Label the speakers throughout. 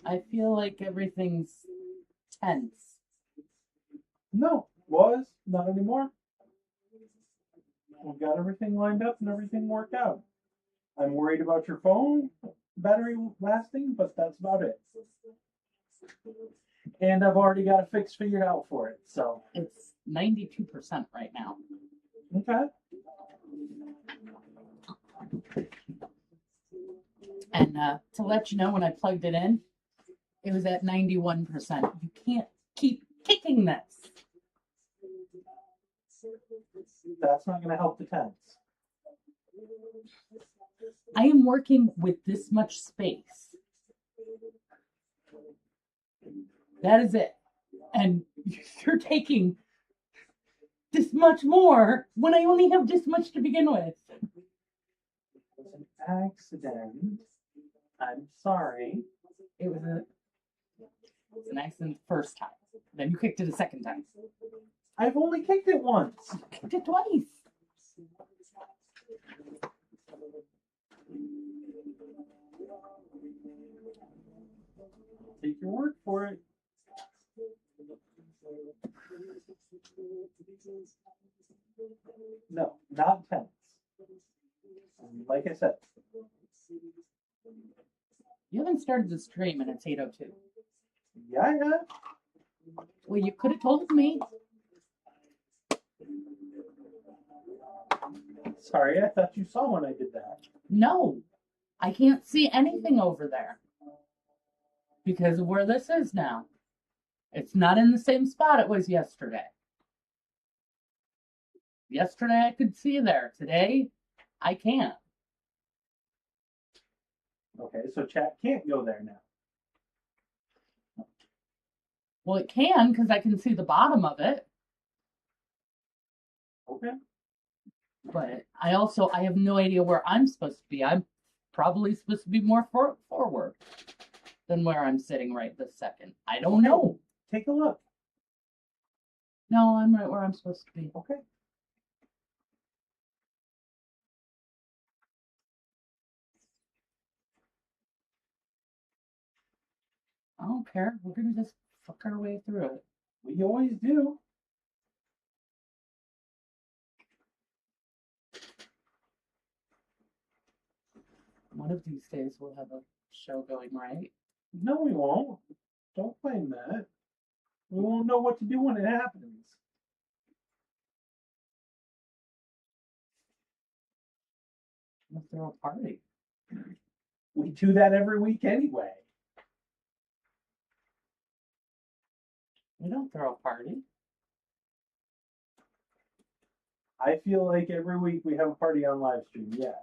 Speaker 1: I feel like everything's tense.
Speaker 2: No, was not anymore. We've got everything lined up and everything worked out. I'm worried about your phone battery lasting, but that's about it. And I've already got a fix figured out for it. So
Speaker 1: It's 92% right now.
Speaker 2: okay.
Speaker 1: And to let you know, when I plugged it in, it was at 91%. You can't keep kicking this.
Speaker 2: That's not going to help the tense.
Speaker 1: I am working with this much space. That is it. And you're taking this much more when I only have this much to begin with.
Speaker 2: It was an accident. I'm sorry.
Speaker 1: It was an accident the first time. Then you kicked it a second time.
Speaker 2: I've only kicked it once.
Speaker 1: You kicked it twice.
Speaker 2: Take your word for it. No, not tense. Like I said.
Speaker 1: You haven't started the stream and it's 8:02.
Speaker 2: Yeah.
Speaker 1: Well, you could have told me.
Speaker 2: Sorry, I thought you saw when I did that.
Speaker 1: No, I can't see anything over there because of where this is now. It's not in the same spot it was yesterday. Yesterday I could see there. Today I can't.
Speaker 2: Okay, so chat can't go there now.
Speaker 1: Well, it can because I can see the bottom of it.
Speaker 2: Okay.
Speaker 1: But I have no idea where I'm supposed to be. I'm probably supposed to be more forward than where I'm sitting right this second. I don't know.
Speaker 2: Take a look.
Speaker 1: No, I'm right where I'm supposed to be.
Speaker 2: Okay.
Speaker 1: I don't care. We're going to just fuck our way through it.
Speaker 2: We always do.
Speaker 1: One of these days we'll have a show going, right?
Speaker 2: No, we won't. Don't claim that. We won't know what to do when it happens.
Speaker 1: We'll throw a party.
Speaker 2: We do that every week anyway.
Speaker 1: We don't throw a party.
Speaker 2: I feel like every week we have a party on live stream, yes.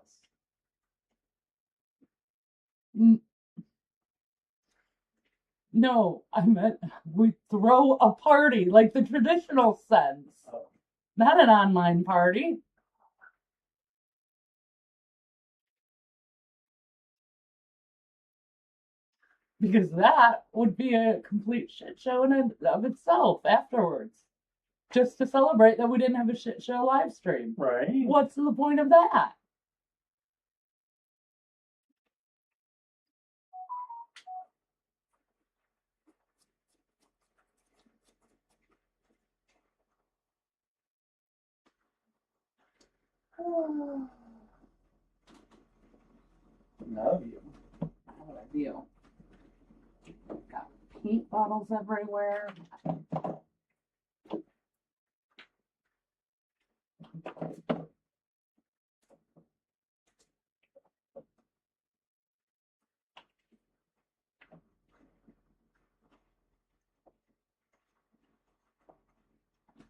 Speaker 1: No, I meant we throw a party like the traditional sense.
Speaker 2: Oh.
Speaker 1: Not an online party. Because that would be a complete shit show in and of itself afterwards. Just to celebrate that we didn't have a shit show live stream.
Speaker 2: Right.
Speaker 1: What's the point of that?
Speaker 2: Love you.
Speaker 1: What a deal. Got paint bottles everywhere.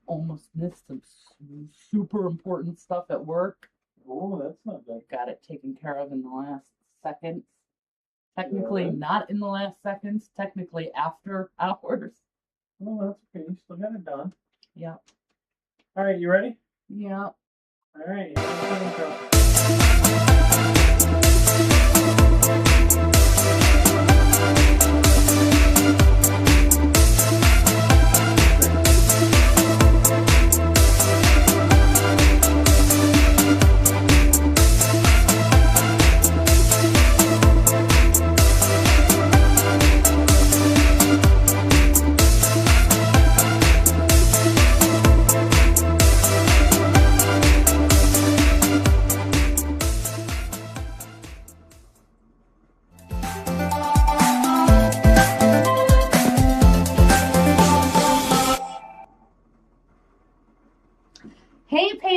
Speaker 1: Almost missed some super important stuff at work.
Speaker 2: Oh, that's not good.
Speaker 1: Got it taken care of in the last seconds. Technically not in the last seconds, technically after hours.
Speaker 2: Well, that's okay. You still got it done.
Speaker 1: Yeah.
Speaker 2: All right, you ready?
Speaker 1: Yeah.
Speaker 2: All right.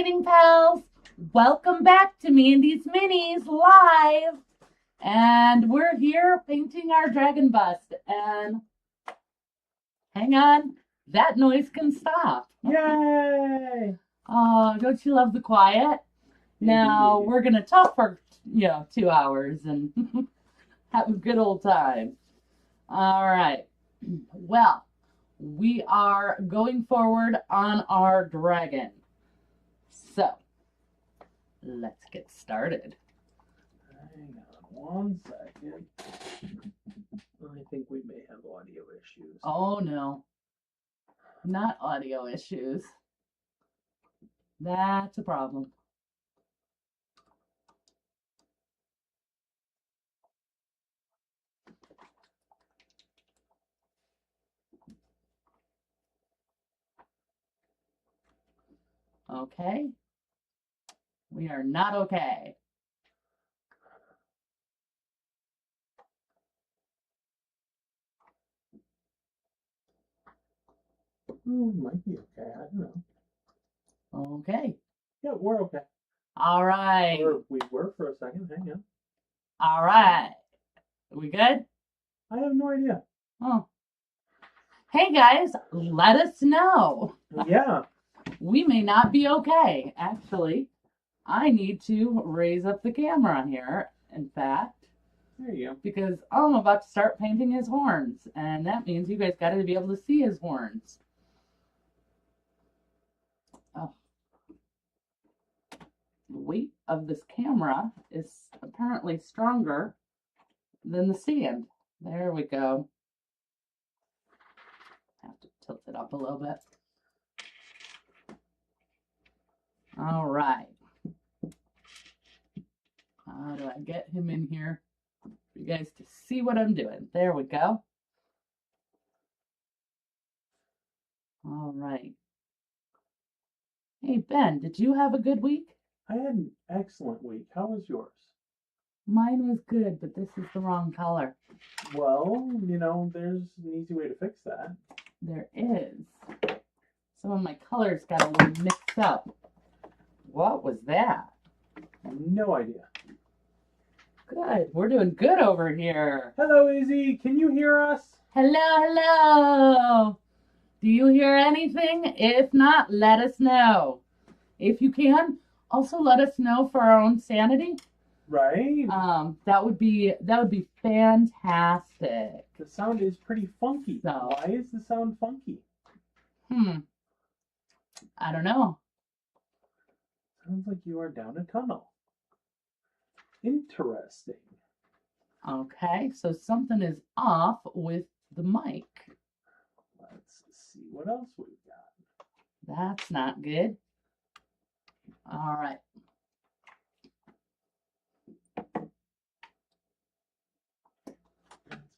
Speaker 1: painting pals, welcome back to Mandy's Minis live, and we're here painting our dragon bust, and hang on, that noise can stop.
Speaker 2: Yay!
Speaker 1: Oh, don't you love the quiet? Now
Speaker 2: Indeed.
Speaker 1: we're gonna talk for 2 hours and have a good old time. All right, well, we are going forward on our dragon. So, let's get started.
Speaker 2: Hang on 1 second. I think we may have audio issues.
Speaker 1: Oh no, not audio issues. That's a problem. Okay. We are not okay.
Speaker 2: Oh, we might be okay. I don't know.
Speaker 1: Okay.
Speaker 2: Yeah, we're okay.
Speaker 1: All right.
Speaker 2: Or we were for a second. Hang on.
Speaker 1: All right. Are we good?
Speaker 2: I have no idea.
Speaker 1: Oh. Hey guys, let us know.
Speaker 2: Yeah.
Speaker 1: We may not be okay. Actually, I need to raise up the camera here, in fact,
Speaker 2: There you go.
Speaker 1: because I'm about to start painting his horns, and that means you guys got to be able to see his horns. Oh. The weight of this camera is apparently stronger than the stand. There we go. Have to tilt it up a little bit. All right. How do I get him in here for you guys to see what I'm doing? There we go. All right. Hey, Ben, did you have a good week?
Speaker 2: I had an excellent week. How was yours?
Speaker 1: Mine was good, but this is the wrong color.
Speaker 2: Well, there's an easy way to fix that.
Speaker 1: There is. Some of my colors got a little mixed up. What was that?
Speaker 2: No idea.
Speaker 1: Good. We're doing good over here.
Speaker 2: Hello, Izzy. Can you hear us?
Speaker 1: Hello, hello. Do you hear anything? If not, let us know. If you can, also let us know for our own sanity.
Speaker 2: Right.
Speaker 1: That would be fantastic.
Speaker 2: The sound is pretty funky.
Speaker 1: So-
Speaker 2: Why is the sound funky?
Speaker 1: I don't know.
Speaker 2: Sounds like you are down a tunnel. Interesting.
Speaker 1: Okay, so something is off with the mic.
Speaker 2: Let's see what else we've got.
Speaker 1: That's not good. All right.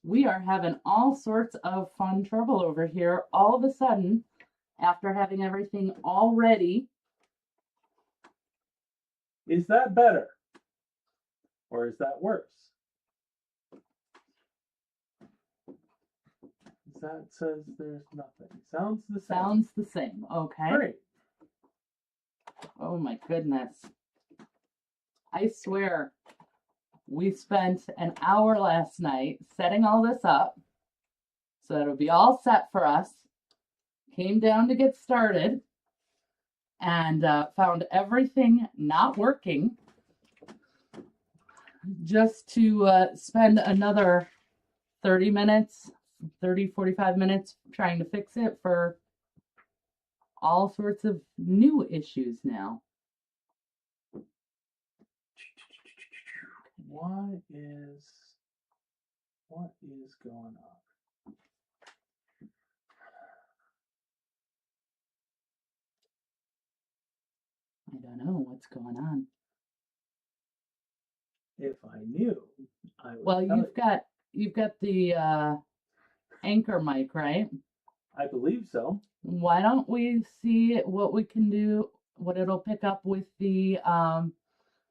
Speaker 1: We are having all sorts of fun trouble over here all of a sudden after having everything all ready.
Speaker 2: Is that better? Or is that worse? That says there's nothing. Sounds the same.
Speaker 1: Sounds the same. Okay.
Speaker 2: Great.
Speaker 1: Oh my goodness. I swear, we spent an hour last night setting all this up so that it'll be all set for us. Came down to get started and found everything not working just to spend another 45 minutes trying to fix it for all sorts of new issues now.
Speaker 2: What is going on?
Speaker 1: I don't know what's going on.
Speaker 2: If I knew, I would.
Speaker 1: Well,
Speaker 2: tell
Speaker 1: you've got the anchor mic, right?
Speaker 2: I believe so.
Speaker 1: Why don't we see what we can do, what it'll pick up with the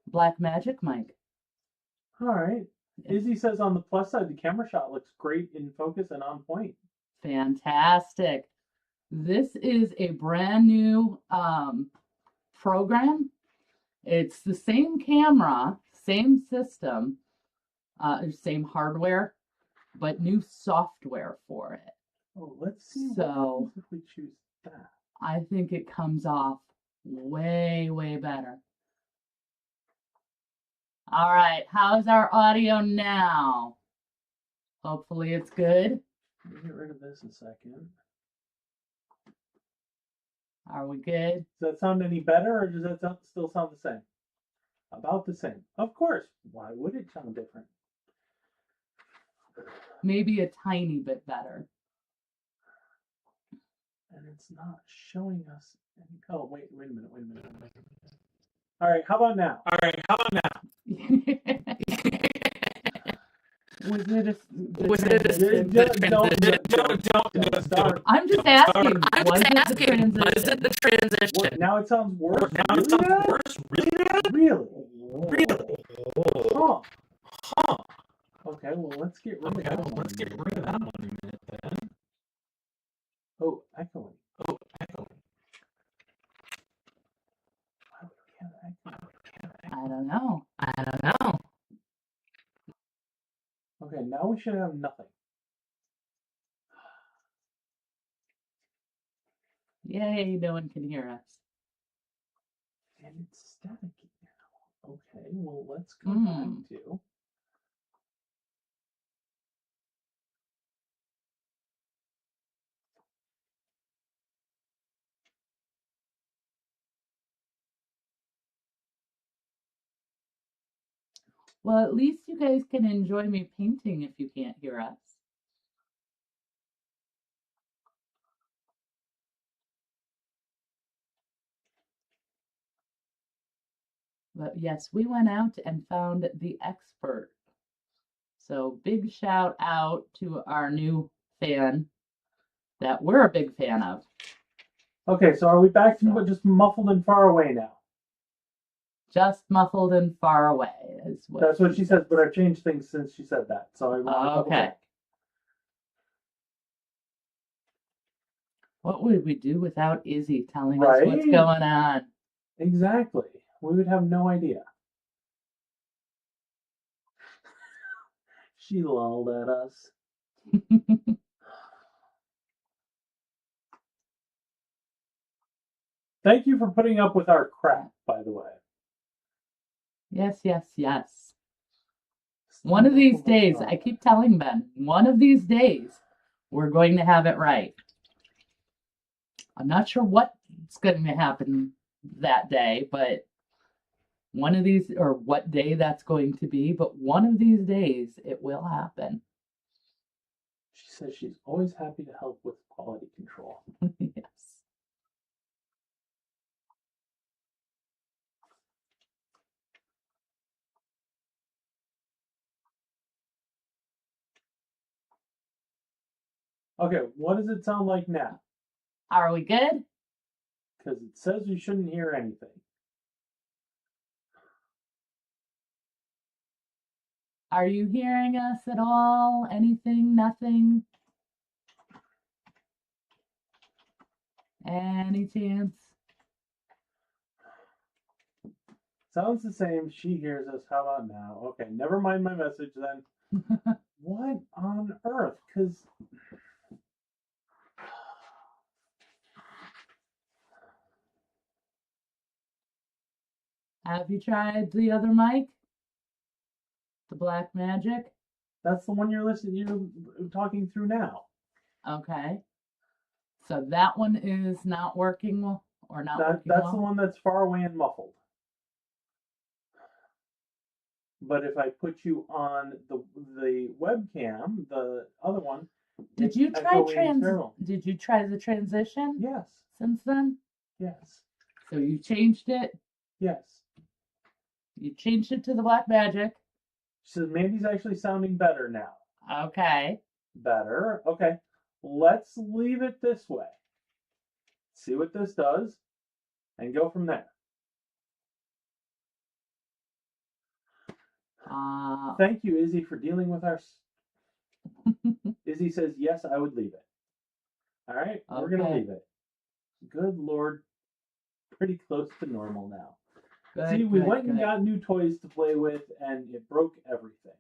Speaker 1: Blackmagic mic?
Speaker 2: All right. Izzy says on the plus side, the camera shot looks great in focus and on point.
Speaker 1: Fantastic. This is a brand new program. It's the same camera, same system, same hardware, but new software for it.
Speaker 2: Oh, let's see what
Speaker 1: So
Speaker 2: happens if we choose that.
Speaker 1: I think it comes off way, way better. All right, how's our audio now? Hopefully it's good.
Speaker 2: Let me get rid of this a second.
Speaker 1: Are we good?
Speaker 2: Does that sound any better, or does that still sound the same? About the same. Of course. Why would it sound different?
Speaker 1: Maybe a tiny bit better.
Speaker 2: And it's not showing us any. Oh, wait a minute. All right, how about now?
Speaker 1: Was it a
Speaker 2: Don't start.
Speaker 1: I'm just asking, was it the transition?
Speaker 2: What, now it sounds worse. Really? Huh. Okay, well, let's get rid of that one.
Speaker 3: In a minute then.
Speaker 2: Oh, echoing. Why would we have echoing?
Speaker 1: I don't know.
Speaker 2: Okay, now we should have nothing.
Speaker 1: Yay, no one can hear us.
Speaker 2: And it's staticky now. Okay, well, let's go back to.
Speaker 1: Well, at least you guys can enjoy me painting if you can't hear us. But yes, we went out and found the expert. So big shout out to our new fan that we're a big fan of.
Speaker 2: Okay, so are we back to just muffled and far away now?
Speaker 1: Just muffled and far away is what.
Speaker 2: That's what she says, but I've changed things since she said that. So I want to double check.
Speaker 1: What would we do without Izzy telling us what's
Speaker 2: Right?
Speaker 1: going on?
Speaker 2: Exactly. We would have no idea. She lolled at us. Thank you for putting up with our crap, by the way.
Speaker 1: Yes. One of these days, I keep telling Ben, one of these days, we're going to have it right. I'm not sure what's going to happen that day, but one of these, or what day that's going to be, but one of these days it will happen.
Speaker 2: She says she's always happy to help with quality control.
Speaker 1: Yes.
Speaker 2: Okay, what does it sound like now?
Speaker 1: Are we good?
Speaker 2: Because it says you shouldn't hear anything.
Speaker 1: Are you hearing us at all? Anything? Nothing? Any chance?
Speaker 2: Sounds the same. She hears us. How about now? Okay, never mind my message then. What on earth? Because...
Speaker 1: Have you tried the other mic? The Black Magic?
Speaker 2: That's the one you're talking through now.
Speaker 1: Okay. So that one is not working well, or not working
Speaker 2: That's
Speaker 1: well?
Speaker 2: the one that's far away and muffled. But if I put you on the webcam, the other one,
Speaker 1: Did you try the transition?
Speaker 2: Yes.
Speaker 1: Since then?
Speaker 2: Yes.
Speaker 1: So you changed it?
Speaker 2: Yes.
Speaker 1: You changed it to the Black Magic.
Speaker 2: She says Mandy's actually sounding better now.
Speaker 1: Okay.
Speaker 2: Better. Okay. Let's leave it this way. See what this does, and go from there. Thank you, Izzy, for dealing with our... Izzy says, yes, I would leave it. All right? We're going to leave it. Good Lord. pretty close to normal now.
Speaker 1: Good,
Speaker 2: See, we
Speaker 1: good,
Speaker 2: went and
Speaker 1: good.
Speaker 2: got new toys to play with, and it broke everything.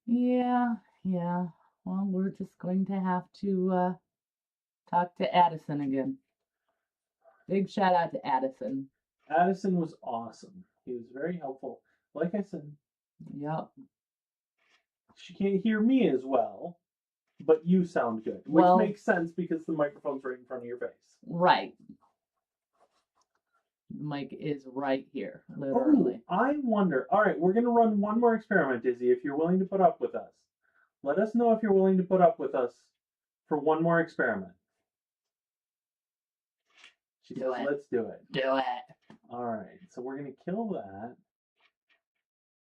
Speaker 1: Yeah, yeah. Well, we're just going to have to talk to Addison again. Big shout out to Addison.
Speaker 2: Addison was awesome. He was very helpful. Like I said,
Speaker 1: Yep.
Speaker 2: she can't hear me as well, but you sound good, which
Speaker 1: Well-
Speaker 2: makes sense because the microphone's right in front of your face.
Speaker 1: Right. The mic is right here, literally.
Speaker 2: Oh, I wonder. All right, we're going to run one more experiment, Izzy, if you're willing to put up with us. Let us know if you're willing to put up with us for one more experiment. She
Speaker 1: Do
Speaker 2: says,
Speaker 1: it.
Speaker 2: let's do it.
Speaker 1: Do it.
Speaker 2: All right, so we're going to kill that.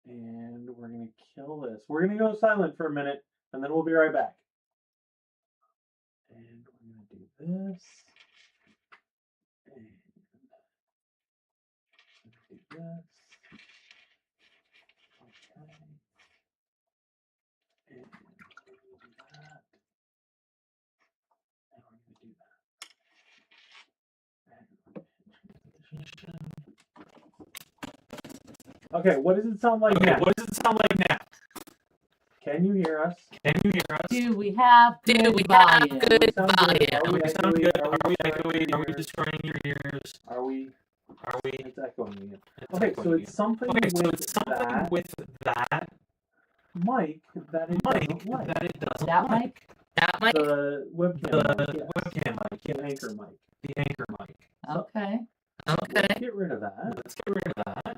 Speaker 2: And we're going to kill this. We're going to go silent for a minute, and then we'll be right back. And we're going to do this. And do this. Okay. And we're going to do that. And we're going to do that. And okay, what does it sound like
Speaker 3: Okay,
Speaker 2: now?
Speaker 3: what does it sound like now?
Speaker 2: Can you hear us?
Speaker 3: Can you hear us?
Speaker 1: Do we have good
Speaker 4: Do we have
Speaker 1: volume?
Speaker 4: good
Speaker 2: Sound good?
Speaker 4: volume?
Speaker 2: Are we
Speaker 3: Do we sound
Speaker 2: echoey?
Speaker 3: good? Are we
Speaker 2: destroying
Speaker 3: echoey? Are we
Speaker 2: your ears?
Speaker 3: destroying your ears?
Speaker 2: Are we?
Speaker 3: Are we?
Speaker 2: It's echoing again.
Speaker 3: It's
Speaker 2: Okay,
Speaker 3: echoing
Speaker 2: so
Speaker 3: again.
Speaker 2: it's something
Speaker 3: Okay, so
Speaker 2: with
Speaker 3: it's something
Speaker 2: that
Speaker 3: with that
Speaker 2: mic that it
Speaker 3: mic
Speaker 2: doesn't like.
Speaker 3: that it doesn't
Speaker 1: That
Speaker 3: like.
Speaker 1: mic?
Speaker 4: That mic?
Speaker 2: The webcam
Speaker 3: The
Speaker 2: mic, yes.
Speaker 3: webcam mic,
Speaker 2: The
Speaker 3: yes.
Speaker 2: anchor mic.
Speaker 3: The anchor mic.
Speaker 1: Okay.
Speaker 4: Okay.
Speaker 2: Let's get rid of that.
Speaker 3: Let's get rid of that.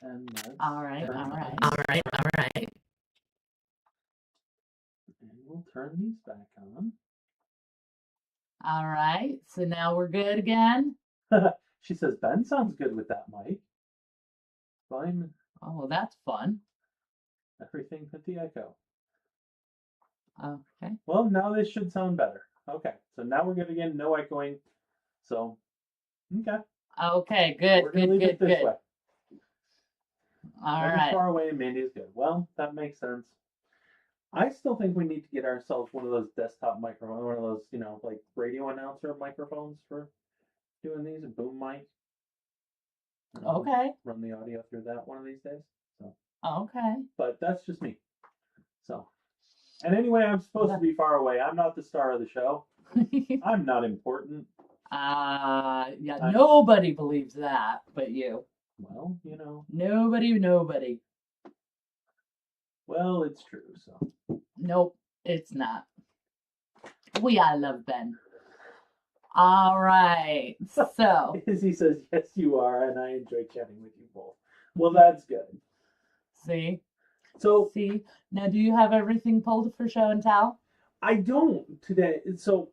Speaker 2: And let's
Speaker 1: All right,
Speaker 2: turn
Speaker 1: all right.
Speaker 2: these-
Speaker 4: All right. All right.
Speaker 2: And we'll turn these back on.
Speaker 1: All right. So now we're good again.
Speaker 2: She says, Ben sounds good with that mic. Fine.
Speaker 1: Oh, well, that's fun.
Speaker 2: Everything with the echo.
Speaker 1: Okay.
Speaker 2: Well, now this should sound better. Okay, so now we're good again. No echoing. So, okay.
Speaker 1: Okay, good,
Speaker 2: We're going to
Speaker 1: good,
Speaker 2: leave
Speaker 1: good,
Speaker 2: it this
Speaker 1: good.
Speaker 2: way.
Speaker 1: All
Speaker 2: Ben's
Speaker 1: right.
Speaker 2: far away and Mandy is good. Well, that makes sense. I still think we need to get ourselves one of those desktop microphones, one of those, like radio announcer microphones for doing these, a boom mic.
Speaker 1: Okay.
Speaker 2: Run the audio through that one of these days. So,
Speaker 1: Okay.
Speaker 2: but that's just me. So, and anyway, I'm supposed to be far away. I'm not the star of the show. I'm not important.
Speaker 1: Yeah,
Speaker 2: I-
Speaker 1: nobody believes that but you.
Speaker 2: Well,
Speaker 1: Nobody.
Speaker 2: well, it's true. So,
Speaker 1: Nope, it's not. We all love Ben. All right. So,
Speaker 2: Izzy says, yes, you are, and I enjoy chatting with you both. Well, that's good.
Speaker 1: see?
Speaker 2: So,
Speaker 1: See? Now, do you have everything pulled for show and tell?
Speaker 2: I don't today. So,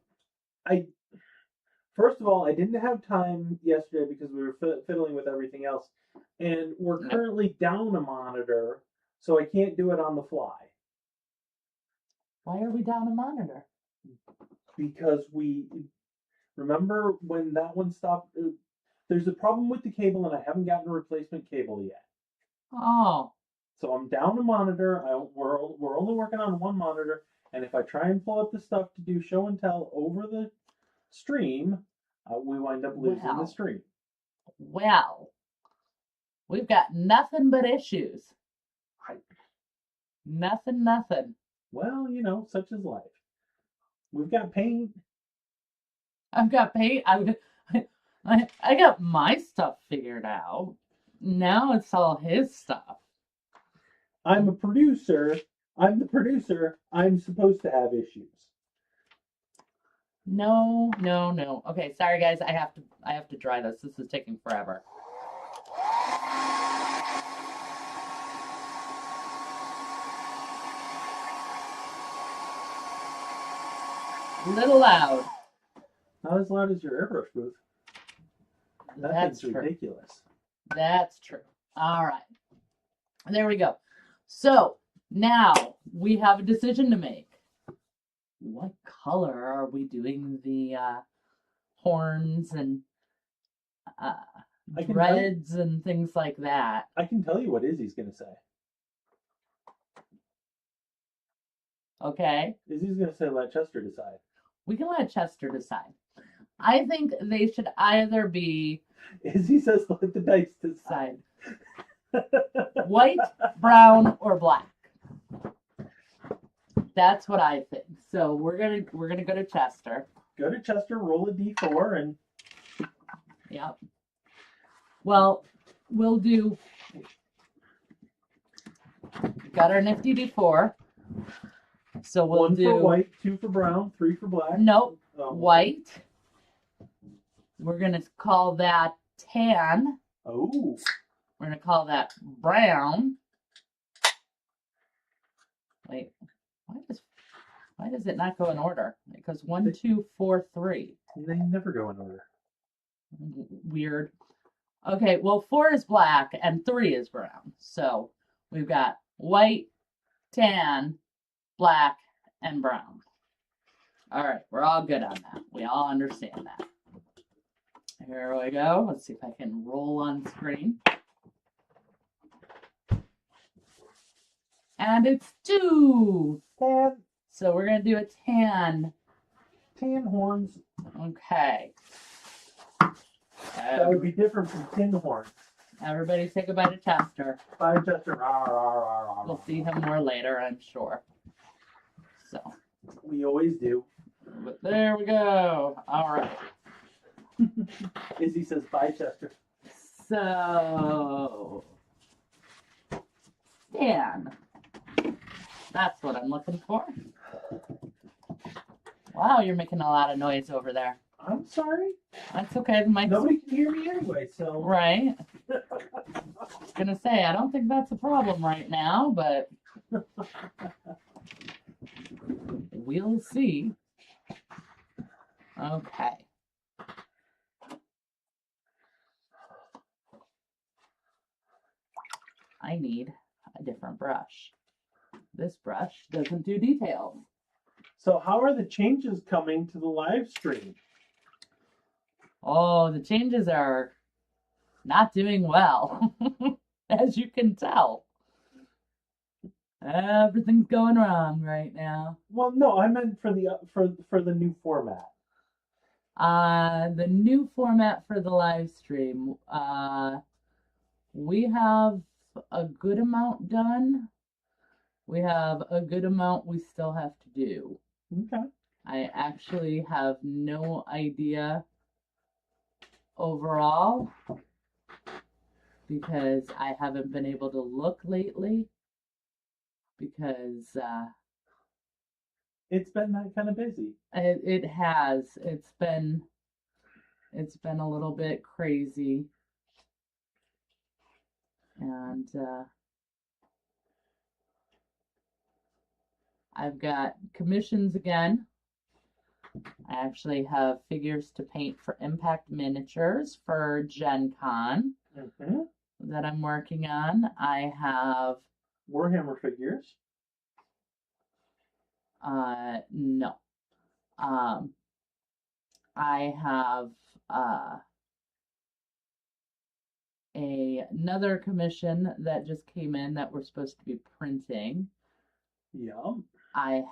Speaker 2: first of all, I didn't have time yesterday because we were fiddling with everything else, and we're
Speaker 1: Yep.
Speaker 2: currently down a monitor, so I can't do it on the fly
Speaker 1: Why are we down a monitor?
Speaker 2: because remember when that one stopped. There's a problem with the cable, and I haven't gotten a replacement cable yet.
Speaker 1: Oh,
Speaker 2: So I'm down a monitor. We're only working on one monitor, and if I try and pull up the stuff to do show and tell over the stream, we wind up losing
Speaker 1: Wow.
Speaker 2: the stream.
Speaker 1: well. We've got nothing but issues. Nothing.
Speaker 2: Well, such is life. We've got paint.
Speaker 1: I've got paint. I got my stuff figured out. Now it's all his stuff.
Speaker 2: I'm a producer. I'm the producer. I'm supposed to have issues.
Speaker 1: No. Okay, sorry guys. I have to dry this. This is taking forever. Little loud.
Speaker 2: Not as loud as your airbrush booth. That
Speaker 1: That's
Speaker 2: thing's
Speaker 1: true.
Speaker 2: ridiculous.
Speaker 1: That's true. All right. There we go. So now we have a decision to make. What color are we doing the horns and
Speaker 2: I can tell-
Speaker 1: dreads and things like that?
Speaker 2: I can tell you what Izzy's going to say.
Speaker 1: Okay?
Speaker 2: Izzy's gonna say let Chester decide.
Speaker 1: We can let Chester decide. I think they should either be
Speaker 2: Izzy says let the dice decide.
Speaker 1: white, brown, or black. That's what I think. So we're gonna go to Chester.
Speaker 2: Go to Chester, roll a d4, and
Speaker 1: Yep. Well, we'll do. Got our nifty D4. So we'll
Speaker 2: 1
Speaker 1: do
Speaker 2: for white, 2 for brown, 3 for black.
Speaker 1: Nope.
Speaker 2: Oh.
Speaker 1: White. We're gonna call that tan.
Speaker 2: Oh.
Speaker 1: We're gonna call that brown. Wait, why does it not go in order? Because 1, 2, 4, 3.
Speaker 2: They never go in order.
Speaker 1: Weird. Okay, well 4 is black and 3 is brown. So we've got white, tan, black, and brown. All right, we're all good on that. We all understand that. Here we go. Let's see if I can roll on screen. And it's 2.
Speaker 2: Tan.
Speaker 1: So we're going to do a tan.
Speaker 2: Tan horns.
Speaker 1: Okay.
Speaker 2: That would be different from tin horns.
Speaker 1: Everybody say goodbye to Chester.
Speaker 2: Bye, Chester. Rah, rah, rah, rah,
Speaker 1: We'll
Speaker 2: rah.
Speaker 1: see him more later, I'm sure. So,
Speaker 2: We always do.
Speaker 1: but there we go. All right.
Speaker 2: Izzy says bye, Chester.
Speaker 1: So, Stan. That's what I'm looking for. Wow, you're making a lot of noise over there.
Speaker 2: I'm sorry.
Speaker 1: That's okay. The mic's
Speaker 2: Nobody can hear me anyway, so.
Speaker 1: right. I was gonna say I don't think that's a problem right now, but we'll see. Okay. I need a different brush. This brush doesn't do details.
Speaker 2: So how are the changes coming to the live stream?
Speaker 1: Oh, the changes are not doing well, as you can tell. Everything's going wrong right now.
Speaker 2: Well, no, I meant for the new format.
Speaker 1: The new format for the live stream. We have a good amount done. We have a good amount we still have to do.
Speaker 2: Okay.
Speaker 1: I actually have no idea overall because I haven't been able to look lately because
Speaker 2: It's been that kind of busy.
Speaker 1: it has. It's been a little bit crazy. And I've got commissions again. I actually have figures to paint for Impact Miniatures for Gen Con
Speaker 2: Mm-hmm.
Speaker 1: that I'm working on. I have
Speaker 2: Warhammer figures.
Speaker 1: no. I have another commission that just came in that we're supposed to be printing.
Speaker 2: Yum.
Speaker 1: I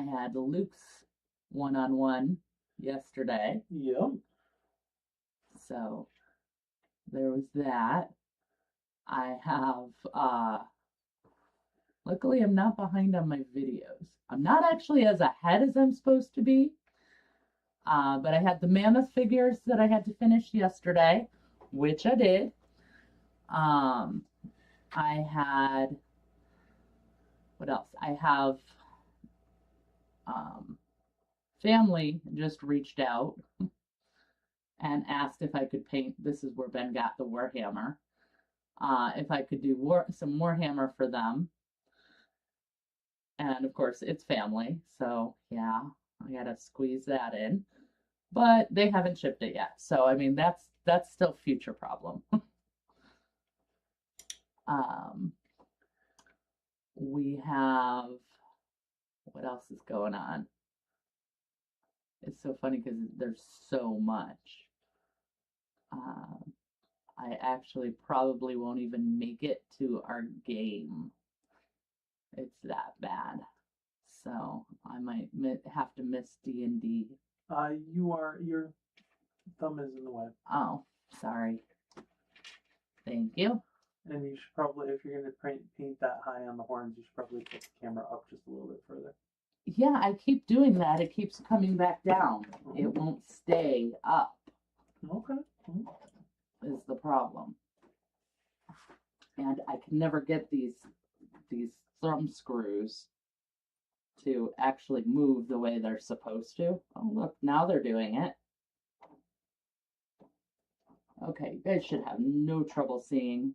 Speaker 1: had Luke's one-on-one yesterday.
Speaker 2: Yum.
Speaker 1: So there was that. I have luckily I'm not behind on my videos. I'm not actually as ahead as I'm supposed to be. But I had the mammoth figures that I had to finish yesterday, which I did. I had what else? I have family just reached out and asked if I could paint. This is where Ben got the Warhammer. If I could do some Warhammer for them. And of course, it's family, so yeah, I gotta squeeze that in. But they haven't shipped it yet, so I mean that's still future problem. We have what else is going on? It's so funny because there's so much. I actually probably won't even make it to our game. It's that bad. So I might have to miss D&D.
Speaker 2: Your thumb is in the way.
Speaker 1: Oh, sorry. Thank you.
Speaker 2: And you should probably, if you're going to paint that high on the horns, you should probably put the camera up just a little bit further.
Speaker 1: Yeah, I keep doing that. It keeps coming back down. It won't stay up,
Speaker 2: Okay.
Speaker 1: is the problem. And I can never get these thumb screws to actually move the way they're supposed to. Oh, look, now they're doing it. Okay, you guys should have no trouble seeing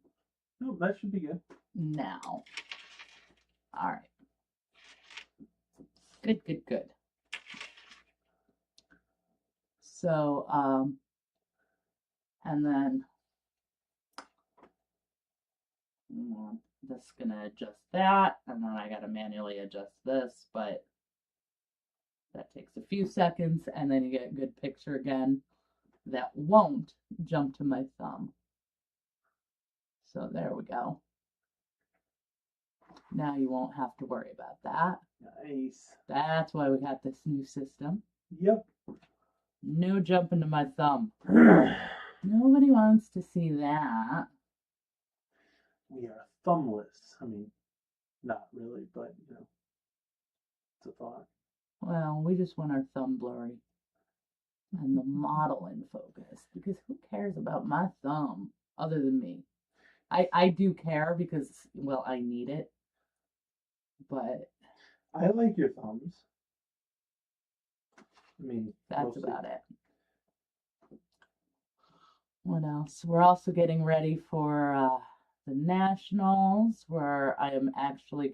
Speaker 2: No, that should be good.
Speaker 1: now. All right. Good, good, good. So, and then I'm just gonna adjust that, and then I gotta manually adjust this, but that takes a few seconds, and then you get a good picture again that won't jump to my thumb. So there we go. Now you won't have to worry about that.
Speaker 2: Nice.
Speaker 1: That's why we got this new system.
Speaker 2: Yep.
Speaker 1: No jumping to my thumb. Nobody wants to see that.
Speaker 2: We are thumbless. I mean, not really, but you know, it's a thought.
Speaker 1: Well, we just want our thumb blurry and the model in focus, because who cares about my thumb other than me? I do care because, well, I need it, but
Speaker 2: I like your thumbs. I mean,
Speaker 1: that's
Speaker 2: mostly.
Speaker 1: about it. What else? We're also getting ready for the nationals, where I am actually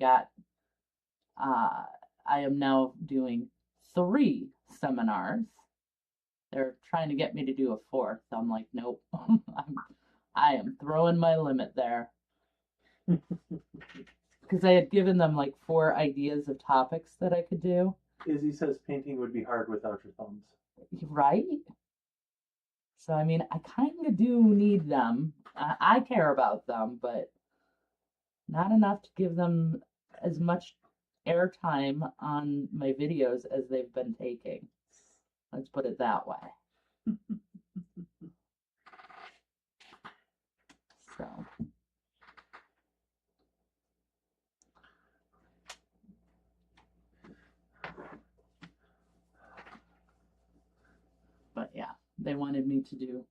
Speaker 1: I am now doing 3 seminars. They're trying to get me to do a 4th. I'm like, nope. I am throwing my limit there. Because I had given them like 4 ideas of topics that I could do.
Speaker 2: Izzy says painting would be hard without your thumbs.
Speaker 1: Right? So, I mean, I kind of do need them. I care about them, but not enough to give them as much airtime on my videos as they've been taking. Let's put it that way. So. But yeah, they wanted me to do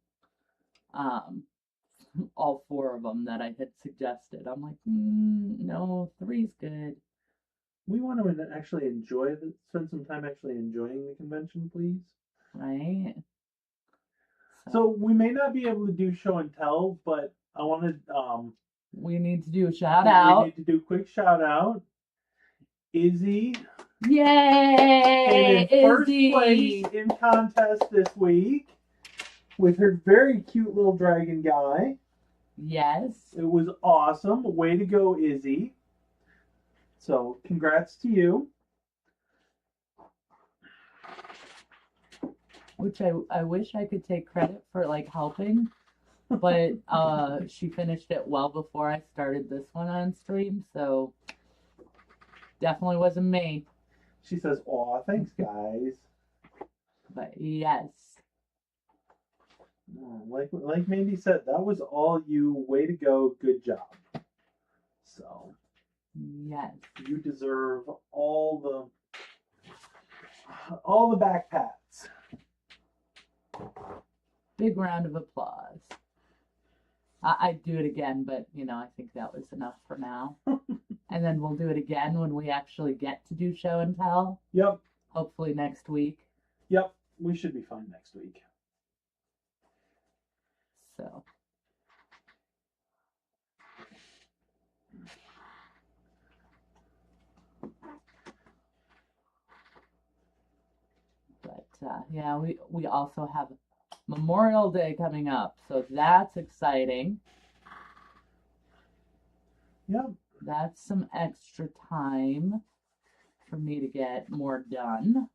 Speaker 1: all 4 of them that I had suggested. I'm like, no, 3's good.
Speaker 2: We want to actually spend some time actually enjoying the convention, please.
Speaker 1: Right?
Speaker 2: So we may not be able to do show and tell, but I wanted
Speaker 1: we need to do a shout out.
Speaker 2: We need to do a quick shout out. Izzy.
Speaker 1: Yay!
Speaker 2: Came in first
Speaker 1: Izzy!
Speaker 2: place in contest this week with her very cute little dragon guy.
Speaker 1: Yes.
Speaker 2: It was awesome. Way to go, Izzy. So congrats to you.
Speaker 1: Which I wish I could take credit for like helping, but she finished it well before I started this one on stream, so definitely wasn't me.
Speaker 2: She says, "Aw, thanks, guys."
Speaker 1: But yes.
Speaker 2: Like Mandy said, that was all you. Way to go. Good job. So
Speaker 1: Yes.
Speaker 2: you deserve all the back pats.
Speaker 1: Big round of applause. I'd do it again, but I think that was enough for now. And then we'll do it again when we actually get to do show and tell.
Speaker 2: Yep.
Speaker 1: Hopefully next week.
Speaker 2: Yep. We should be fine next week.
Speaker 1: So. But yeah, we also have Memorial Day coming up, so that's exciting.
Speaker 2: Yep.
Speaker 1: That's some extra time for me to get more done.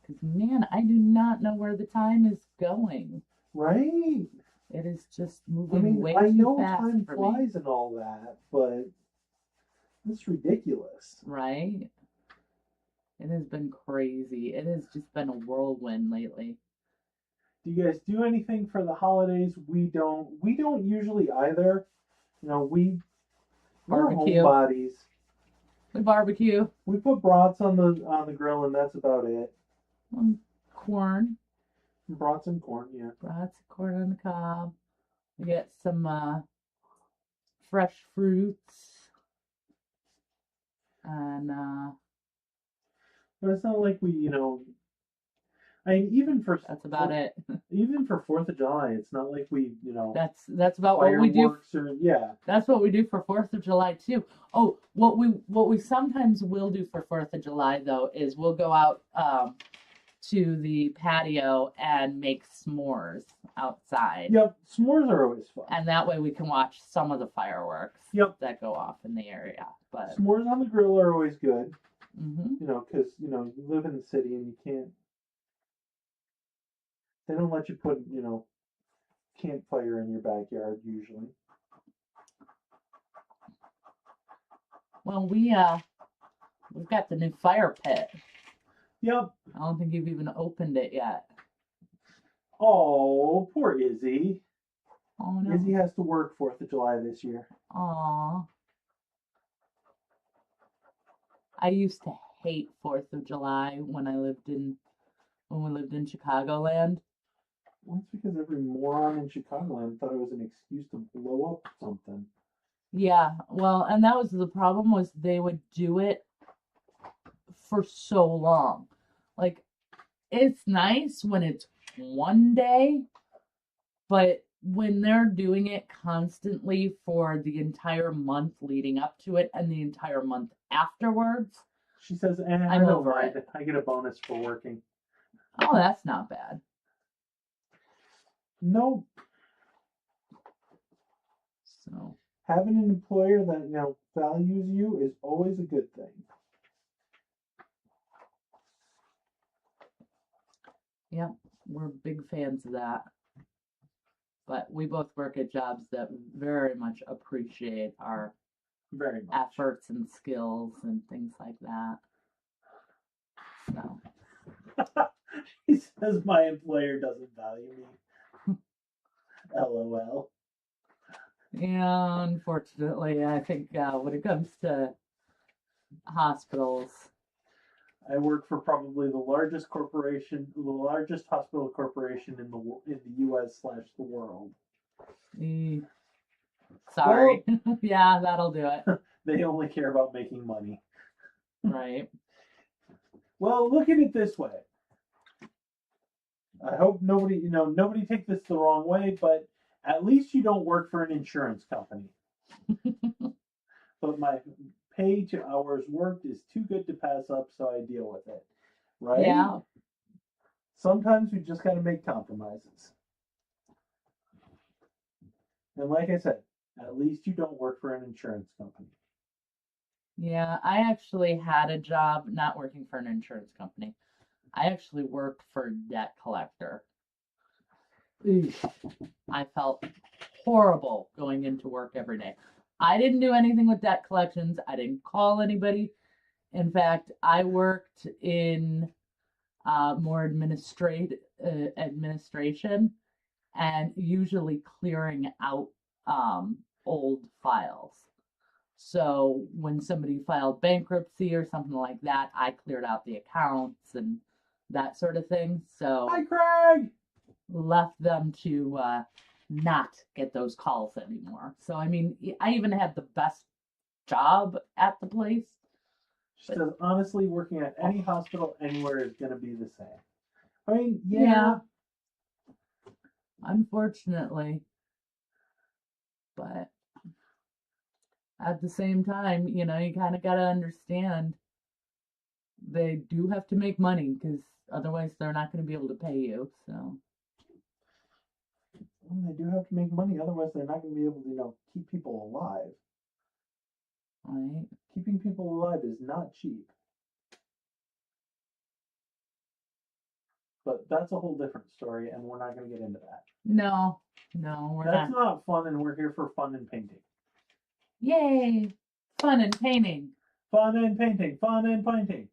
Speaker 1: Because, man, I do not know where the time is going.
Speaker 2: Right?
Speaker 1: It is just
Speaker 2: I
Speaker 1: moving
Speaker 2: mean,
Speaker 1: way
Speaker 2: I
Speaker 1: too
Speaker 2: know
Speaker 1: fast
Speaker 2: time
Speaker 1: for me.
Speaker 2: flies and all that, but it's ridiculous.
Speaker 1: Right? It has been crazy. It has just been a whirlwind lately.
Speaker 2: Do you guys do anything for the holidays? We don't. We don't usually either. You know, we're
Speaker 1: Barbecue.
Speaker 2: homebodies.
Speaker 1: We barbecue.
Speaker 2: We put brats on the grill, and that's about it.
Speaker 1: Corn.
Speaker 2: Brats and corn, yeah.
Speaker 1: Brats, corn on the cob. We get some fresh fruits. And
Speaker 2: But it's not like we, you know. I mean,
Speaker 1: that's about it.
Speaker 2: Even for 4th of July, it's not like we, you know,
Speaker 1: That's about what we do.
Speaker 2: fireworks or yeah.
Speaker 1: That's what we do for 4th of July too. Oh, what we sometimes will do for 4th of July though is we'll go out to the patio and make s'mores outside.
Speaker 2: Yep, s'mores are always fun.
Speaker 1: And that way we can watch some of the fireworks
Speaker 2: Yep.
Speaker 1: that go off in the area. But
Speaker 2: S'mores on the grill are always good,
Speaker 1: mhm.
Speaker 2: you know, because you know you live in the city and you can't. They don't let you put, you know, campfire in your backyard usually.
Speaker 1: Well, we've got the new fire pit.
Speaker 2: Yep.
Speaker 1: I don't think you've even opened it yet.
Speaker 2: Oh, poor Izzy.
Speaker 1: Oh no.
Speaker 2: Izzy has to work 4th of July this year.
Speaker 1: Aw. I used to hate 4th of July when we lived in Chicagoland.
Speaker 2: Well, that's because every moron in Chicagoland thought it was an excuse to blow up something.
Speaker 1: Yeah, well, and that was the problem was they would do it for so long. Like, it's nice when it's one day, but when they're doing it constantly for the entire month leading up to it and the entire month afterwards,
Speaker 2: She says, I
Speaker 1: I'm
Speaker 2: don't
Speaker 1: over
Speaker 2: mind.
Speaker 1: it.
Speaker 2: I get a bonus for working.
Speaker 1: oh, that's not bad.
Speaker 2: No,
Speaker 1: So,
Speaker 2: having an employer that, you know, values you is always a good thing.
Speaker 1: yep, we're big fans of that. But we both work at jobs that very much appreciate our
Speaker 2: Very much.
Speaker 1: efforts and skills and things like that. So,
Speaker 2: He says my employer doesn't value me. LOL.
Speaker 1: yeah, unfortunately, I think when it comes to hospitals,
Speaker 2: I work for probably the largest corporation, the largest hospital corporation in the U.S. / the world.
Speaker 1: Sorry. Yeah, that'll do it.
Speaker 2: They only care about making money.
Speaker 1: Right.
Speaker 2: Well, look at it this way. I hope nobody take this the wrong way, but at least you don't work for an insurance company. But my pay to hours worked is too good to pass up, so I deal with it. Right?
Speaker 1: Yeah.
Speaker 2: Sometimes we just got to make compromises. And like I said, at least you don't work for an insurance company.
Speaker 1: Yeah, I actually had a job not working for an insurance company. I actually worked for a debt collector. I felt horrible going into work every day. I didn't do anything with debt collections. I didn't call anybody. In fact, I worked in more administration and usually clearing out old files. So when somebody filed bankruptcy or something like that, I cleared out the accounts and that sort of thing. So
Speaker 2: Hi, Craig!
Speaker 1: left them to not get those calls anymore. So I mean, I even had the best job at the place.
Speaker 2: She says, honestly, working at any hospital anywhere is going to be the same. I mean, yeah.
Speaker 1: Unfortunately. But at the same time, you know, you kind of got to understand they do have to make money because otherwise they're not going to be able to pay you. So.
Speaker 2: Well, they do have to make money, otherwise they're not going to be able to, you know, keep people alive.
Speaker 1: Right.
Speaker 2: Keeping people alive is not cheap. but that's a whole different story, and we're not going to get into that.
Speaker 1: No, we're
Speaker 2: That's
Speaker 1: not.
Speaker 2: not fun, and we're here for fun and painting.
Speaker 1: Yay! Fun and painting.
Speaker 2: Fun and painting. Fun and painting.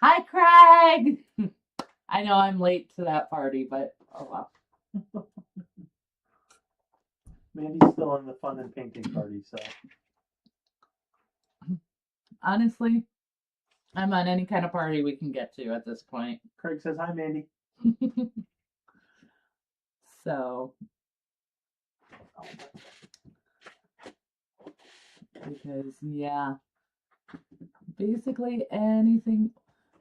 Speaker 1: Hi, Craig! I know I'm late to that party, but oh well.
Speaker 2: Mandy's still on the fun and painting party, so.
Speaker 1: Honestly, I'm on any kind of party we can get to at this point.
Speaker 2: Craig says, hi, Mandy.
Speaker 1: So, because yeah, basically anything.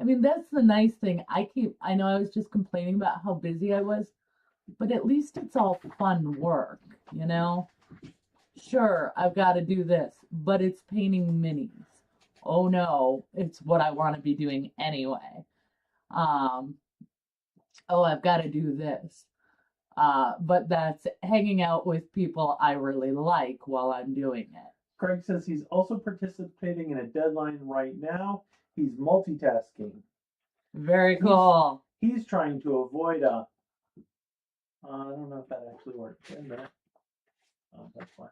Speaker 1: I mean, that's the nice thing. I know I was just complaining about how busy I was, but at least it's all fun work, you know? Sure, I've got to do this, but it's painting minis. Oh no, it's what I want to be doing anyway. Oh, I've got to do this. But that's hanging out with people I really like while I'm doing it.
Speaker 2: Craig says he's also participating in a deadline right now. He's multitasking.
Speaker 1: Very cool.
Speaker 2: He's trying to avoid I don't know if that actually works. Wait a minute. Oh, that's fine.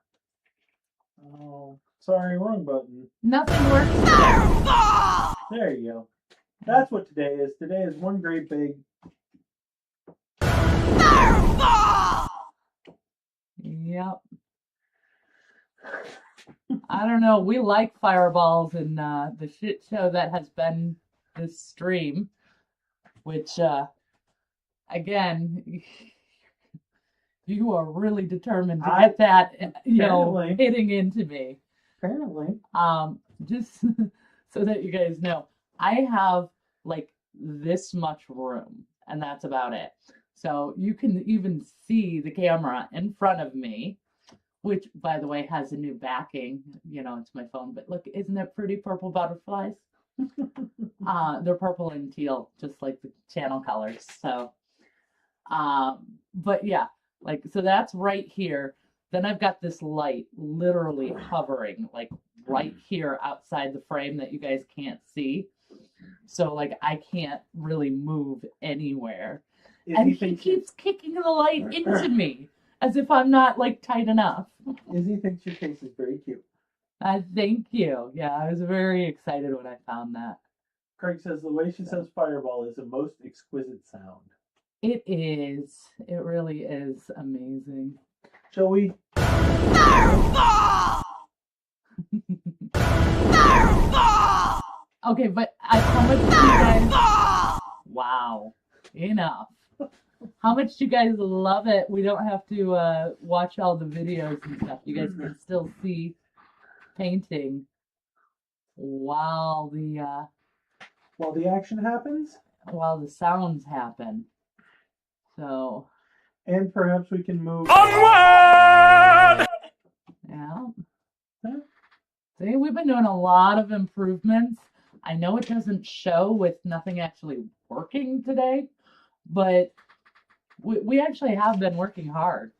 Speaker 2: Oh, sorry, wrong button.
Speaker 1: Nothing works.
Speaker 2: There you go. That's what today is. Today is one great big.
Speaker 1: Yep. I don't know. We like fireballs in the shit show that has been this stream, which, again, you are really determined to get that,
Speaker 2: Apparently.
Speaker 1: hitting into me.
Speaker 2: Apparently.
Speaker 1: Just so that you guys know, I have like this much room, and that's about it. So you can even see the camera in front of me, which, by the way, has a new backing. It's my phone, but look, isn't that pretty? Purple butterflies. They're purple and teal, just like the channel colors. So, but yeah, so that's right here. Then I've got this light literally hovering, like right here outside the frame that you guys can't see. So, I can't really move anywhere. And he keeps kicking the light into me as if I'm not tight enough.
Speaker 2: Izzy thinks your case is very cute.
Speaker 1: Thank you. Yeah, I was very excited when I found that.
Speaker 2: Craig says the way she says fireball is a most exquisite sound.
Speaker 1: It is. It really is amazing.
Speaker 2: Shall we?
Speaker 1: Okay, but how much do you guys... Wow. Enough. How much do you guys love it? We don't have to watch all the videos and stuff. You guys can still see painting while the
Speaker 2: action happens,
Speaker 1: while the sounds happen. So,
Speaker 2: and perhaps we can move
Speaker 3: Onward!
Speaker 1: yeah. See, we've been doing a lot of improvements. I know it doesn't show with nothing actually working today, but we actually have been working hard.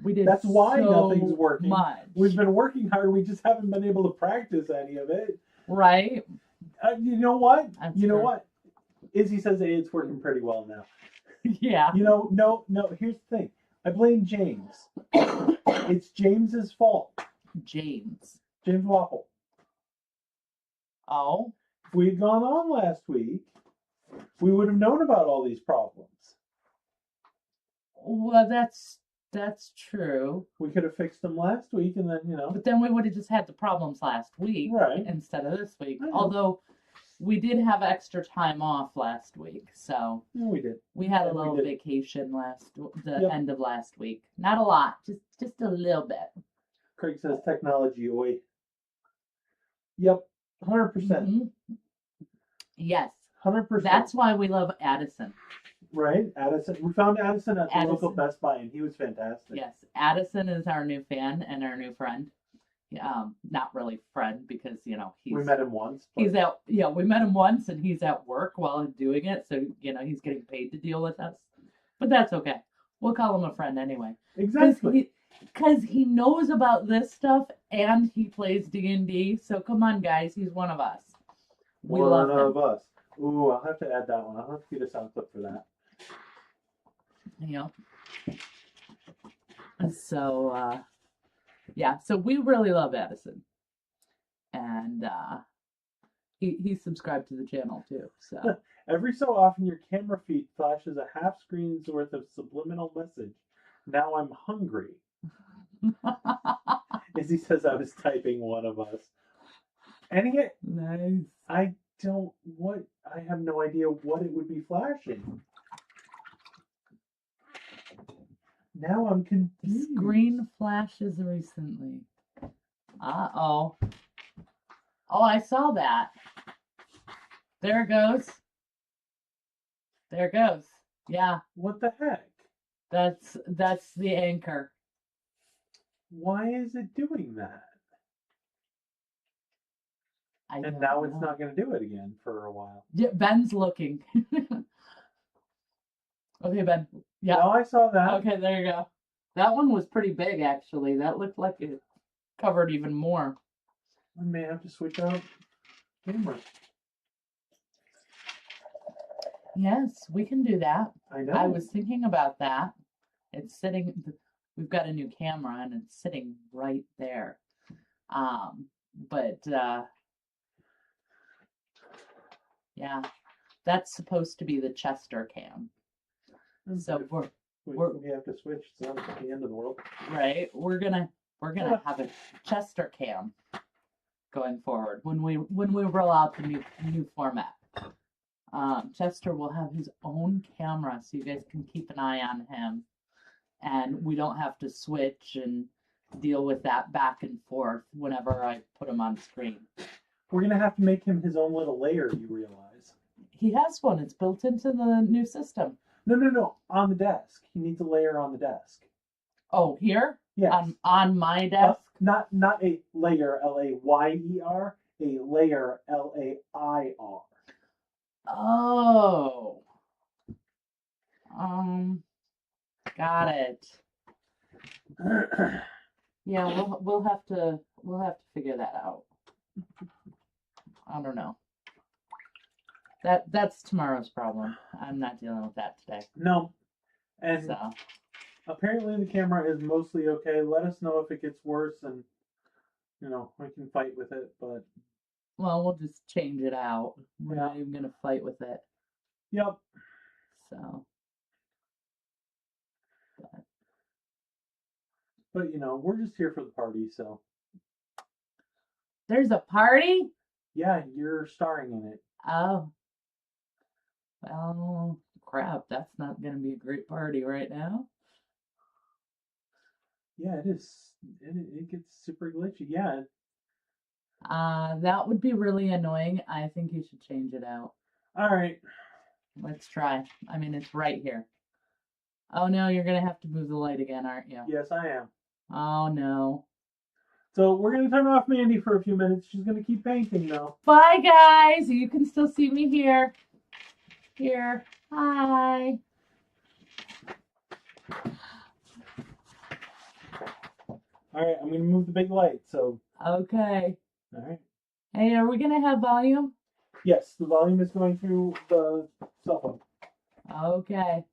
Speaker 1: We did.
Speaker 2: That's why
Speaker 1: so
Speaker 2: nothing's working.
Speaker 1: Much.
Speaker 2: We've been working hard. We just haven't been able to practice any of it.
Speaker 1: Right.
Speaker 2: You know what?
Speaker 1: That's
Speaker 2: you know
Speaker 1: true.
Speaker 2: what? Izzy says hey, it's working pretty well now.
Speaker 1: Yeah.
Speaker 2: No. Here's the thing. I blame James. It's James's fault.
Speaker 1: James.
Speaker 2: James Waffle.
Speaker 1: Oh.
Speaker 2: If we had gone on last week, we would have known about all these problems.
Speaker 1: Well, that's true.
Speaker 2: We could have fixed them last week, and then
Speaker 1: But then we would have just had the problems last week,
Speaker 2: Right.
Speaker 1: instead of this week.
Speaker 2: I know.
Speaker 1: Although we did have extra time off last week, so
Speaker 2: Yeah, we did.
Speaker 1: we had a
Speaker 2: Yeah, we
Speaker 1: little
Speaker 2: did.
Speaker 1: vacation the
Speaker 2: Yep.
Speaker 1: end of last week. Not a lot, just a little bit.
Speaker 2: Craig says technology, oi. Yep, 100%.
Speaker 1: Mhm. Yes,
Speaker 2: 100%.
Speaker 1: that's why we love Addison.
Speaker 2: right. Addison. We found Addison at the local
Speaker 1: Addison.
Speaker 2: Best Buy, and he was fantastic.
Speaker 1: Yes, Addison is our new fan and our new friend. Not really friend because he's
Speaker 2: We met him once. but-
Speaker 1: he's out. Yeah, we met him once, and he's at work while doing it, so he's getting paid to deal with us. But that's okay. We'll call him a friend anyway.
Speaker 2: Exactly.
Speaker 1: Because he knows about this stuff and he plays D&D. So come on, guys, he's one of us. We love
Speaker 2: One
Speaker 1: him.
Speaker 2: of us. Ooh, I'll have to add that one. I'll have to get a sound clip for that.
Speaker 1: Yep. So, yeah, so we really love Addison. And he subscribed to the channel too. So
Speaker 2: Every so often, your camera feed flashes a half screen's worth of subliminal message. Now I'm hungry. Izzy says I was typing one of us. And yet,
Speaker 1: nice.
Speaker 2: I have no idea what it would be flashing. Now I'm confused.
Speaker 1: Screen flashes recently. Uh-oh. Oh, I saw that. There it goes. There it goes. Yeah,
Speaker 2: What the heck?
Speaker 1: that's the anchor.
Speaker 2: Why is it doing that?
Speaker 1: I
Speaker 2: And
Speaker 1: don't
Speaker 2: now it's
Speaker 1: know.
Speaker 2: not going to do it again for a while.
Speaker 1: Yeah, Ben's looking. Okay, Ben. Yeah.
Speaker 2: No, I saw that.
Speaker 1: Okay, there you go. That one was pretty big, actually. That looked like it covered even more.
Speaker 2: I may have to switch out camera.
Speaker 1: Yes, we can do that.
Speaker 2: I know.
Speaker 1: I was thinking about that. It's sitting, we've got a new camera and it's sitting right there. But yeah, that's supposed to be the Chester cam. So
Speaker 2: we have to switch. It's not the end of the world.
Speaker 1: right, we're gonna have a Chester cam going forward when we roll out the new format. Chester will have his own camera, so you guys can keep an eye on him, and we don't have to switch and deal with that back and forth whenever I put him on screen.
Speaker 2: We're gonna have to make him his own little layer. You realize?
Speaker 1: He has one. It's built into the new system.
Speaker 2: No. On the desk. He needs a layer on the desk.
Speaker 1: Oh, here?
Speaker 2: Yes.
Speaker 1: On my desk?
Speaker 2: Not a layer, Layer, a layer, Lair.
Speaker 1: Oh. Got it. Yeah, we'll have to figure that out. I don't know. That's tomorrow's problem. I'm not dealing with that today.
Speaker 2: No. And
Speaker 1: So
Speaker 2: apparently the camera is mostly okay. Let us know if it gets worse, and we can fight with it. But
Speaker 1: well, we'll just change it out. We're not
Speaker 2: Yeah.
Speaker 1: even gonna fight with it.
Speaker 2: yep.
Speaker 1: So
Speaker 2: But we're just here for the party. So
Speaker 1: there's a party?
Speaker 2: yeah, you're starring in it.
Speaker 1: Oh. Well, crap, that's not gonna be a great party right now.
Speaker 2: Yeah, it is. It gets super glitchy. Yeah.
Speaker 1: That would be really annoying. I think you should change it out.
Speaker 2: All right.
Speaker 1: Let's try. I mean, it's right here. Oh no, you're gonna have to move the light again, aren't you?
Speaker 2: Yes, I am.
Speaker 1: Oh no.
Speaker 2: So we're gonna turn off Mandy for a few minutes. She's gonna keep painting though.
Speaker 1: Bye guys. You can still see me here. Here. Hi.
Speaker 2: All right, I'm gonna move the big light. So
Speaker 1: Okay.
Speaker 2: all right.
Speaker 1: Hey, are we gonna have volume?
Speaker 2: Yes, the volume is going through the cell phone.
Speaker 1: Okay.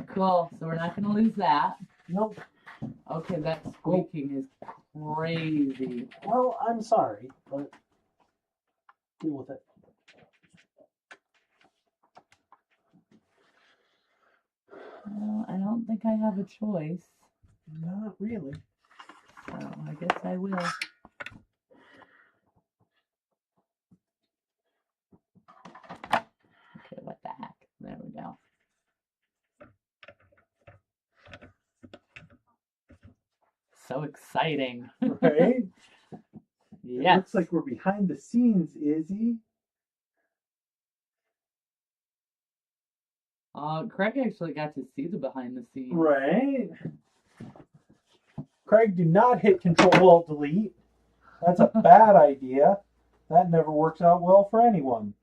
Speaker 1: Cool. So we're not gonna lose that.
Speaker 2: Nope.
Speaker 1: Okay, that squeaking is crazy.
Speaker 2: Well, I'm sorry, but deal with it.
Speaker 1: Well, I don't think I have a choice.
Speaker 2: Not really.
Speaker 1: So I guess I will. Okay, what the heck? There we go. So exciting.
Speaker 2: Right? It
Speaker 1: Yes.
Speaker 2: looks like we're behind the scenes, Izzy.
Speaker 1: Craig actually got to see the behind the scenes.
Speaker 2: Right. Craig, do not hit Control-Alt-Delete. That's a bad idea. That never works out well for anyone.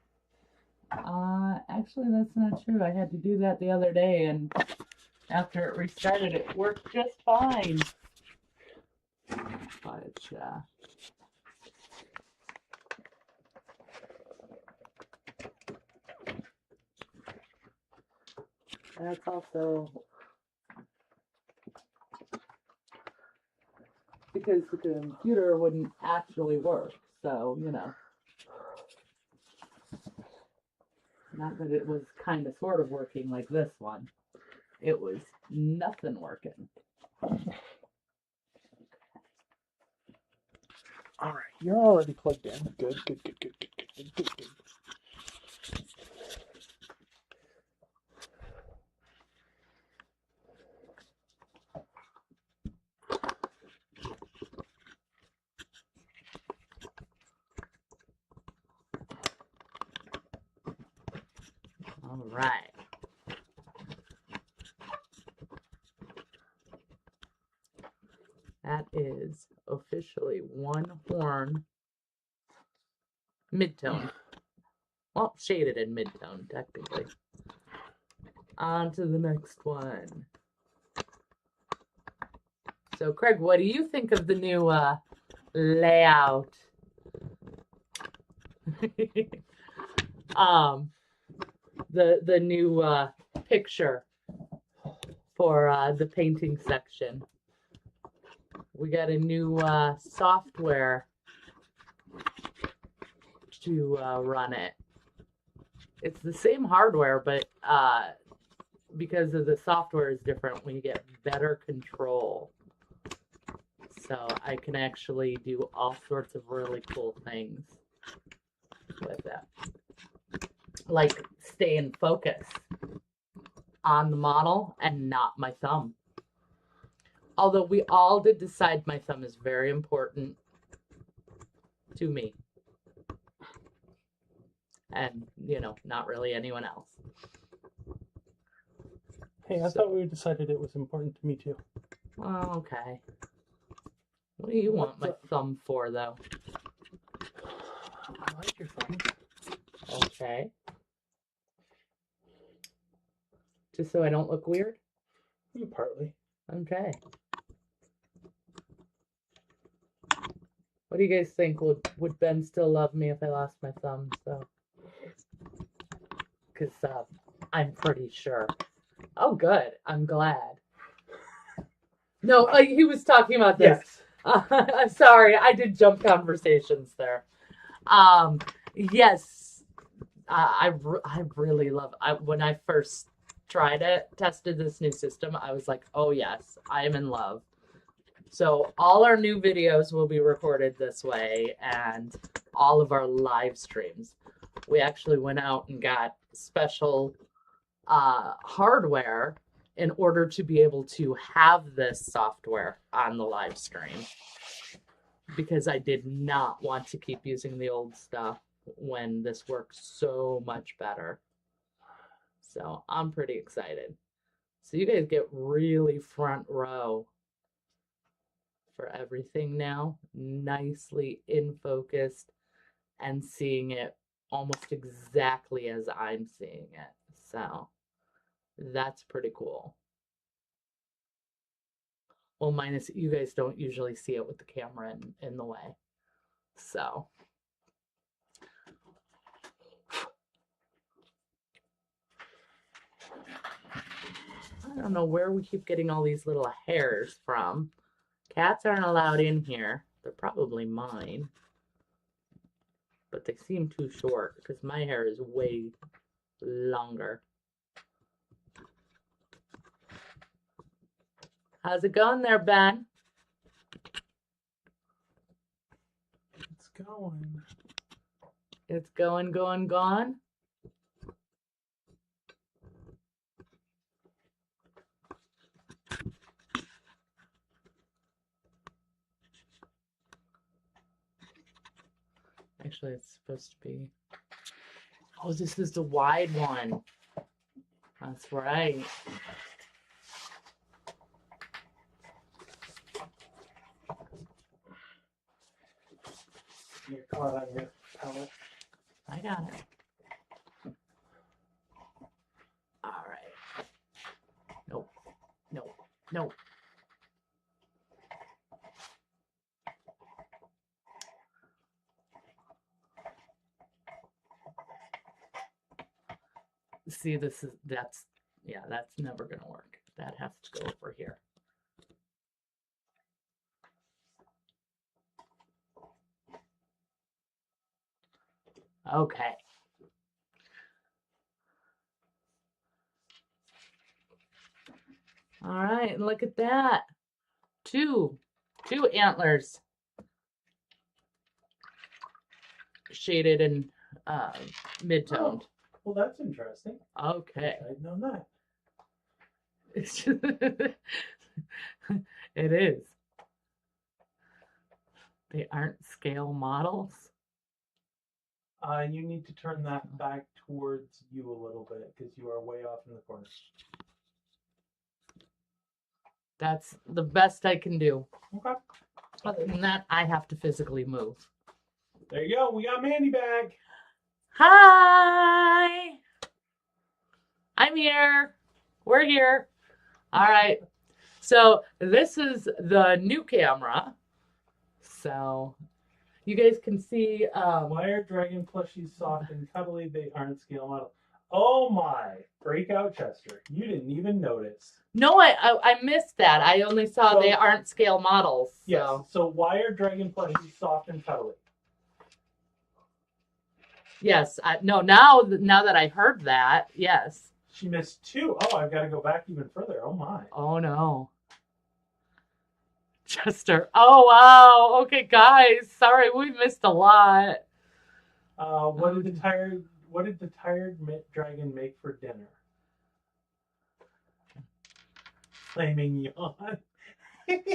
Speaker 1: Actually, that's not true. I had to do that the other day, and after it restarted, it worked just fine. But, That's also because the computer wouldn't actually work. So, you know, not that it was kind of sort of working like this one. It was nothing working.
Speaker 2: All right, you're already plugged in. Good.
Speaker 1: All right. That is officially one horn midtone. Well, shaded in midtone, technically. On to the next one. So, Craig, what do you think of the new layout? The new picture for the painting section. We got a new software to run it. It's the same hardware, but because of the software is different, we get better control. So I can actually do all sorts of really cool things with it. Like stay in focus on the model and not my thumb. Although we all did decide my thumb is very important to me. And, you know, not really anyone else.
Speaker 2: Hey, I thought we decided it was important to me too.
Speaker 1: Well, okay. What do you want my thumb for, though?
Speaker 2: I like your thumb.
Speaker 1: Okay. Just so I don't look weird?
Speaker 2: Partly.
Speaker 1: Okay. What do you guys think? Would Ben still love me if I lost my thumb? So, because I'm pretty sure. Oh, good. I'm glad. No, he was talking about this.
Speaker 2: Yes.
Speaker 1: I'm sorry, I did jump conversations there. Yes, I really love. When I first tested this new system, I was like, oh yes, I am in love. So all our new videos will be recorded this way, and all of our live streams. We actually went out and got special hardware in order to be able to have this software on the live stream, because I did not want to keep using the old stuff when this works so much better. So I'm pretty excited. So you guys get really front row for everything now, nicely in focused and seeing it almost exactly as I'm seeing it. So that's pretty cool. Well, minus you guys don't usually see it with the camera in the way. So I don't know where we keep getting all these little hairs from. Cats aren't allowed in here. They're probably mine. But they seem too short because my hair is way longer. How's it going there, Ben?
Speaker 2: It's going.
Speaker 1: It's going. Actually, it's supposed to be... Oh, this is the wide one. That's right.
Speaker 2: You're caught on your palette.
Speaker 1: I got it. All right. Nope. See, that's Yeah, that's never going to work. That has to go over here. Okay. All right, look at that. Two antlers shaded and mid-toned.
Speaker 2: Oh, well, that's interesting.
Speaker 1: Okay.
Speaker 2: I'd known that.
Speaker 1: It is. They aren't scale models.
Speaker 2: You need to turn that back towards you a little bit because you are way off in the corner.
Speaker 1: That's the best I can do.
Speaker 2: Okay.
Speaker 1: Other than that, I have to physically move.
Speaker 2: There you go. We got Mandy back.
Speaker 1: Hi! I'm here. We're here. All right. So this is the new camera. So you guys can see.
Speaker 2: Why are dragon plushies soft and cuddly? They aren't scale model. Oh my! Breakout Chester. You didn't even notice.
Speaker 1: No, I missed that. I only saw
Speaker 2: So-
Speaker 1: they aren't scale models. So.
Speaker 2: Yes. So why are dragon plushies soft and cuddly?
Speaker 1: Yes. No. Now that I heard that, yes.
Speaker 2: She missed two. Oh, I've got to go back even further. Oh my.
Speaker 1: Oh no. Chester. Oh wow. Okay, guys. Sorry, we missed a lot.
Speaker 2: What did the tired dragon make for dinner? Flaming yawn.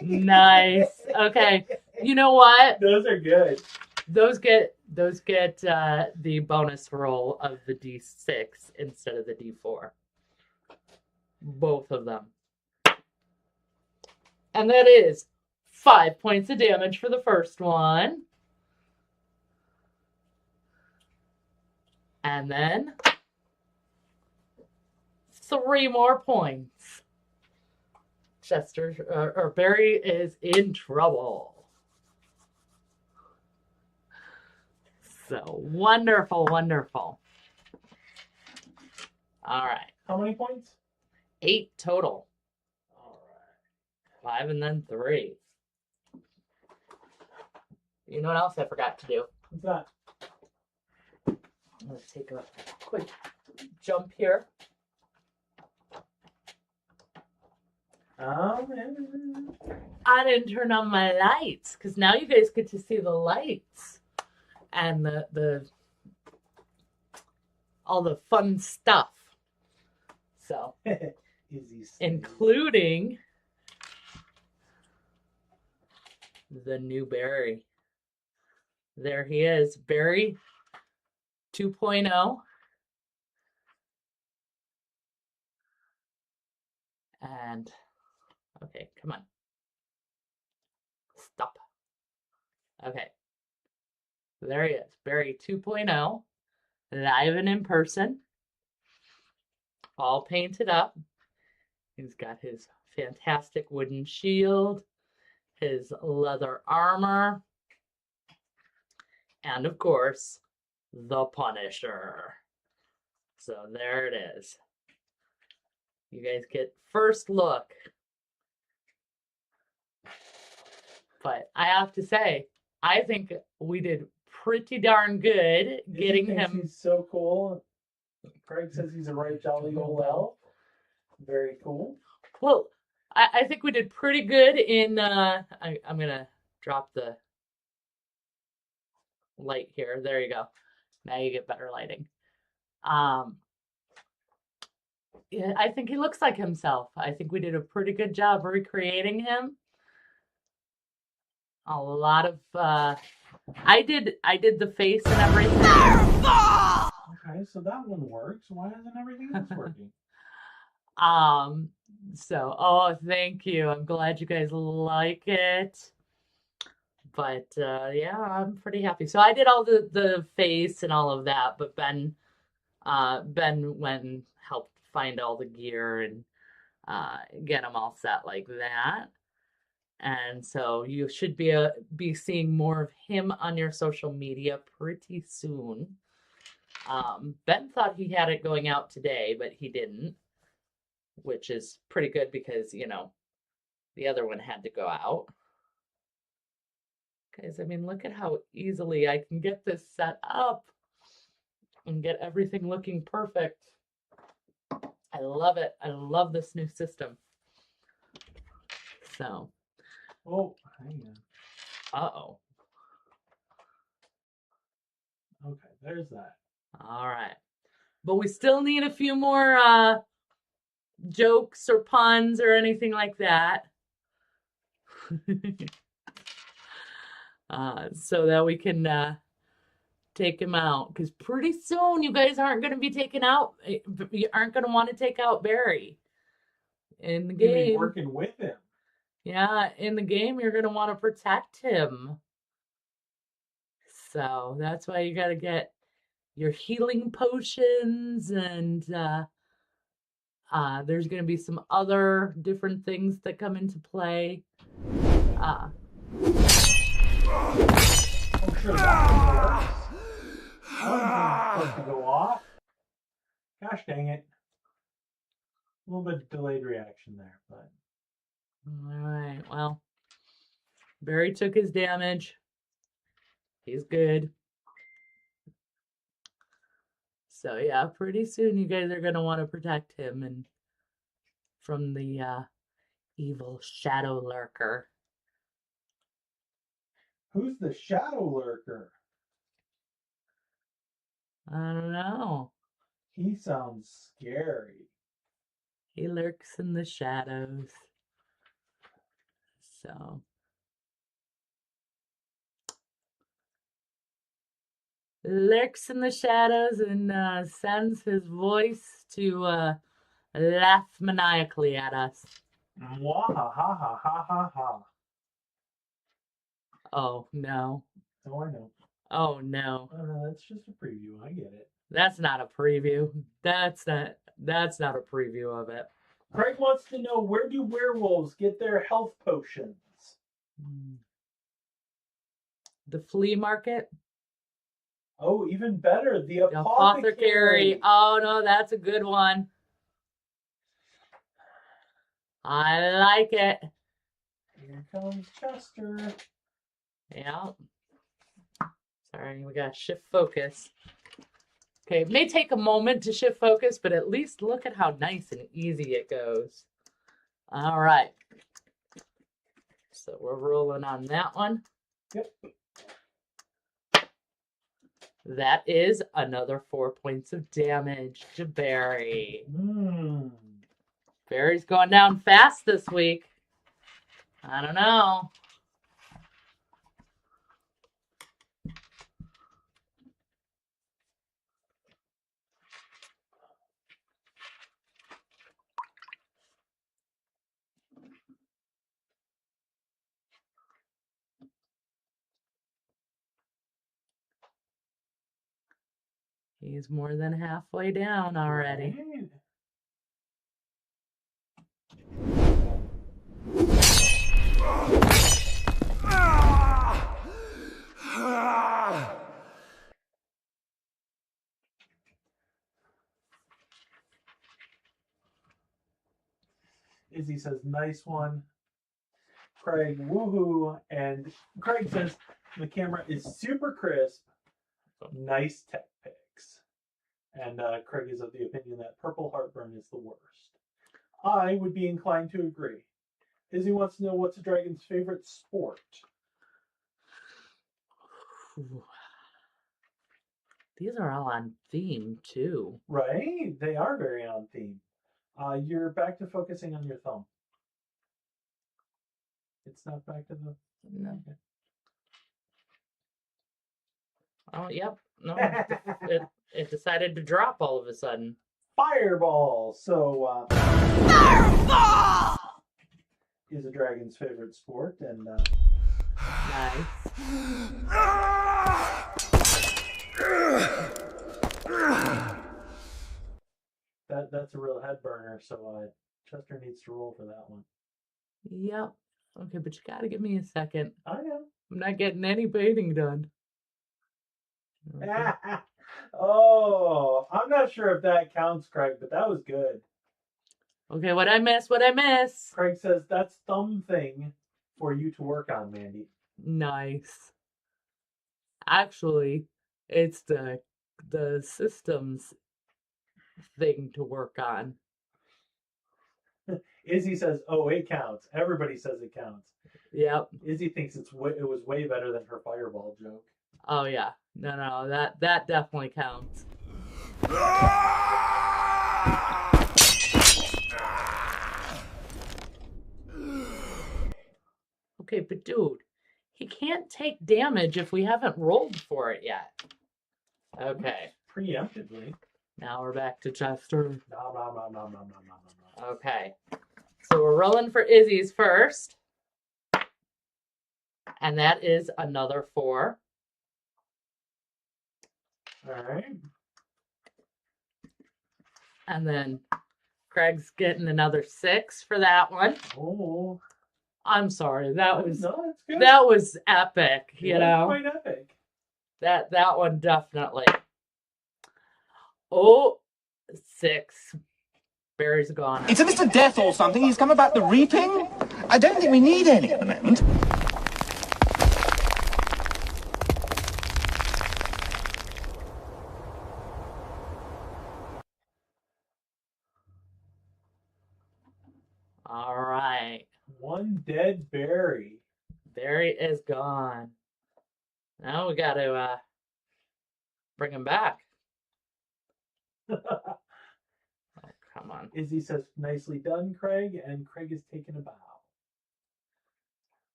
Speaker 1: Nice. Okay. You know what?
Speaker 2: Those are good.
Speaker 1: Those get the bonus roll of the D6 instead of the D4. Both of them. And that is 5 points of damage for the first one. And then 3 more points. Chester or Barry is in trouble. So wonderful, wonderful. All right.
Speaker 2: How many points?
Speaker 1: 8 total.
Speaker 2: All right.
Speaker 1: 5 and then 3. You know what else I forgot to do?
Speaker 2: What's that?
Speaker 1: I'm going to take a quick jump here. I didn't turn on my lights because now you guys get to see the lights and the all the fun stuff. So, including the new Barry. There he is, Barry 2.0. And okay, come on. Stop. Okay. There he is, Barry 2.0, live and in person, all painted up. He's got his fantastic wooden shield, his leather armor, and of course, the Punisher. So there it is. You guys get first look. But I have to say, I think we did pretty darn good getting him.
Speaker 2: He's so cool. Craig says he's a right jolly old elf. Very cool.
Speaker 1: Well, I think we did pretty good in. I'm gonna drop the light here. There you go. Now you get better lighting. Yeah, I think he looks like himself. I think we did a pretty good job recreating him. A lot of I did the face and everything.
Speaker 2: Okay, so that one works. Why isn't everything else working?
Speaker 1: So thank you. I'm glad you guys like it. But yeah, I'm pretty happy. So I did all the face and all of that, but Ben went and helped find all the gear and get them all set like that. And so you should be seeing more of him on your social media pretty soon. Ben thought he had it going out today, but he didn't. which is pretty good because, the other one had to go out. Guys, I mean, look at how easily I can get this set up and get everything looking perfect. I love it. I love this new system. So.
Speaker 2: Oh, hang on.
Speaker 1: Uh-oh.
Speaker 2: Okay, there's that.
Speaker 1: All right. But we still need a few more jokes or puns or anything like that. So that we can take him out. Because pretty soon you guys aren't going to be taken out. You aren't going to want to take out Barry in the
Speaker 2: You'll be
Speaker 1: game.
Speaker 2: working with him.
Speaker 1: Yeah, in the game you're going to want to protect him. So that's why you got to get your healing potions, and there's going to be some other different things that come into play.
Speaker 2: Oh, sure, that one works. That one's supposed to go off. Gosh dang it. A little bit delayed reaction there, but.
Speaker 1: All right, well, Barry took his damage. He's good. So yeah, pretty soon you guys are going to want to protect him and from the evil shadow lurker.
Speaker 2: Who's the shadow lurker?
Speaker 1: I don't know.
Speaker 2: He sounds scary.
Speaker 1: He lurks in the shadows. So. Lurks in the shadows and sends his voice to laugh maniacally at us.
Speaker 2: Mwahaha ha ha ha ha.
Speaker 1: Oh no.
Speaker 2: Oh, I know.
Speaker 1: Oh no.
Speaker 2: Oh, no, that's just a preview. I get it.
Speaker 1: That's not a preview. That's not a preview of it.
Speaker 2: Craig wants to know, where do werewolves get their health potions?
Speaker 1: The flea market?
Speaker 2: Oh, even better, the
Speaker 1: The
Speaker 2: apothecary.
Speaker 1: Oh no, that's a good one. I like it.
Speaker 2: Here comes Chester.
Speaker 1: Yeah. Sorry, we gotta shift focus. Okay, it may take a moment to shift focus, but at least look at how nice and easy it goes. All right. So we're rolling on that one.
Speaker 2: Yep.
Speaker 1: That is another 4 points of damage to Barry. Barry's going down fast this week. I don't know. He's more than halfway down already.
Speaker 2: Right. Izzy says, nice one. Craig, woohoo. And Craig says, the camera is super crisp. Nice tech pics. And Craig is of the opinion that purple heartburn is the worst. I would be inclined to agree. Izzy wants to know, what's a dragon's favorite sport?
Speaker 1: These are all on theme, too.
Speaker 2: Right? They are very on theme. You're back to focusing on your thumb. It's not back to the...
Speaker 1: No. Oh, yep. No, it decided to drop all of a sudden.
Speaker 2: Fireball! So,
Speaker 3: Fireball!
Speaker 2: Is a dragon's favorite sport, and
Speaker 1: Nice.
Speaker 2: that's a real head burner, so Chester needs to roll for that one.
Speaker 1: Yep. Okay, but you gotta give me a second.
Speaker 2: I know.
Speaker 1: I'm not getting any baiting done. Okay.
Speaker 2: Oh, I'm not sure if that counts, Craig, but that was good.
Speaker 1: Okay, what I miss? What I miss?
Speaker 2: Craig says that's thumb thing for you to work on, Mandy.
Speaker 1: Nice. Actually, it's the systems thing to work on.
Speaker 2: Izzy says, "Oh, it counts." Everybody says it counts.
Speaker 1: Yep.
Speaker 2: Izzy thinks it was way better than her fireball joke.
Speaker 1: Oh yeah. No, that definitely counts. Okay, but dude, he can't take damage if we haven't rolled for it yet. Okay.
Speaker 2: Preemptively.
Speaker 1: Now we're back to Chester.
Speaker 2: Nom, nom, nom, nom, nom, nom, nom, nom.
Speaker 1: Okay. So we're rolling for Izzy's first. And that is another 4.
Speaker 2: All right.
Speaker 1: And then Craig's getting another 6 for that one.
Speaker 2: Oh.
Speaker 1: I'm sorry. That was epic,
Speaker 2: It
Speaker 1: you
Speaker 2: was
Speaker 1: know.
Speaker 2: quite epic.
Speaker 1: That one definitely. Oh, 6. Barry's gone.
Speaker 4: It's a Mr. Death or something. He's come about the reaping. I don't think we need any at the moment.
Speaker 1: All right.
Speaker 2: One dead Barry.
Speaker 1: Barry is gone. Now we got to bring him back. Oh, come on.
Speaker 2: Izzy says, "Nicely done, Craig," and Craig is taking a bow.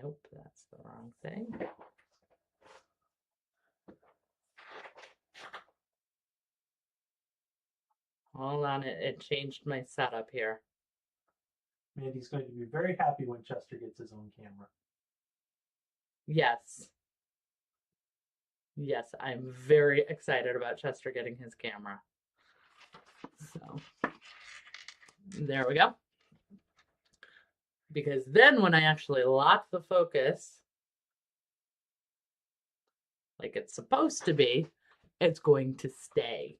Speaker 1: Nope, that's the wrong thing. Hold on, it changed my setup here.
Speaker 2: Mandy's going to be very happy when Chester gets his own camera.
Speaker 1: Yes. Yes, I'm very excited about Chester getting his camera. So, there we go. Because then when I actually lock the focus, like it's supposed to be, it's going to stay.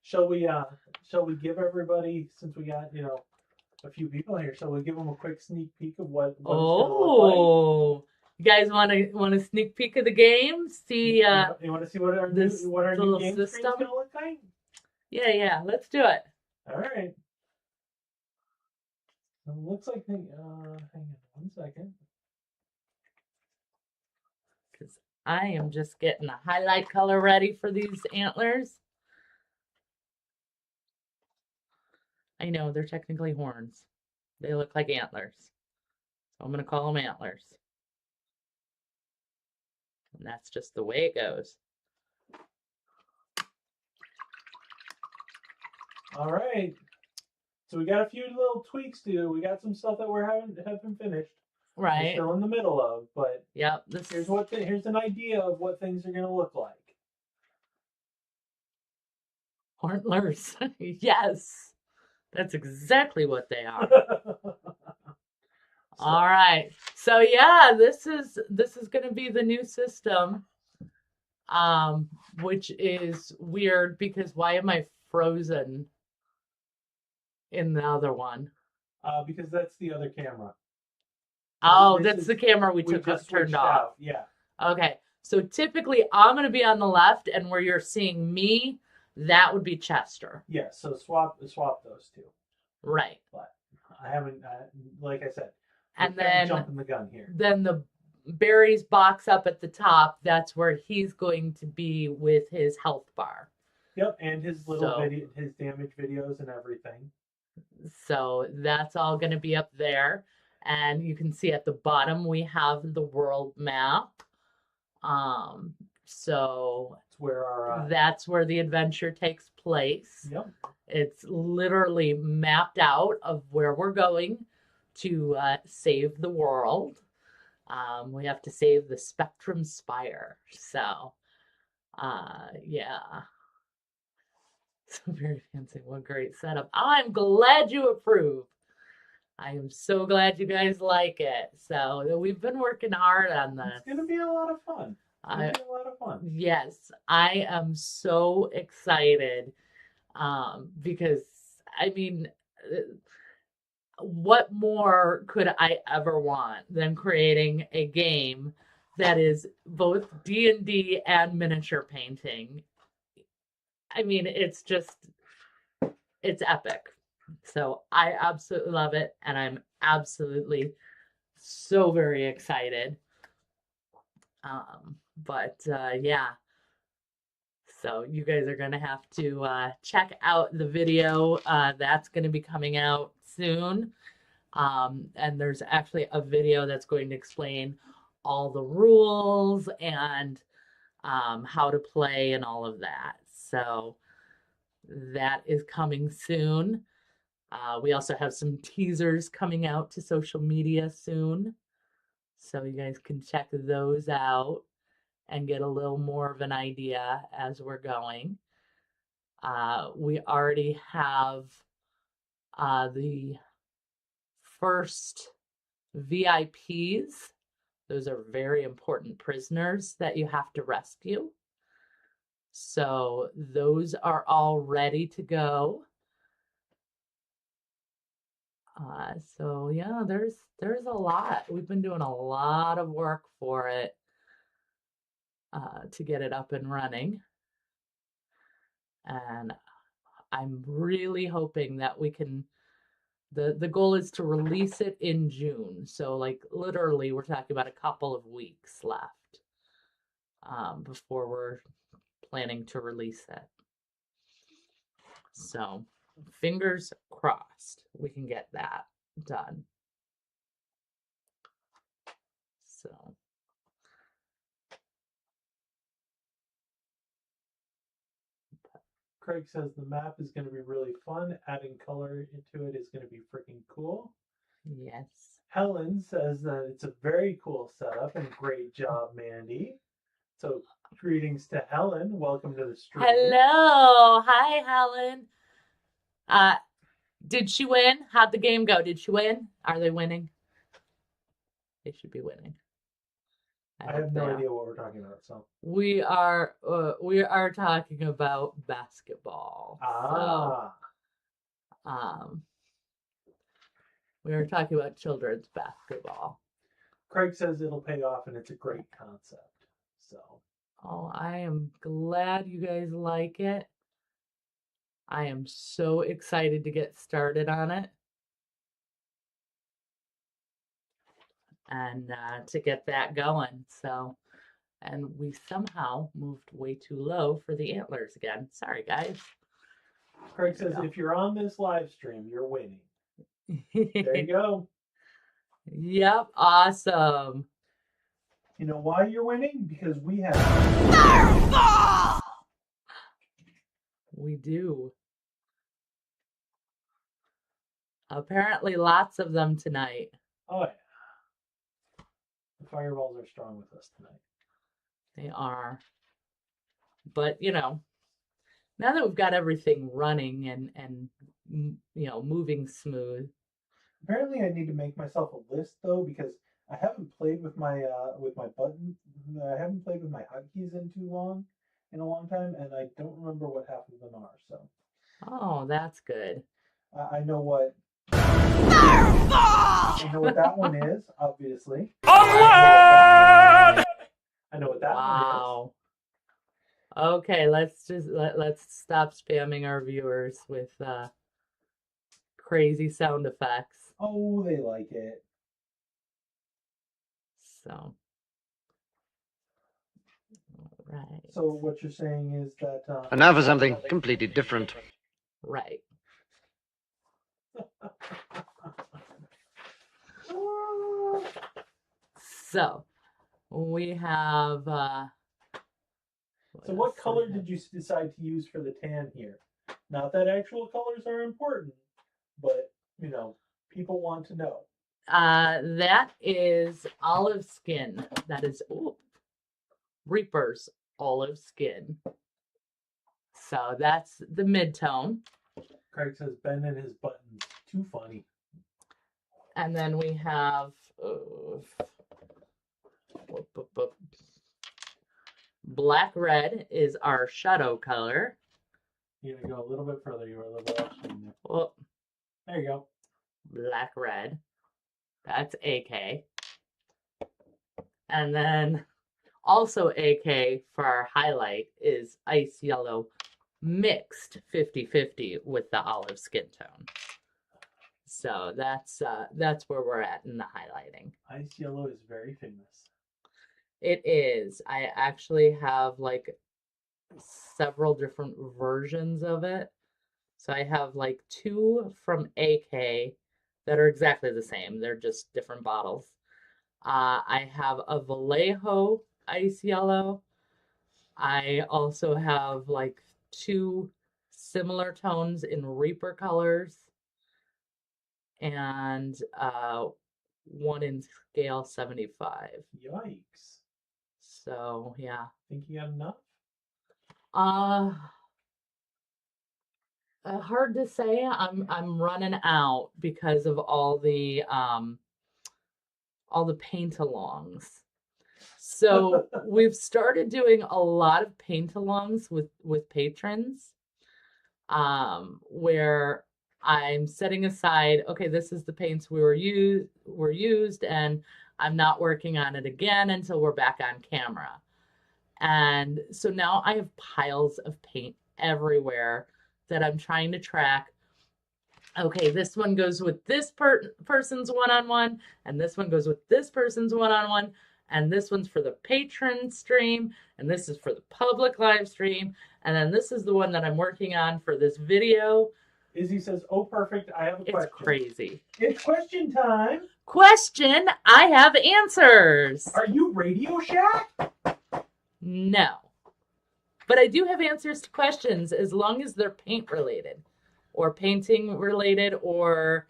Speaker 2: Shall we give everybody, since we got, a few people here, shall we give them a quick sneak peek of what it's gonna look like?
Speaker 1: You guys want a sneak peek of the game? See,
Speaker 2: You want to see what our new
Speaker 1: little
Speaker 2: game screen's
Speaker 1: system?
Speaker 2: gonna look like?
Speaker 1: Yeah, let's do it.
Speaker 2: All right. It looks like hang on 1 second.
Speaker 1: Because I am just getting a highlight color ready for these antlers. I know they're technically horns. They look like antlers. So I'm going to call them antlers. And that's just the way it goes.
Speaker 2: All right. So we got a few little tweaks to do. We got some stuff that haven't finished. We're
Speaker 1: Right.
Speaker 2: still in the middle of, but
Speaker 1: Yep.
Speaker 2: here's an idea of what things are going to look like.
Speaker 1: Hornlers. Yes. That's exactly what they are. All right. So yeah, this is going to be the new system. Which is weird because why am I frozen in the other one?
Speaker 2: Because that's the other camera.
Speaker 1: Oh,
Speaker 2: This
Speaker 1: that's
Speaker 2: is-
Speaker 1: the camera we
Speaker 2: just
Speaker 1: turned
Speaker 2: switched
Speaker 1: off.
Speaker 2: out. Yeah.
Speaker 1: Okay. So typically I'm going to be on the left, and where you're seeing me, that would be Chester.
Speaker 2: Yeah. So swap those two.
Speaker 1: Right.
Speaker 2: But I haven't, like I said,
Speaker 1: And
Speaker 2: we're kinda
Speaker 1: then
Speaker 2: jumping the gun here.
Speaker 1: the Barry's box up at the top, that's where he's going to be with his health bar.
Speaker 2: Yep, and his little
Speaker 1: So-
Speaker 2: his damage videos and everything.
Speaker 1: So that's all going to be up there. And you can see at the bottom we have the world map. So
Speaker 2: It's where our
Speaker 1: that's where the adventure takes place.
Speaker 2: yep.
Speaker 1: It's literally mapped out of where we're going to save the world. We have to save the Spectrum Spire. So, yeah. So very fancy. What great setup. I'm glad you approve. I am so glad you guys like it. So we've been working hard on this.
Speaker 2: It's gonna be a lot of fun. It's gonna be a lot of fun.
Speaker 1: Yes, I am so excited because I mean, what more could I ever want than creating a game that is both D&D and miniature painting? I mean, it's epic. So I absolutely love it, and I'm absolutely so very excited. Yeah. So you guys are gonna have to check out the video. That's gonna be coming out soon. And there's actually a video that's going to explain all the rules and how to play and all of that. So that is coming soon. We also have some teasers coming out to social media soon. So you guys can check those out and get a little more of an idea as we're going. We already have the first VIPs. Those are very important prisoners that you have to rescue. So those are all ready to go. So yeah, there's a lot. We've been doing a lot of work for it to get it up and running. And I'm really hoping that we can, the goal is to release it in June. So like literally we're talking about a couple of weeks left before we're planning to release it. So fingers crossed we can get that done. So
Speaker 2: Craig says the map is going to be really fun. Adding color into it is going to be freaking cool.
Speaker 1: yes.
Speaker 2: Helen says that it's a very cool setup and great job, Mandy. So greetings to Helen. Welcome to the stream.
Speaker 1: Hello. Hi, Helen. Did she win? How'd the game go? Did she win? Are they winning? They should be winning.
Speaker 2: I have no idea what we're talking about. So
Speaker 1: we are talking about basketball. So, we are talking about children's basketball.
Speaker 2: Craig says it'll pay off and it's a great concept. So
Speaker 1: I am glad you guys like it. I am so excited to get started on it. And to get that going. So, and we somehow moved way too low for the antlers again. Sorry, guys.
Speaker 2: Craig says if you're on this live stream, you're winning. There you go.
Speaker 1: Yep, awesome.
Speaker 2: You know why you're winning? Because we have
Speaker 3: Nerfball!
Speaker 1: We do. Apparently lots of them tonight.
Speaker 2: Oh yeah. The fireballs are strong with us tonight.
Speaker 1: They are. But, you know, now that we've got everything running and you know, moving smooth.
Speaker 2: Apparently I need to make myself a list though, because I haven't played with my button. I haven't played with my hotkeys in a long time, and I don't remember what half of them are. So.
Speaker 1: Oh, that's good.
Speaker 2: I know what.
Speaker 3: Nerfball!
Speaker 2: I know what that one is, obviously.
Speaker 3: Onward!
Speaker 2: I know what that one is.
Speaker 1: Okay, let's stop spamming our viewers with crazy sound effects.
Speaker 2: Oh, they like it.
Speaker 1: So, all right.
Speaker 2: So what you're saying is that.
Speaker 5: And now for something completely different.
Speaker 1: Right. So, we have.
Speaker 2: So what color did you decide to use for the tan here? Not that actual colors are important, but, you know, people want to know.
Speaker 1: That is olive skin. That is Reaper's olive skin. So that's the mid-tone.
Speaker 2: Craig says Ben and his buttons. Too funny.
Speaker 1: And then we have black red is our shadow color.
Speaker 2: You're gonna go a little bit further. You were a little bit upstream there.
Speaker 1: Well,
Speaker 2: There you go.
Speaker 1: Black red. That's AK. And then also AK for our highlight is ice yellow mixed 50-50 with the olive skin tone. So that's where we're at in the highlighting.
Speaker 2: Ice yellow is very famous.
Speaker 1: It is. I actually have like several different versions of it. So I have like 2 from AK that are exactly the same. They're just different bottles. I have a Vallejo ice yellow. I also have like 2 similar tones in Reaper colors and 1 in scale 75.
Speaker 2: Yikes.
Speaker 1: So yeah.
Speaker 2: Think you got enough?
Speaker 1: Hard to say. I'm running out because of all the paint-alongs. So we've started doing a lot of paint-alongs with patrons, where I'm setting aside, okay, this is the paints were used, and I'm not working on it again until we're back on camera. And so now I have piles of paint everywhere that I'm trying to track. Okay, this one goes with this person's one-on-one, and this one goes with this person's one-on-one, and this one's for the patron stream, and this is for the public live stream, and then this is the one that I'm working on for this video.
Speaker 2: Izzy says, oh, perfect. I have a question.
Speaker 1: It's crazy.
Speaker 2: It's question time.
Speaker 1: Question, I have answers.
Speaker 2: Are you Radio Shack?
Speaker 1: No. But I do have answers to questions as long as they're paint related or painting related or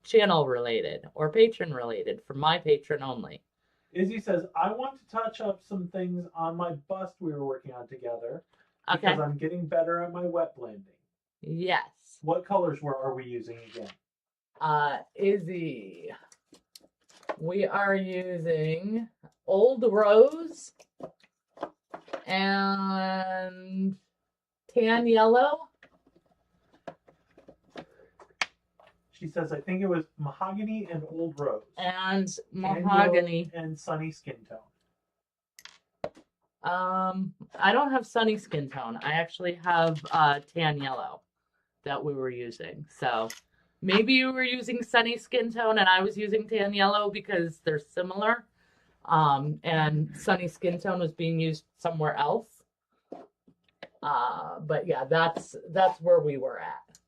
Speaker 1: channel related or patron related for my patron only.
Speaker 2: Izzy says, I want to touch up some things on my bust we were working on together
Speaker 1: Okay.
Speaker 2: because I'm getting better at my wet blending.
Speaker 1: Yes.
Speaker 2: What colors are we using again?
Speaker 1: Izzy, we are using Old Rose and Tan Yellow.
Speaker 2: She says, I think it was Mahogany and Old Rose.
Speaker 1: And
Speaker 2: Tan
Speaker 1: Mahogany.
Speaker 2: Yellow and Sunny Skin Tone.
Speaker 1: I don't have Sunny Skin Tone. I actually have Tan Yellow that we were using. So maybe you were using Sunny Skin Tone and I was using Tan Yellow because they're similar. And Sunny Skin Tone was being used somewhere else. But yeah, that's where we were at.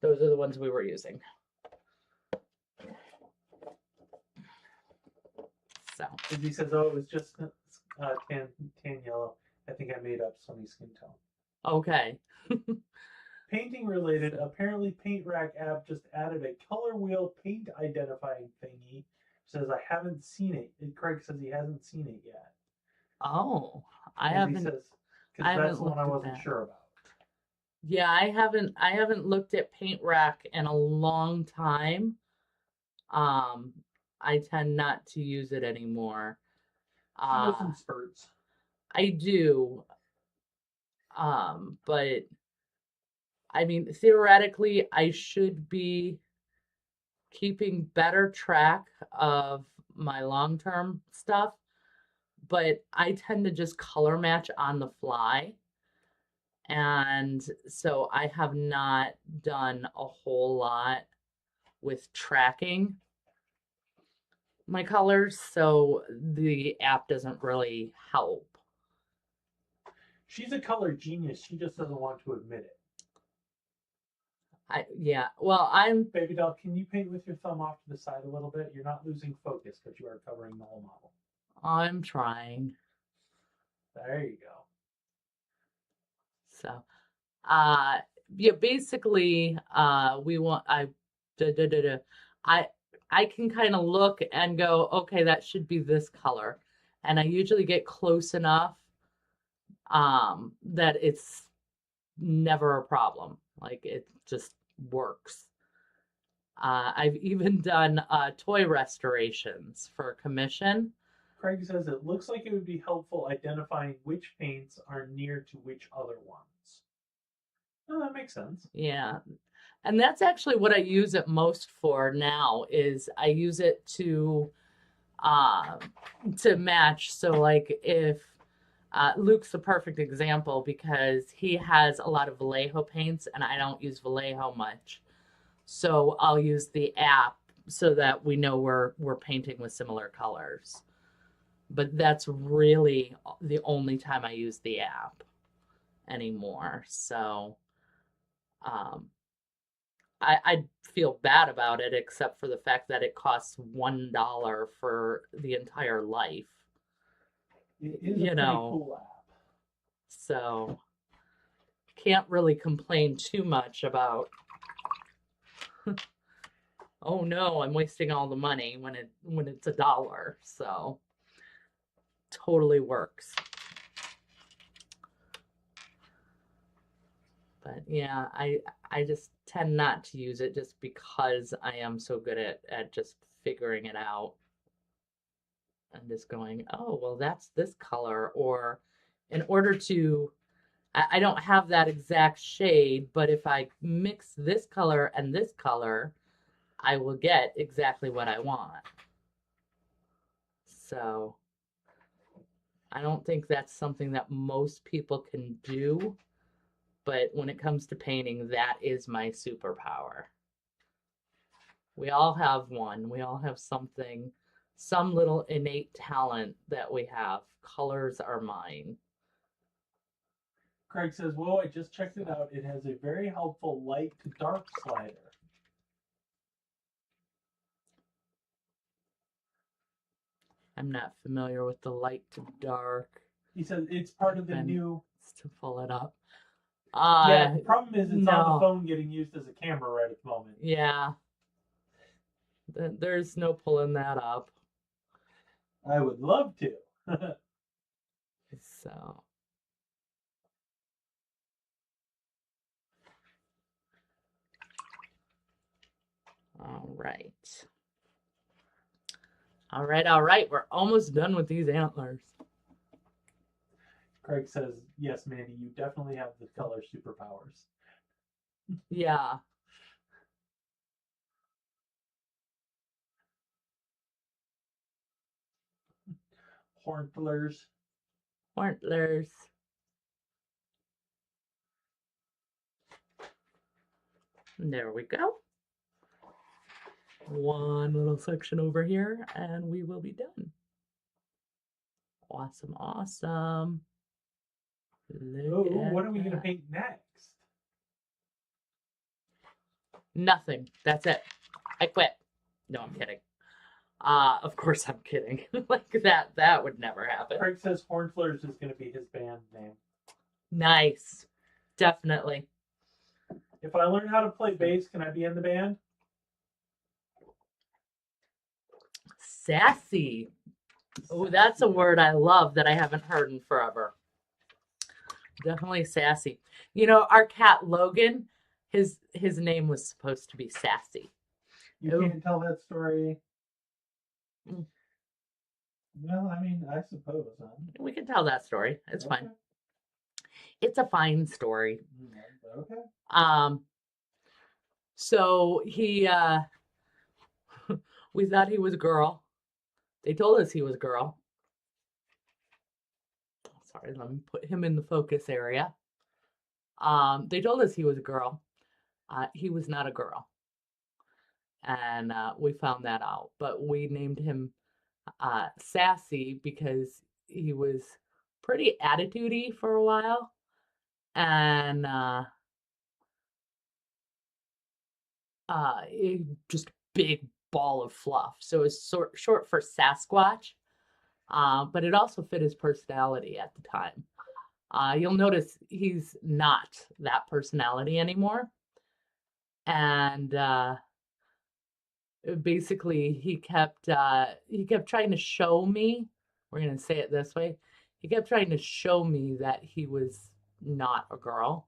Speaker 1: Those are the ones we were using. So
Speaker 2: Izzy says, oh, it was just tan yellow. I think I made up Sunny Skin Tone.
Speaker 1: okay.
Speaker 2: Painting related, apparently Paint Rack app just added a color wheel paint identifying thingy. Says I haven't seen it. Craig says he hasn't seen it yet.
Speaker 1: Oh, I
Speaker 2: Izzy
Speaker 1: haven't.
Speaker 2: says,
Speaker 1: I
Speaker 2: because that's
Speaker 1: haven't
Speaker 2: the one I
Speaker 1: looked at
Speaker 2: wasn't
Speaker 1: that.
Speaker 2: sure about.
Speaker 1: Yeah, I haven't looked at Paint Rack in a long time. I tend not to use it anymore.
Speaker 2: She goes in spurts.
Speaker 1: I do. But I mean, theoretically, I should be keeping better track of my long-term stuff, but I tend to just color match on the fly. And so I have not done a whole lot with tracking my colors, so the app doesn't really help.
Speaker 2: She's a color genius. She just doesn't want to admit it.
Speaker 1: I'm
Speaker 2: Baby doll, can you paint with your thumb off to the side a little bit? You're not losing focus, but you are covering the whole model.
Speaker 1: I'm trying.
Speaker 2: There you go.
Speaker 1: So, basically, I can kind of look and go, okay, that should be this color, and I usually get close enough that it's never a problem. Like it just works. I've even done toy restorations for commission.
Speaker 2: Craig says it looks like it would be helpful identifying which paints are near to which other ones. Oh, that makes sense.
Speaker 1: Yeah. And that's actually what I use it most for now is I use it uh to match. So like if Luke's a perfect example because he has a lot of Vallejo paints and I don't use Vallejo much. So I'll use the app so that we know we're painting with similar colors. But that's really the only time I use the app anymore. So um I feel bad about it except for the fact that it costs $1 for the entire life.
Speaker 2: It is a
Speaker 1: You
Speaker 2: pretty
Speaker 1: know.
Speaker 2: cool app.
Speaker 1: So can't really complain too much about oh no, I'm wasting all the money when it's $1. So totally works. But yeah, I just tend not to use it just because I am so good at just figuring it out and just going, oh well that's this color, or in order to I don't have that exact shade, but if I mix this color and this color, I will get exactly what I want. So I don't think that's something that most people can do, but when it comes to painting, that is my superpower. We all have one. We all have something, some little innate talent that we have. Colors are mine.
Speaker 2: Craig says, "Whoa, I just checked it out. It has a very helpful light to dark slider."
Speaker 1: I'm not familiar with the light to dark.
Speaker 2: He says it's part of the
Speaker 1: And
Speaker 2: new.
Speaker 1: to pull it up.
Speaker 2: Yeah, the problem is it's on
Speaker 1: no.
Speaker 2: the phone getting used as a camera right at the moment.
Speaker 1: Yeah. There's no pulling that up.
Speaker 2: I would love to.
Speaker 1: So. All right. All right, all right. We're almost done with these antlers.
Speaker 2: Craig says, "Yes, Mandy, you definitely have the color superpowers."
Speaker 1: Yeah.
Speaker 2: Horntlers.
Speaker 1: Horntlers. There we go. One little section over here, and we will be done. Awesome, awesome. Look
Speaker 2: Oh,
Speaker 1: at
Speaker 2: what are we going to
Speaker 1: that.
Speaker 2: paint next?
Speaker 1: Nothing. That's it. I quit. No, I'm kidding. Of course I'm kidding. Like that would never happen.
Speaker 2: Craig says Hornflers is going to be his band name.
Speaker 1: Nice. Definitely.
Speaker 2: If I learn how to play bass, can I be in the band?
Speaker 1: Sassy. Oh, that's a word I love that I haven't heard in forever. Definitely sassy. You know, our cat Logan, his name was supposed to be Sassy.
Speaker 2: You can't tell that story. Well, I mean, I suppose. Huh?
Speaker 1: We can tell that story. It's
Speaker 2: Okay.
Speaker 1: fine. It's a fine story.
Speaker 2: Okay.
Speaker 1: So he we thought he was a girl. They told us he was a girl. Sorry, let me put him in the focus area. They told us he was a girl. He was not a girl. And we found that out. But we named him Sassy because he was pretty attitudey for a while. And just big ball of fluff. So it's short for Sasquatch. But it also fit his personality at the time. You'll notice he's not that personality anymore. And basically he kept trying to show me, we're going to say it this way, he kept trying to show me that he was not a girl.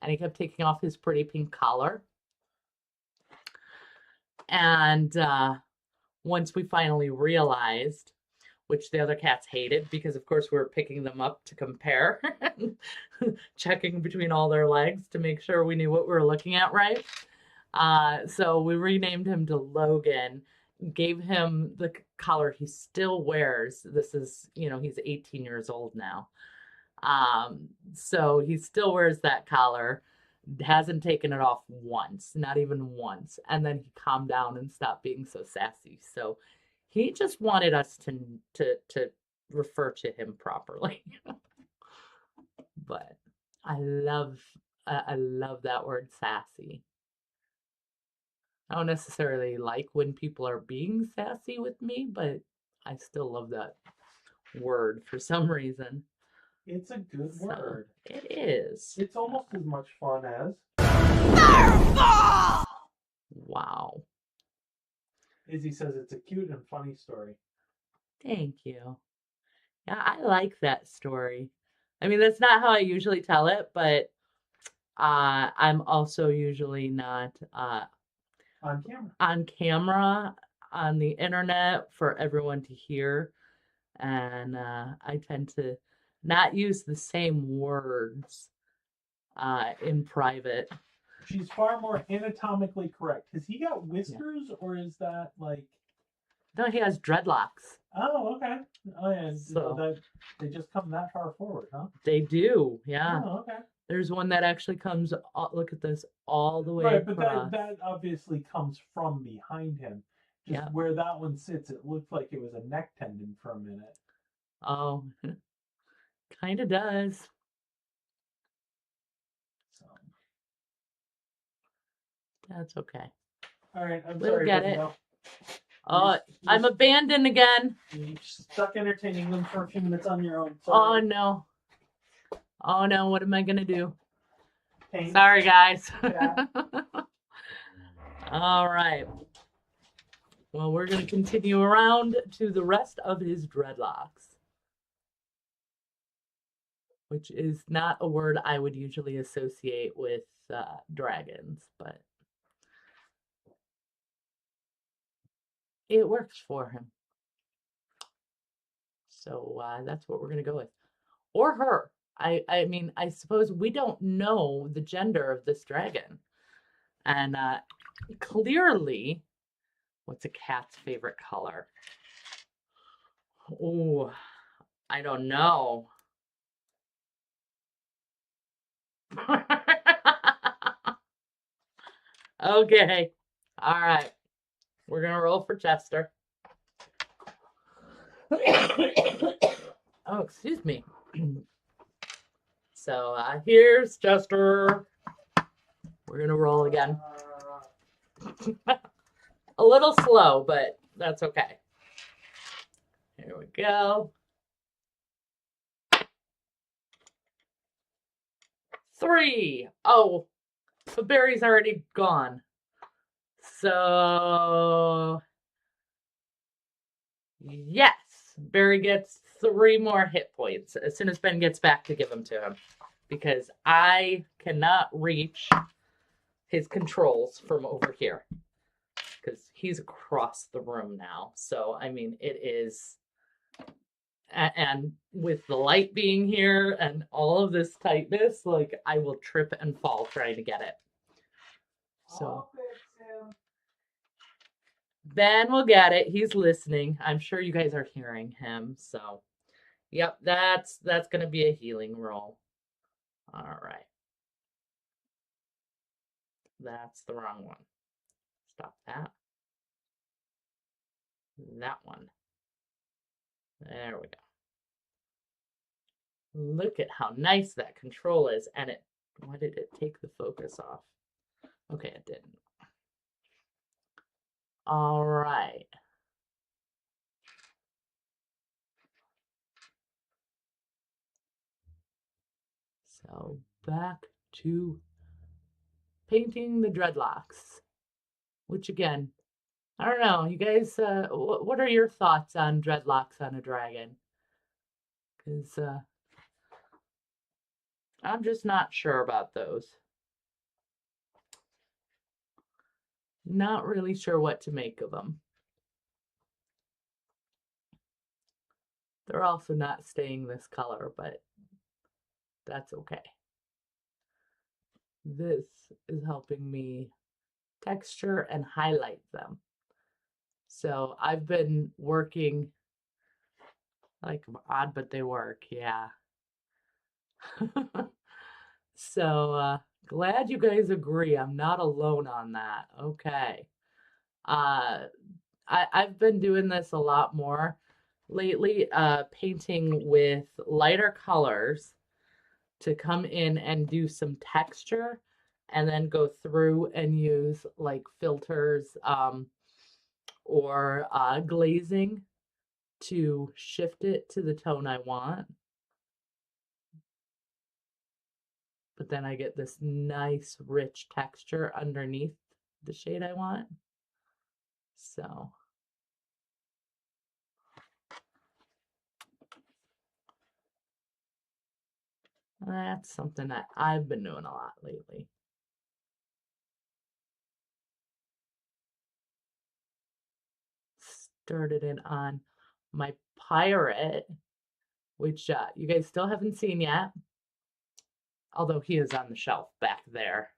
Speaker 1: And he kept taking off his pretty pink collar. And once we finally realized, which the other cats hated because, of course, we were picking them up to compare, checking between all their legs to make sure we knew what we were looking at right. So we renamed him to Logan, gave him the collar he still wears. This is, he's 18 years old now. So he still wears that collar, hasn't taken it off once, not even once. And then he calmed down and stopped being so sassy. So he just wanted us to refer to him properly. But I love that word sassy. I don't necessarily like when people are being sassy with me, but I still love that word for some reason.
Speaker 2: It's a good
Speaker 1: So,
Speaker 2: word.
Speaker 1: it is.
Speaker 2: It's almost as much fun as
Speaker 1: Wow.
Speaker 2: Izzy says it's a cute and funny story.
Speaker 1: Thank you. Yeah, I like that story. I mean, that's not how I usually tell it, but I'm also usually not
Speaker 2: On camera.
Speaker 1: on the internet for everyone to hear. And I tend to not use the same words in private.
Speaker 2: She's far more anatomically correct. Has he got whiskers or is that like...
Speaker 1: No, he has dreadlocks.
Speaker 2: Oh, okay. Oh, yeah.
Speaker 1: So-
Speaker 2: They just come that far forward, huh?
Speaker 1: They do, yeah.
Speaker 2: Oh, okay.
Speaker 1: There's one that actually comes, look at this, all the way
Speaker 2: Right, but
Speaker 1: across.
Speaker 2: that obviously comes from behind him. Just
Speaker 1: Yeah.
Speaker 2: where that one sits, it looked like it was a neck tendon for a minute.
Speaker 1: Oh, kind of does.
Speaker 2: So,
Speaker 1: That's okay.
Speaker 2: all right, I'm
Speaker 1: We'll
Speaker 2: sorry.
Speaker 1: get
Speaker 2: Isabel.
Speaker 1: Oh, I'm abandoned again.
Speaker 2: You're stuck entertaining them for a few minutes on your own.
Speaker 1: Oh
Speaker 2: Sorry.
Speaker 1: no. Oh no, what am I gonna do?
Speaker 2: Pain.
Speaker 1: Sorry, guys.
Speaker 2: Yeah.
Speaker 1: All right. Well, we're gonna continue around to the rest of his dreadlocks, which is not a word I would usually associate with dragons, but it works for him. So that's what we're gonna go with, or her. I mean, I suppose we don't know the gender of this dragon, and clearly, what's a cat's favorite color? Oh, I don't know. Okay. All right. We're going to roll for Chester. Oh, excuse me. So here's Chester. We're going to roll again. A little slow, but that's okay. Here we go. 3. Oh, the berry's already gone. So, yes, Barry gets 3 more hit points as soon as Ben gets back to give them to him. Because I cannot reach his controls from over here. Because he's across the room now. So, I mean, it is... And with the light being here and all of this tightness, like, I will trip and fall trying to get it. So... Ben will get it. He's listening. I'm sure you guys are hearing him. So, yep, that's going to be a healing roll. All right. That's the wrong one. Stop that. That one. There we go. Look at how nice that control is. And why did it take the focus off? Okay, it didn't. All right. So back to painting the dreadlocks, which again, I don't know. You guys, what are your thoughts on dreadlocks on a dragon? Because I'm just not sure about those. Not really sure what to make of them. They're also not staying this color, but that's okay. This is helping me texture and highlight them. So I've been working, like odd, but they work, yeah. So glad you guys agree. I'm not alone on that. Okay. I've been doing this a lot more lately, painting with lighter colors to come in and do some texture and then go through and use like filters or glazing to shift it to the tone I want. But then I get this nice rich texture underneath the shade I want. So that's something that I've been doing a lot lately. Started it on my pirate, which you guys still haven't seen yet, although he is on the shelf back there.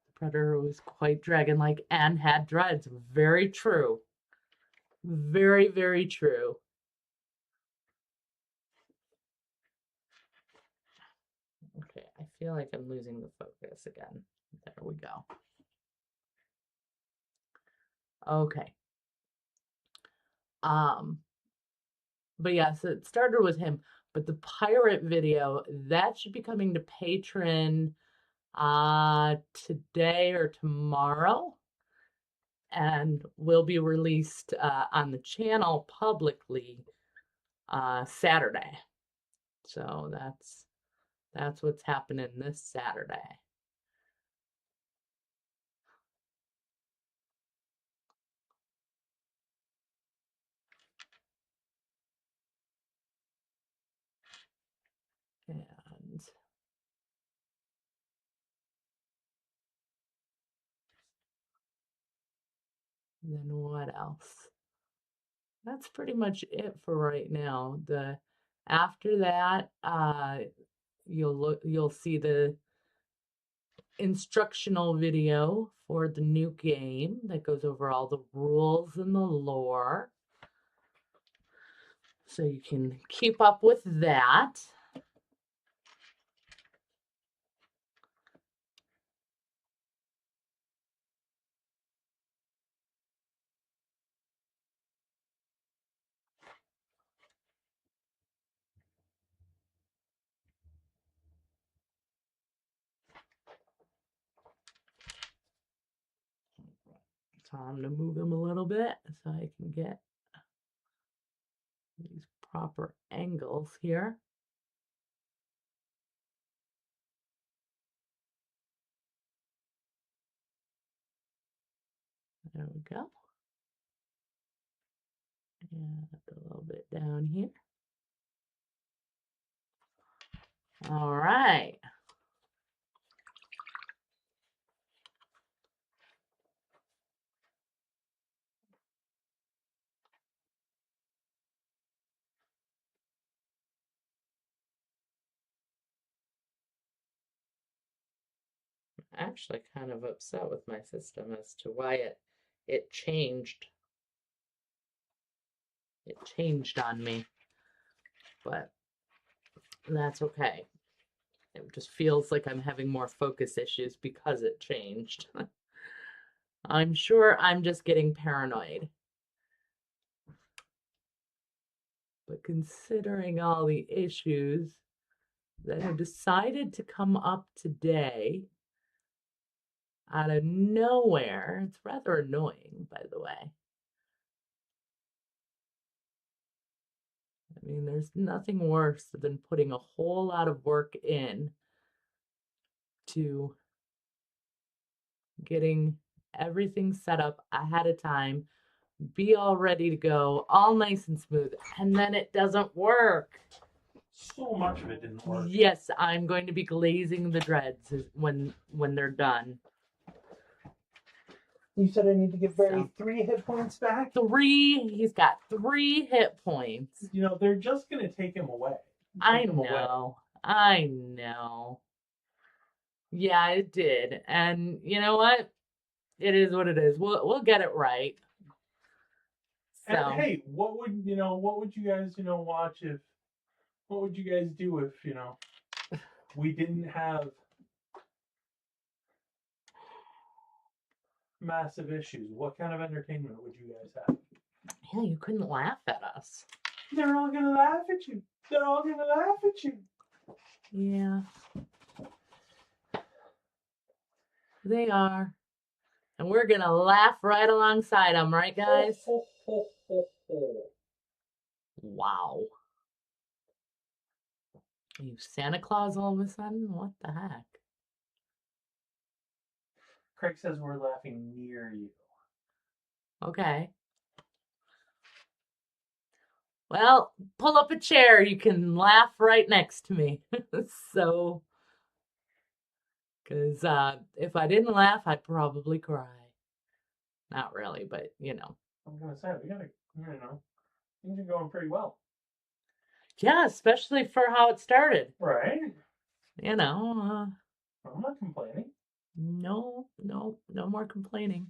Speaker 1: The Predator was quite dragon-like and had dreads. Very true. Very, very true. Okay, I feel like I'm losing the focus again. There we go. Okay. But yeah, so it started with him. But the pirate video, that should be coming to Patreon today or tomorrow. And will be released on the channel publicly Saturday. So that's what's happening this Saturday. And then what else? That's pretty much it for right now. After that, you'll see the instructional video for the new game that goes over all the rules and the lore. So you can keep up with that. Time to move him a little bit so I can get these proper angles here. There we go. And a little bit down here. All right. I'm actually kind of upset with my system as to why it changed. It changed on me, but that's okay. It just feels like I'm having more focus issues because it changed. I'm sure I'm just getting paranoid. But considering all the issues that have decided to come up today out of nowhere, it's rather annoying, by the way. I mean, there's nothing worse than putting a whole lot of work in to getting everything set up ahead of time, be all ready to go, all nice and smooth, and then it doesn't work.
Speaker 2: So much of it didn't work.
Speaker 1: Yes, I'm going to be glazing the dreads when they're done.
Speaker 2: You said I need to give Barry
Speaker 1: So-
Speaker 2: 3 hit points back?
Speaker 1: He's got 3 hit points.
Speaker 2: You know, they're just going to take him away.
Speaker 1: I
Speaker 2: Take him away.
Speaker 1: know. I know. Yeah, it did. And you know what? It is what it is. We'll get it right. So,
Speaker 2: And hey, what would you guys, watch if, what would you guys do if, we didn't have massive issues? What kind of entertainment would you guys have?
Speaker 1: yeah, you couldn't laugh at us.
Speaker 2: They're all going to laugh at you. They're all going to laugh at you.
Speaker 1: Yeah. They are. And we're going to laugh right alongside them, right, guys?
Speaker 2: Ho, ho, ho, ho.
Speaker 1: Wow. Are you Santa Claus all of a sudden? What the heck?
Speaker 2: Craig says we're laughing near you.
Speaker 1: Okay. Well, pull up a chair. You can laugh right next to me. So, because if I didn't laugh, I'd probably cry. Not really, but
Speaker 2: I'm going to say, we got to, things are going pretty well.
Speaker 1: Yeah, especially for how it started.
Speaker 2: Right?
Speaker 1: You know,
Speaker 2: I'm not complaining.
Speaker 1: no more complaining.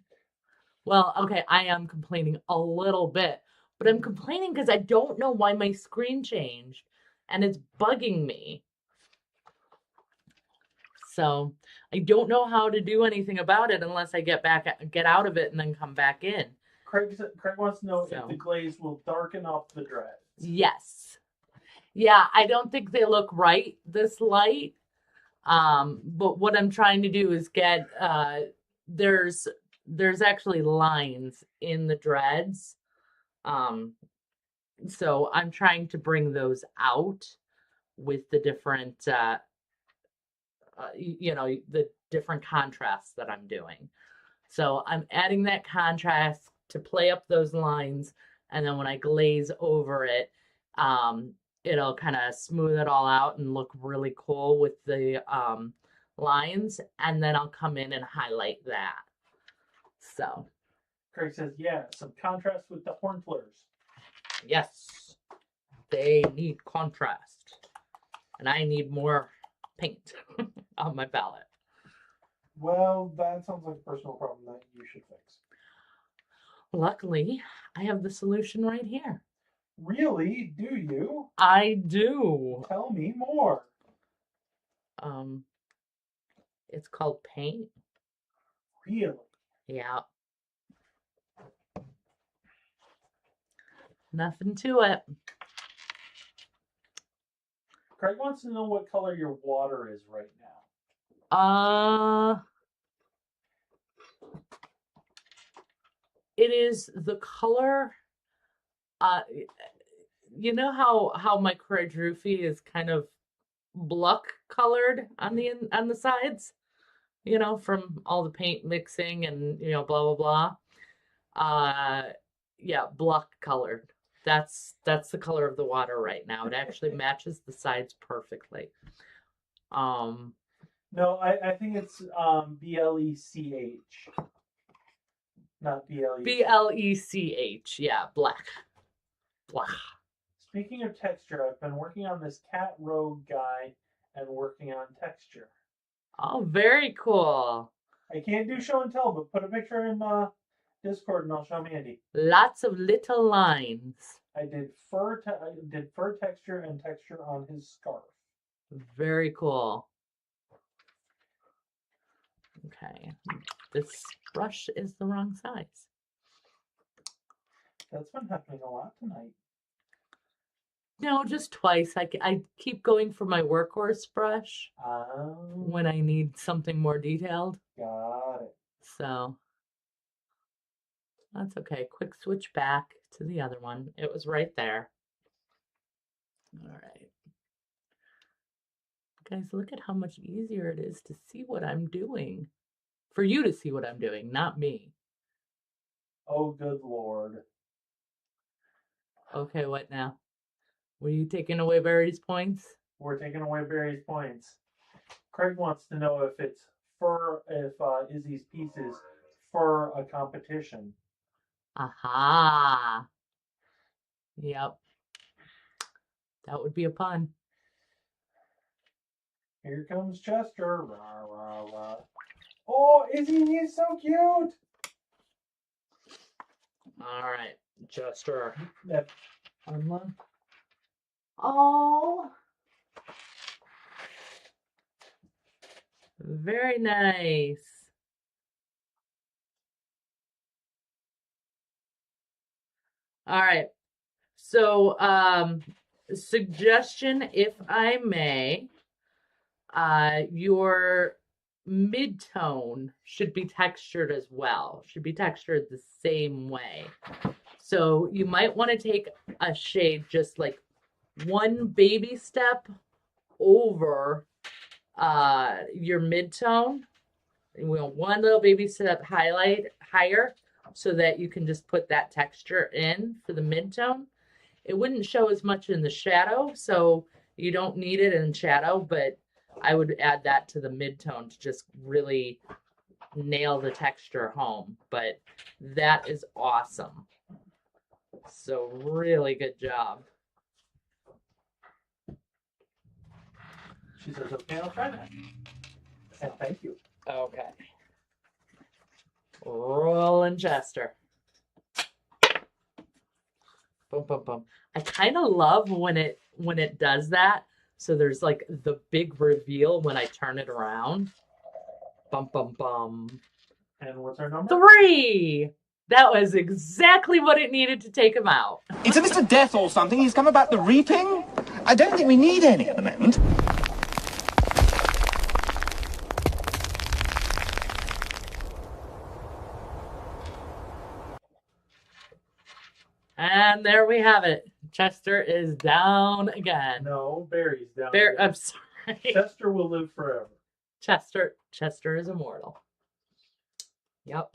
Speaker 1: Well, okay, I am complaining a little bit, but I'm complaining because I don't know why my screen changed and it's bugging me. So I don't know how to do anything about it unless I get out of it and then come back in.
Speaker 2: Craig wants to know
Speaker 1: So.
Speaker 2: if the glaze will darken up the dreads.
Speaker 1: Yes. Yeah, I don't think they look right this light. But what I'm trying to do is get there's actually lines in the dreads. So I'm trying to bring those out with the different the different contrasts that I'm doing. So I'm adding that contrast to play up those lines, and then when I glaze over it, it'll kind of smooth it all out and look really cool with the lines, and then I'll come in and highlight that. So,
Speaker 2: Craig says, yeah, some contrast with the horn flares.
Speaker 1: yes, they need contrast, and I need more paint on my palette.
Speaker 2: Well, that sounds like a personal problem that you should fix.
Speaker 1: Luckily, I have the solution right here.
Speaker 2: Really? Do you?
Speaker 1: I do.
Speaker 2: Tell me more.
Speaker 1: It's called paint.
Speaker 2: Really?
Speaker 1: Yeah. Nothing to it.
Speaker 2: Craig wants to know what color your water is right now.
Speaker 1: It is the color. You know how my Courage Roofie is kind of Bluck colored on the sides, from all the paint mixing and blah blah blah. Yeah, Bluck colored. That's the color of the water right now. It actually matches the sides perfectly.
Speaker 2: No, I think it's BLECH. Not BLE.
Speaker 1: BLECH. Yeah, black. Black.
Speaker 2: Speaking of texture, I've been working on this Cat Rogue guy and working on texture.
Speaker 1: Oh, very cool.
Speaker 2: I can't do show and tell, but put a picture in Discord and I'll show Mandy.
Speaker 1: Lots of little lines.
Speaker 2: I did fur texture and texture on his scarf.
Speaker 1: Very cool. Okay, this brush is the wrong size.
Speaker 2: That's been happening a lot tonight.
Speaker 1: No, just twice. I keep going for my workhorse brush
Speaker 2: Oh,
Speaker 1: when I need something more detailed.
Speaker 2: got it.
Speaker 1: So that's okay. Quick switch back to the other one. It was right there. All right. Guys, look at how much easier it is to see what I'm doing. For you to see what I'm doing, not me.
Speaker 2: Oh, good Lord.
Speaker 1: Okay, what now? Were you taking away Barry's points?
Speaker 2: We're taking away Barry's points. Craig wants to know if it's if Izzy's piece is for a competition.
Speaker 1: Aha. Yep. That would be a pun.
Speaker 2: Here comes Chester. Rah, rah, rah. Oh, Izzy, he's so cute.
Speaker 1: All right, Chester.
Speaker 2: That
Speaker 1: Unlock. Oh. Very nice. All right. So, suggestion, if I may, your mid-tone should be textured as well. Should be textured the same way. So you might want to take a shade just like one baby step over your mid-tone. One little baby step higher so that you can just put that texture in for the mid-tone. It wouldn't show as much in the shadow, so you don't need it in shadow, but I would add that to the mid-tone to just really nail the texture home. But that is awesome. So really good job.
Speaker 2: she says, okay, I'll try that. And thank you.
Speaker 1: Okay. Rolling Chester. Boom, boom, boom. I kind of love when it does that. So there's like the big reveal when I turn it around. Bum, bum, bum.
Speaker 2: And what's our number?
Speaker 1: 3. That was exactly what it needed to take him out.
Speaker 4: It's a Mr. Death or something. He's come about the reaping. I don't think we need any at the moment.
Speaker 1: And there we have it. Chester is down again.
Speaker 2: No, Barry's down.
Speaker 1: I'm sorry.
Speaker 2: Chester will live forever.
Speaker 1: Chester is immortal. Yep.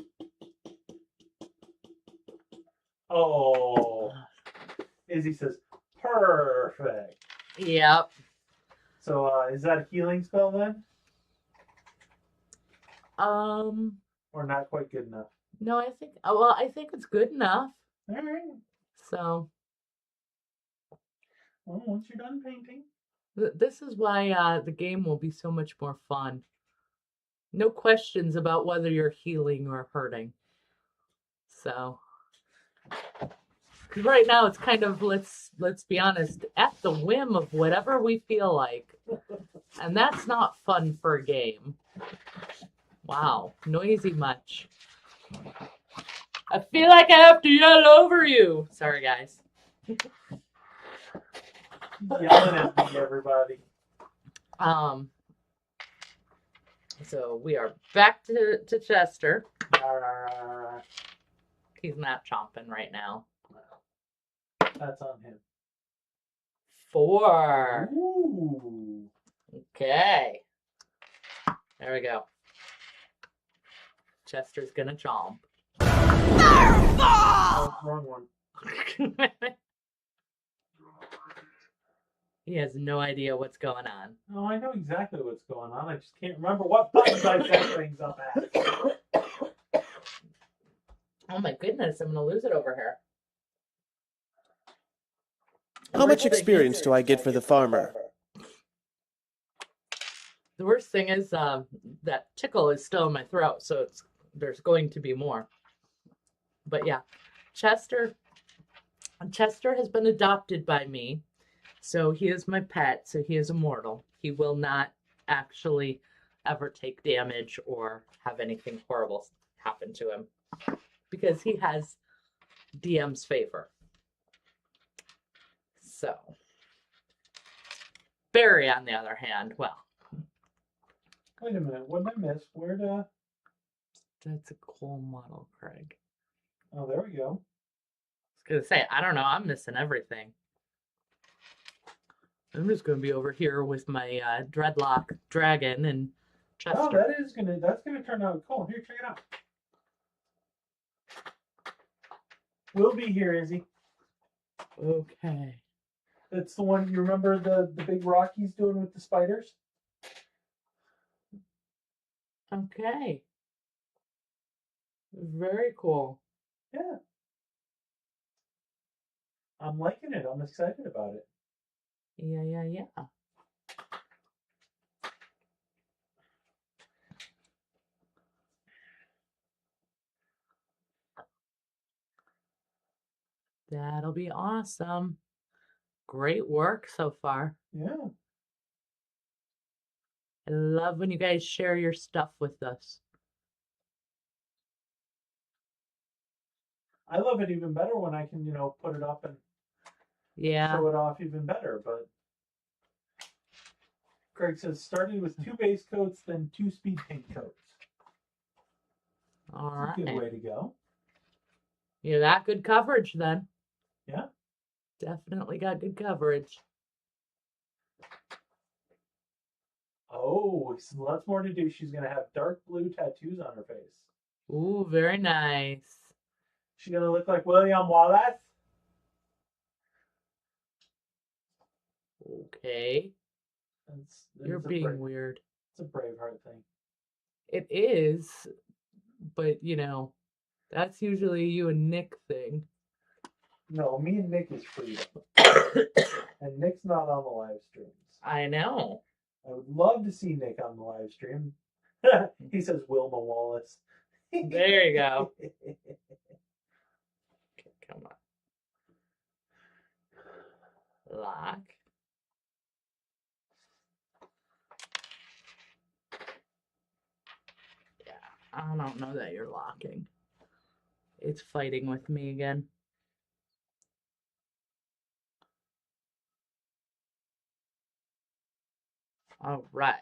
Speaker 2: Oh. Izzy says, perfect.
Speaker 1: Yep.
Speaker 2: So is that a healing spell then? Or not quite good enough?
Speaker 1: No, I think it's good enough.
Speaker 2: All right.
Speaker 1: So
Speaker 2: Well, once you're done painting.
Speaker 1: this is why the game will be so much more fun. No questions about whether you're healing or hurting. So, 'cause right now it's kind of let's be honest, at the whim of whatever we feel like, and that's not fun for a game. Wow, noisy much. I feel like I have to yell over you. Sorry, guys.
Speaker 2: Yelling at me, everybody.
Speaker 1: So we are back to Chester.
Speaker 2: Uh,
Speaker 1: He's not chomping right now.
Speaker 2: That's on him.
Speaker 1: 4.
Speaker 2: Ooh.
Speaker 1: Okay. There we go. Chester's gonna chomp.
Speaker 2: Oh, wrong one.
Speaker 1: He has no idea what's going on.
Speaker 2: Oh, I know exactly what's going on. I just can't remember what buttons I set things up at.
Speaker 1: Oh my goodness, I'm gonna lose it over here.
Speaker 6: How much experience do I get for the farmer?
Speaker 1: The worst thing is that tickle is still in my throat, so there's going to be more. But yeah, Chester has been adopted by me, so he is my pet, so he is immortal. He will not actually ever take damage or have anything horrible happen to him because he has DM's favor. So, Barry, on the other hand, well,
Speaker 2: Wait a minute. What did I miss? Where'd
Speaker 1: that's a cool model, Craig.
Speaker 2: Oh, there we go.
Speaker 1: I was gonna say, I don't know, I'm missing everything. I'm just gonna be over here with my dreadlock dragon and Chester.
Speaker 2: Oh, that's gonna turn out cool. Here, check it out. We'll be here, Izzy.
Speaker 1: Okay.
Speaker 2: That's the one. You remember the big rock he's doing with the spiders?
Speaker 1: Okay. Very cool.
Speaker 2: Yeah. I'm liking it. I'm excited about it.
Speaker 1: Yeah. That'll be awesome. Great work so far.
Speaker 2: Yeah.
Speaker 1: I love when you guys share your stuff with us.
Speaker 2: I love it even better when I can, put it up and
Speaker 1: Yeah.
Speaker 2: show it off even better. But Craig says started with 2 base coats, then 2 speed paint coats.
Speaker 1: All
Speaker 2: That's a good
Speaker 1: right.
Speaker 2: way to go.
Speaker 1: You got good coverage then.
Speaker 2: Yeah.
Speaker 1: Definitely got good coverage.
Speaker 2: Oh, so lots more to do. She's going to have dark blue tattoos on her face.
Speaker 1: Ooh, very nice.
Speaker 2: She's going to look like William Wallace.
Speaker 1: Okay. You're
Speaker 2: It's a
Speaker 1: being weird.
Speaker 2: It's a Braveheart thing.
Speaker 1: It is, but that's usually you and Nick thing.
Speaker 2: No, me and Nick is freedom. And Nick's not on the live streams.
Speaker 1: I know.
Speaker 2: I would love to see Nick on the live stream. He says Wilma Wallace.
Speaker 1: There you go. Come on. Lock. Yeah, I don't know that you're locking. It's fighting with me again. All right.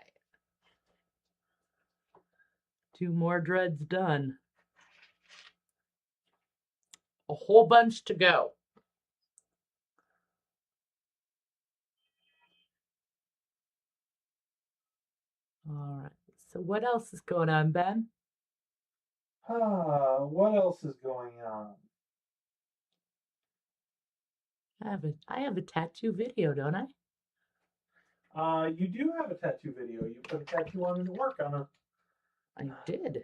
Speaker 1: 2 more dreads done. A whole bunch to go. All right. So what else is going on, Ben?
Speaker 2: What else is going on?
Speaker 1: I have a tattoo video, don't I?
Speaker 2: You do have a tattoo video. You put a tattoo on and work on a.
Speaker 1: I did.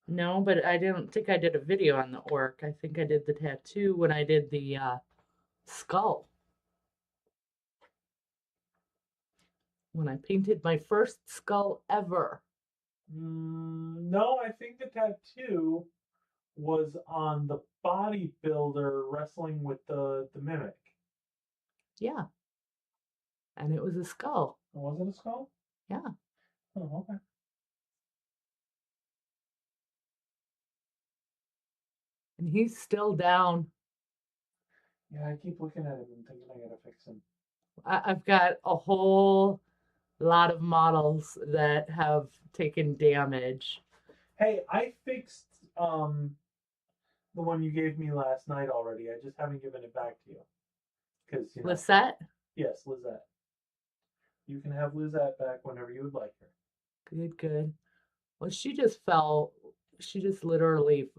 Speaker 1: No, but I don't think I did a video on the orc. I think I did the tattoo when I did the skull. When I painted my first skull ever.
Speaker 2: No, I think the tattoo was on the bodybuilder wrestling with the mimic.
Speaker 1: Yeah. And it was a skull.
Speaker 2: Was it a skull?
Speaker 1: Yeah.
Speaker 2: Oh, okay.
Speaker 1: And he's still down.
Speaker 2: Yeah, I keep looking at him and thinking I gotta fix him.
Speaker 1: I've got a whole lot of models that have taken damage.
Speaker 2: Hey, I fixed the one you gave me last night already. I just haven't given it back to you. Because
Speaker 1: Lisette?
Speaker 2: Yes, Lizette. You can have Lizette back whenever you would like her.
Speaker 1: Good. Well, she just fell. She just literally,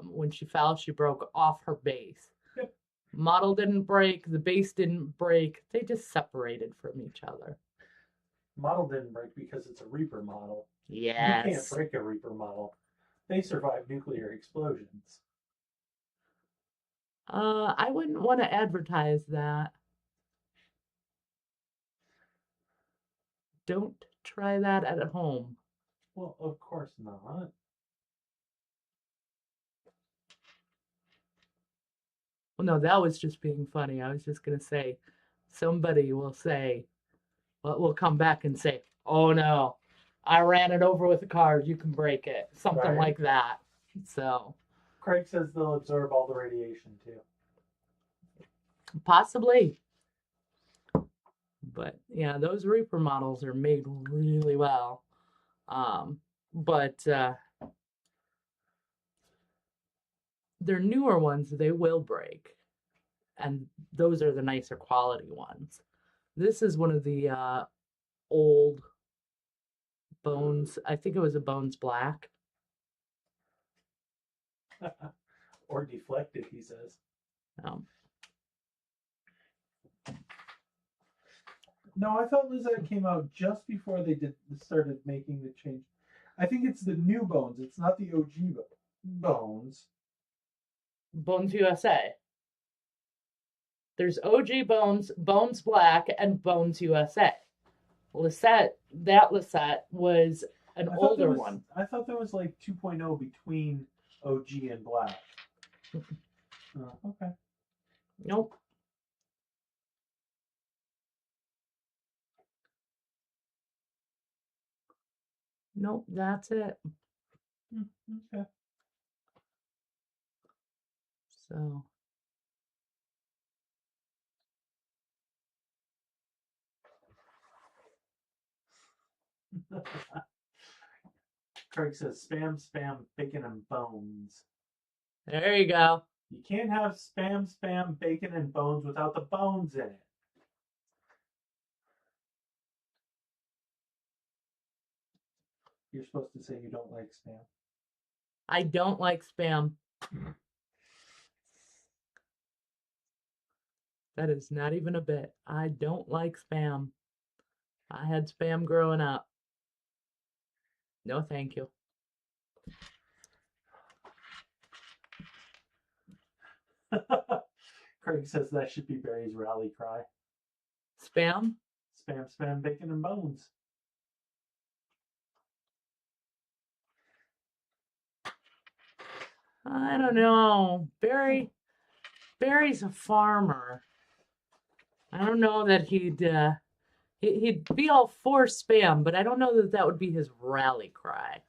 Speaker 1: when she fell, she broke off her base.
Speaker 2: Yep.
Speaker 1: Model didn't break. The base didn't break. They just separated from each other.
Speaker 2: Model didn't break because it's a Reaper model.
Speaker 1: Yes.
Speaker 2: You can't break a Reaper model. They survive nuclear explosions.
Speaker 1: I wouldn't want to advertise that. Don't try that at home.
Speaker 2: Well, of course not.
Speaker 1: Well, no, that was just being funny. I was just going to say, somebody will say, well, will come back and say, oh no, I ran it over with a car. You can break it. Something
Speaker 2: Right.
Speaker 1: like that. So.
Speaker 2: Craig says they'll absorb all the radiation too.
Speaker 1: Possibly. But yeah, those Reaper models are made really well. But they're newer ones, they will break. And those are the nicer quality ones. This is one of the old Bones. I think it was a Bones Black.
Speaker 2: Or deflected, he says. No, I thought Lizette came out just before they started making the change. I think it's the new Bones. It's not the OG Bones.
Speaker 1: Bones USA. There's OG Bones, Bones Black, and Bones USA. Lisette was an older one.
Speaker 2: I thought there was like 2.0 between OG and Black. Okay.
Speaker 1: Nope. Nope, that's it.
Speaker 2: Okay.
Speaker 1: So.
Speaker 2: Craig says spam, spam, bacon, and bones.
Speaker 1: There you go.
Speaker 2: You can't have spam, spam, bacon, and bones without the bones in it. You're supposed to say you don't like spam.
Speaker 1: I don't like spam. That is not even a bit. I don't like spam. I had spam growing up. No, thank you.
Speaker 2: Craig says that should be Barry's rally cry.
Speaker 1: Spam?
Speaker 2: Spam, spam, bacon, and bones.
Speaker 1: I don't know. Barry's a farmer. I don't know that he'd be all for spam, but I don't know that that would be his rally cry.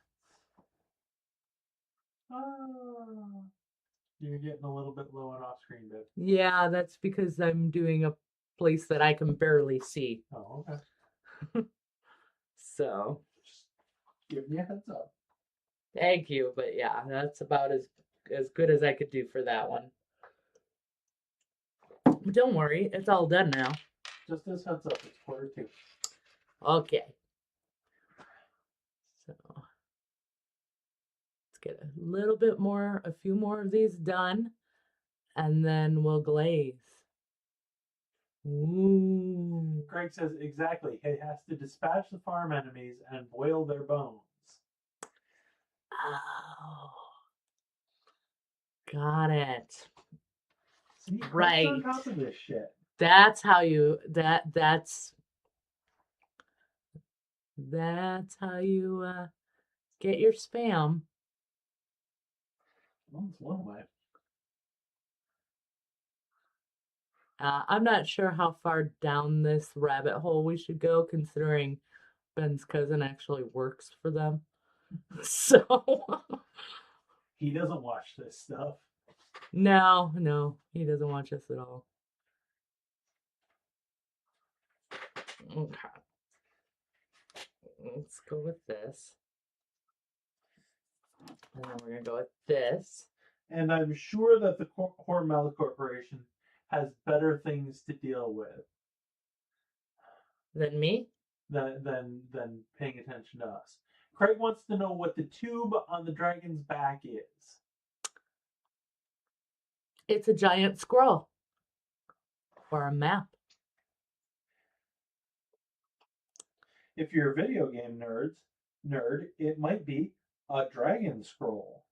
Speaker 2: You're getting a little bit low on off screen, babe.
Speaker 1: Yeah, that's because I'm doing a place that I can barely see.
Speaker 2: Oh, okay.
Speaker 1: So,
Speaker 2: Just giving you a heads up.
Speaker 1: thank you, but yeah, that's about as good as I could do for that one. But don't worry, it's all done now.
Speaker 2: Just as heads up, it's 1:45.
Speaker 1: Okay. So let's get a few more of these done, and then we'll glaze. Ooh.
Speaker 2: Craig says exactly. He has to dispatch the farm enemies and boil their bones.
Speaker 1: Oh. Got it.
Speaker 2: See, Craig's
Speaker 1: Right.
Speaker 2: on top of this shit.
Speaker 1: That's how you that's how you get your spam.
Speaker 2: Well, it's one way.
Speaker 1: I'm not sure how far down this rabbit hole we should go, considering Ben's cousin actually works for them. So
Speaker 2: He doesn't watch this stuff.
Speaker 1: no, he doesn't watch us at all. Okay. Let's go with this. And then we're gonna go with this.
Speaker 2: And I'm sure that the Hormel Corporation has better things to deal with
Speaker 1: Then me?
Speaker 2: than paying attention to us. Craig wants to know what the tube on the dragon's back is.
Speaker 1: It's a giant scroll. Or a map.
Speaker 2: If you're a video game nerd, it might be a dragon scroll.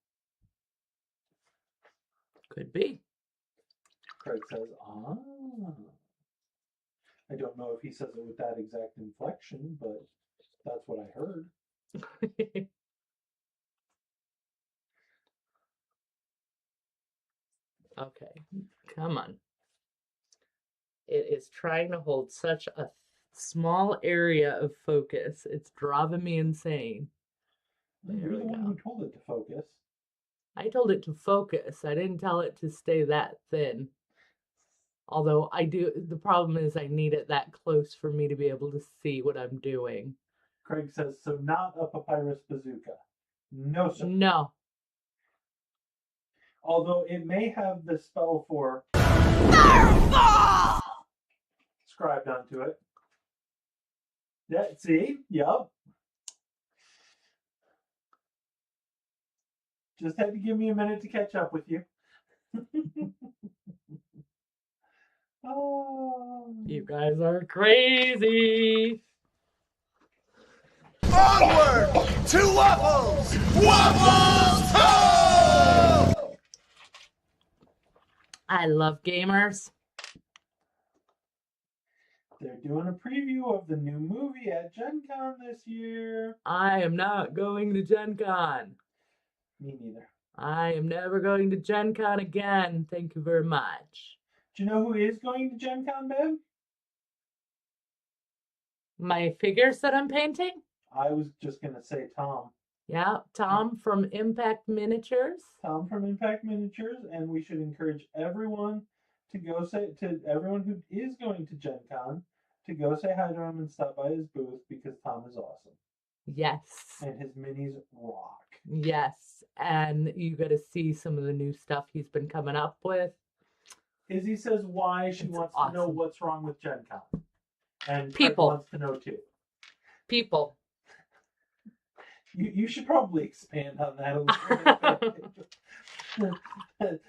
Speaker 1: Could be.
Speaker 2: Craig says, I don't know if he says it with that exact inflection, but that's what I heard.
Speaker 1: Okay, come on. It is trying to hold such a small area of focus. It's driving me insane. There
Speaker 2: You're
Speaker 1: we
Speaker 2: the one
Speaker 1: go.
Speaker 2: who told it to focus.
Speaker 1: I told it to focus. I didn't tell it to stay that thin. Although the problem is I need it that close for me to be able to see what I'm doing.
Speaker 2: Craig says, so not a papyrus bazooka. No, sir.
Speaker 1: No.
Speaker 2: Although it may have the spell for scribed onto it. Yeah, see? Yup. Just had to give me a minute to catch up with you. Oh.
Speaker 1: You guys are crazy.
Speaker 4: Onward to Waffles! Waffles Ho!
Speaker 1: I love gamers.
Speaker 2: They're doing a preview of the new movie at Gen Con this year.
Speaker 1: I am not going to Gen Con.
Speaker 2: Me neither.
Speaker 1: I am never going to Gen Con again. Thank you very much.
Speaker 2: Do you know who is going to Gen Con, Bev?
Speaker 1: My figures that I'm painting?
Speaker 2: I was just going to say Tom.
Speaker 1: Yeah, Tom from Impact Miniatures.
Speaker 2: Tom from Impact Miniatures, and we should encourage everyone to go to everyone who is going to Gen Con to go say hi to him and stop by his booth because Tom is awesome.
Speaker 1: Yes.
Speaker 2: And his minis rock.
Speaker 1: Yes. And you got to see some of the new stuff he's been coming up with.
Speaker 2: Izzy says why she wants to know
Speaker 1: awesome.
Speaker 2: what's wrong with Gen Con. And
Speaker 1: People.
Speaker 2: Craig wants to know too.
Speaker 1: People.
Speaker 2: You should probably expand on that a little bit.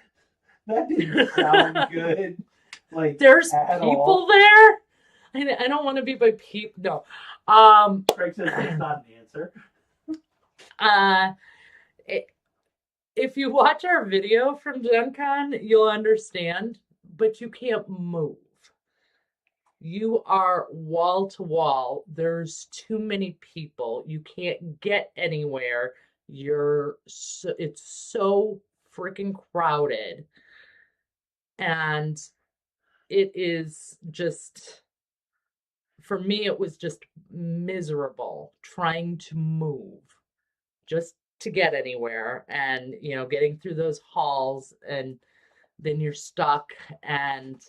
Speaker 2: That didn't sound good. Like
Speaker 1: There's
Speaker 2: at
Speaker 1: people
Speaker 2: all.
Speaker 1: there? I don't want to be by people. No.
Speaker 2: Craig says that's not an answer.
Speaker 1: If you watch our video from Gen Con, you'll understand, but you can't move. You are wall to wall. There's too many people. You can't get anywhere. It's so freaking crowded. And it is just, for me, it was just miserable trying to move just to get anywhere, and getting through those halls, and then you're stuck, and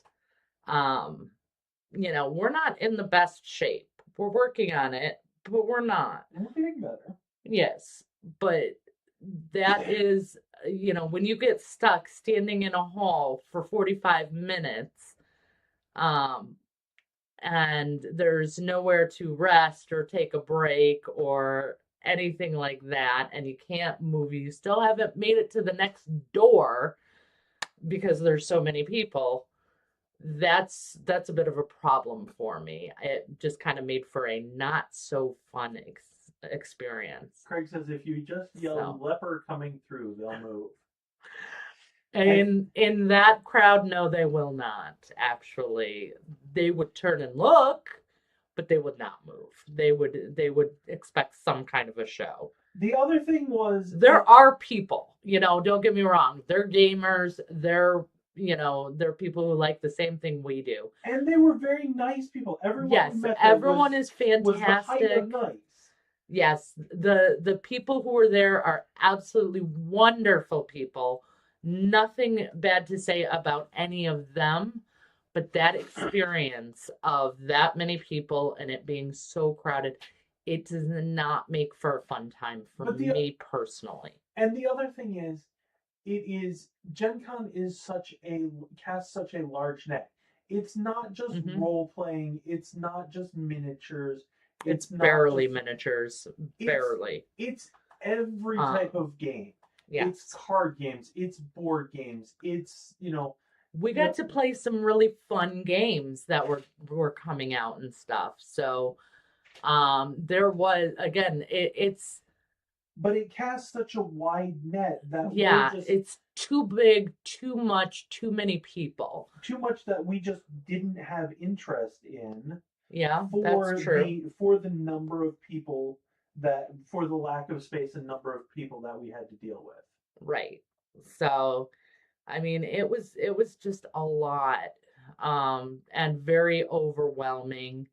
Speaker 1: we're not in the best shape. We're working on it, but we're not.
Speaker 2: We're getting better.
Speaker 1: Yes, but that is, when you get stuck standing in a hall for 45 minutes, and there's nowhere to rest or take a break or anything like that, and you can't move, you still haven't made it to the next door because there's so many people, that's a bit of a problem for me. It just kind of made for a not so fun experience.
Speaker 2: Craig says if you just yell leper coming through, they'll move.
Speaker 1: And in that crowd, no, they will not. Actually, they would turn and look, but they would not move. They would expect some kind of a show.
Speaker 2: The other thing was
Speaker 1: there are people, don't get me wrong. They're gamers. They're people who like the same thing we do.
Speaker 2: And they were very nice people. Everyone
Speaker 1: yes,
Speaker 2: who met
Speaker 1: everyone is
Speaker 2: was the height
Speaker 1: fantastic.
Speaker 2: of nice.
Speaker 1: Yes, the people who were there are absolutely wonderful people. Nothing bad to say about any of them, but that experience of that many people and it being so crowded, it does not make for a fun time for me personally.
Speaker 2: And the other thing is, Gen Con is casts such a large net. It's not just role playing. It's not just miniatures.
Speaker 1: It's barely miniatures. Barely.
Speaker 2: It's every type of game.
Speaker 1: Yes.
Speaker 2: It's card games. It's board games. It's,
Speaker 1: we got to play some really fun games that were coming out and stuff. So there was, again, it's...
Speaker 2: But it casts such a wide net that
Speaker 1: it's too big, too much, too many people.
Speaker 2: Too much that we just didn't have interest in.
Speaker 1: Yeah, that's true.
Speaker 2: For the number of people for the lack of space and number of people that we had to deal with. Right.
Speaker 1: So, I mean, it was just a lot, and very overwhelming.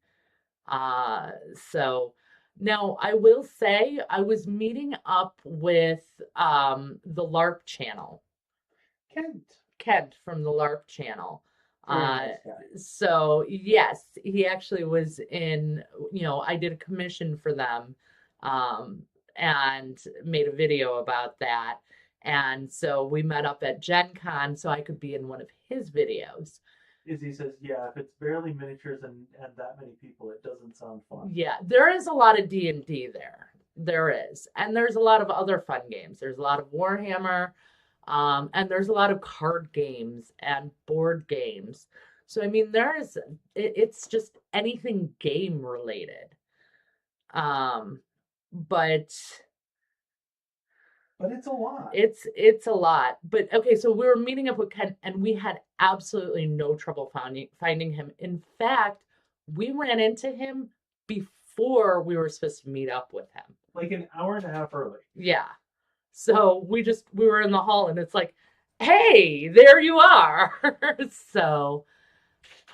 Speaker 1: So now I will say I was meeting up with the LARP channel. Kent from the LARP channel. So yes, he actually was in, I did a commission for them, and made a video about that. And so we met up at Gen Con so I could be in one of his videos.
Speaker 2: Izzy says, yeah, if it's barely miniatures and that many people, it doesn't sound fun.
Speaker 1: Yeah, there is a lot of D&D there. There is. And there's a lot of other fun games. There's a lot of Warhammer, and there's a lot of card games and board games. So, I mean, it's just anything game related. but
Speaker 2: it's a lot.
Speaker 1: it's a lot. But okay, so we were meeting up with Ken, and we had absolutely no trouble finding him. In fact, we ran into him before we were supposed to meet up with him.
Speaker 2: Like an hour and a half early.
Speaker 1: Yeah. So we were in the hall, and it's like, hey, there you are. So,